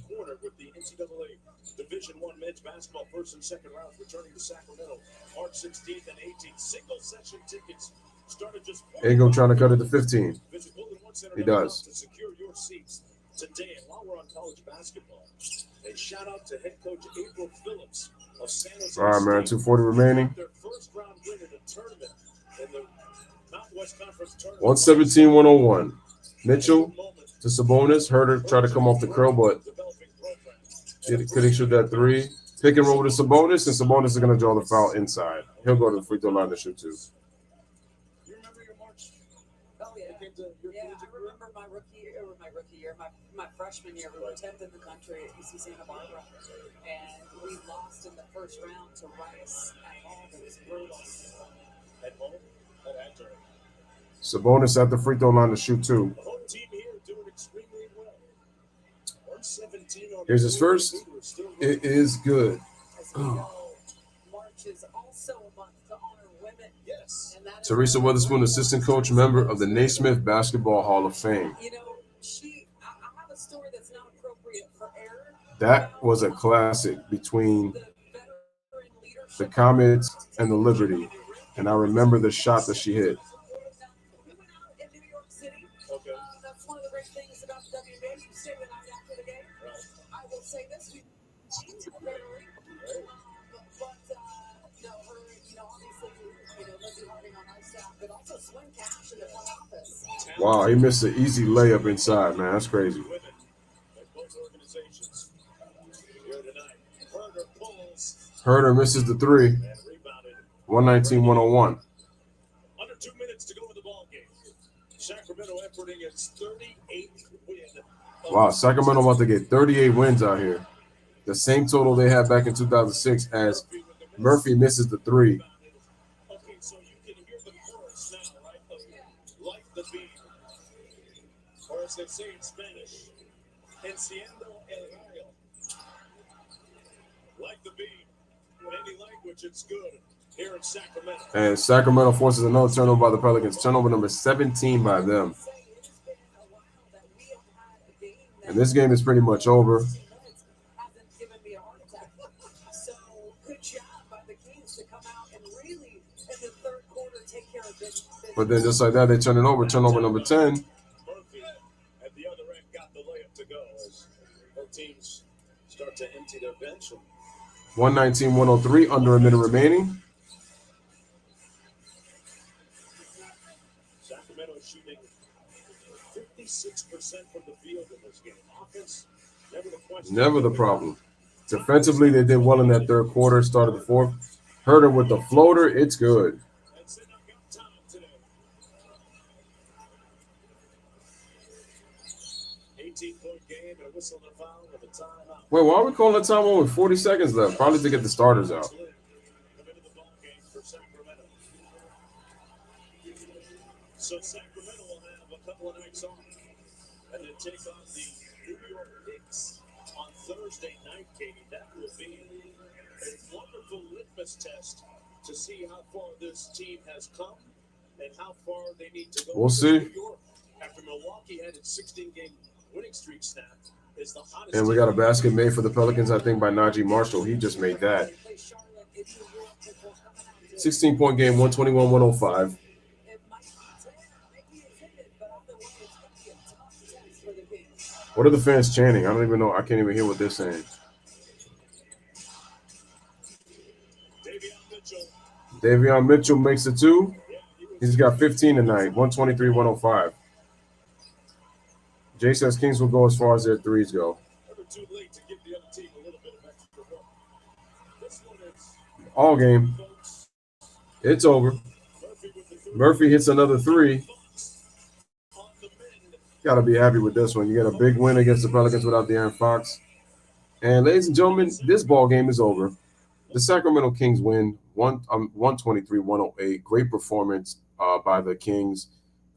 With the NCAA Division I men's basketball first and second rounds returning to Sacramento March 16th and 18th. Single session tickets started just. Ingram trying to cut it to 15. Visit GoldenOne He does. to secure your seats today. And while we're on college basketball, a shout out to head coach April Phillips of San Jose. All right, man, State. 2:40 remaining. Their first round win in a tournament in the Mountain West Conference tournament. 117-101. Mitchell to Sabonis. Herter tried to come off the curl, but couldn't shoot that three. Pick and roll to Sabonis, and Sabonis is going to draw the foul inside. He'll go to the free throw line to shoot two. You remember your March? Oh, yeah. Yeah, I remember my freshman year. We were 10th in the country at UC Santa Barbara, and we lost in the first round to Rice at home. It was brutal. At home? At Actor. Sabonis at the free throw line to shoot two. The home team here doing extremely well. 117 on Here's his first. It is good. As we know, March is also a month to honor women. Yes. And that is Teresa Witherspoon, assistant coach, member of the Naismith Basketball Hall of Fame. You know, I have a story that's not appropriate for air. That was a classic between The veteran leadership. the Comets and the Liberty, and I remember the shot that she hit. We went out in New York City. Okay. That's one of the great things about the WNBA. You stay the night after the game. I will say this: we but no, her, obviously, Lindsay Harding on our staff, but also Swin Cash in the front office. Wow, he missed an easy layup inside, man. That's crazy. Women at both organizations here tonight. Herder pulls Herter misses the three. and rebounded. 119-101. Under 2 minutes to go in the ball game. Sacramento efforting its 38th win. Wow, Sacramento about to get 38 wins out here. The same total they had back in 2006 as Murphy misses the three. Okay, so you can hear the chorus now, right? Like the beat. Or as they say in Spanish, enciendo el rayo. Like the beat. In any language, it's good. Here in Sacramento. And Sacramento forces another turnover by the Pelicans. Turnover number 17 by them. And this game is pretty much over. Hasn't given me a heart attack. So good job by the Kings to come out and really, in the third quarter, take care of business. But then just like that, they turn it over. Turnover number 10. Murphy at the other end got the layup to go as both teams start to empty their bench. 119-103, under a minute remaining. Sacramento is shooting 56% from the field in this game. Offense, never the question. Never the problem. Defensively, they did well in that third quarter, started the fourth. Herter with the floater, it's good. That's it, I've got time today. 18-point game and a whistle and a foul with a timeout. Wait, why are we calling the time on with 40 seconds left? Probably to get the starters out. Come into the ball game for Sacramento. So Sacramento will have a couple of nights off and then take on the New York Knicks on Thursday night, Katie. That will be a wonderful litmus test to see how far this team has come and how far they need to go. We'll see. New York, after Milwaukee had its 16-game winning streak snapped, is the hottest. And we got a basket made for the Pelicans, I think, by Najee Marshall. He just made that. 16-point game, 121-105. What are the fans chanting? I don't even know. I can't even hear what they're saying. Davion Mitchell. Davion Mitchell makes it two. Yeah, he He's got 15 tonight, 123-105. Jay says Kings will go as far as their threes go. All game. It's over. Murphy hits another three. Got to be happy with this one. You get a big win against the Pelicans without De'Aaron Fox. And ladies and gentlemen, this ball game is over. The Sacramento Kings win 123-108. Great performance by the Kings.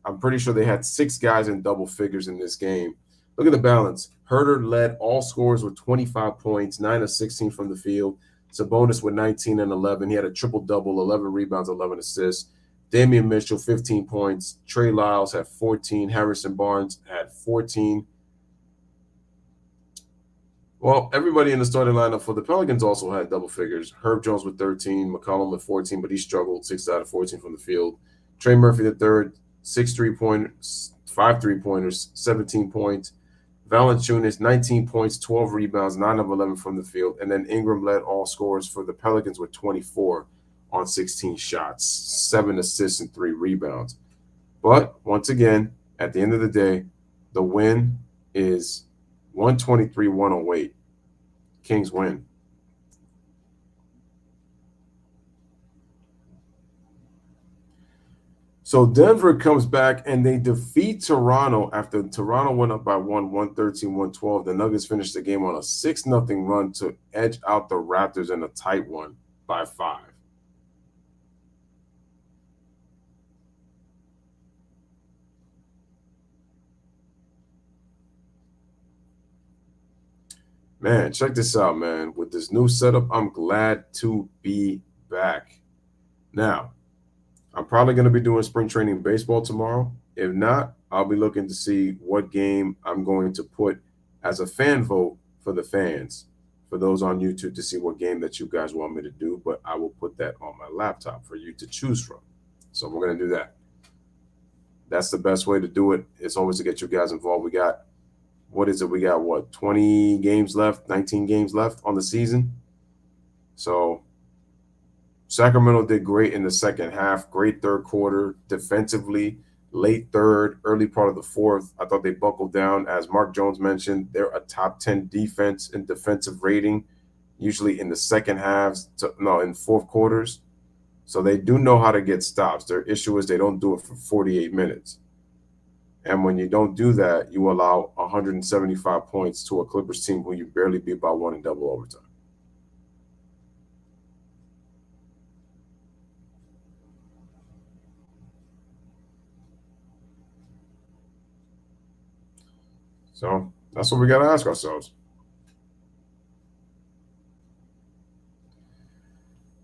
I'm pretty sure they had 6 guys in double figures in this game. Look at the balance. Herter led all scorers with 25 points, 9 of 16 from the field. Sabonis with 19 and 11. He had a triple-double, 11 rebounds, 11 assists. Damian Mitchell, 15 points. Trey Lyles had 14. Harrison Barnes had 14. Well, everybody in the starting lineup for the Pelicans also had double figures. Herb Jones with 13, McCollum with 14, but he struggled, 6 out of 14 from the field. Trey Murphy III, 6 3-pointers, 5 3-pointers, 17 points. Valanciunas, 19 points, 12 rebounds, 9 of 11 from the field. And then Ingram led all scorers for the Pelicans with 24 on 16 shots, 7 assists and 3 rebounds. But once again, at the end of the day, the win is 123-108. Kings win. So Denver comes back and they defeat Toronto after Toronto went up by 113-112. The Nuggets finished the game on a 6-0 run to edge out the Raptors in a tight one by 5. Man, check this out, man. With this new setup, I'm glad to be back. Now, I'm probably going to be doing spring training baseball tomorrow. If not, I'll be looking to see what game I'm going to put as a fan vote for the fans, for those on YouTube to see what game that you guys want me to do. But I will put that on my laptop for you to choose from. So we're going to do that. That's the best way to do it. It's always to get you guys involved. We got, what is it? We got, 20 games left, 19 games left on the season. So Sacramento did great in the second half, great third quarter defensively, late third, early part of the fourth. I thought they buckled down. As Mark Jones mentioned, they're a top 10 defense in defensive rating, usually in the second halves, in fourth quarters. So they do know how to get stops. Their issue is they don't do it for 48 minutes. And when you don't do that, you allow 175 points to a Clippers team who you barely beat by 1 in double overtime. So that's what we got to ask ourselves.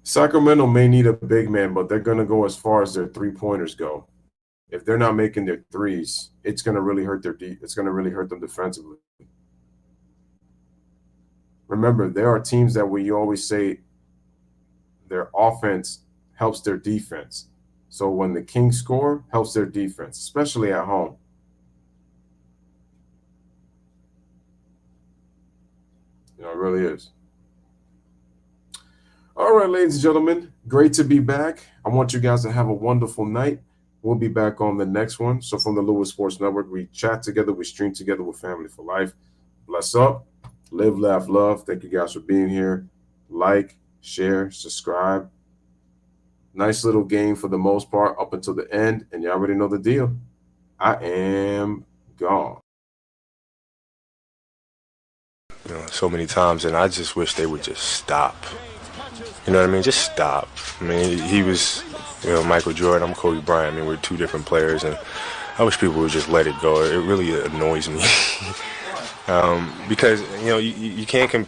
Sacramento may need a big man, but they're going to go as far as their three-pointers go. If they're not making their threes, it's going to really hurt it's going to really hurt them defensively. Remember, there are teams that we always say their offense helps their defense. So when the Kings score, helps their defense, especially at home. It really is. All right, ladies and gentlemen, great to be back. I want you guys to have a wonderful night. We'll be back on the next one. So from the Louis Sports Network, we chat together, we stream together with Family for Life. Bless up, live, laugh, love. Thank you guys for being here. Like, share, subscribe. Nice little game for the most part up until the end, and you already know the deal. I am gone. So many times, and I just wish they would just stop. You know what I mean? Just stop. I mean, he was, Michael Jordan, I'm Kobe Bryant. I mean, we're two different players, and I wish people would just let it go. It really annoys me because, you can't compare.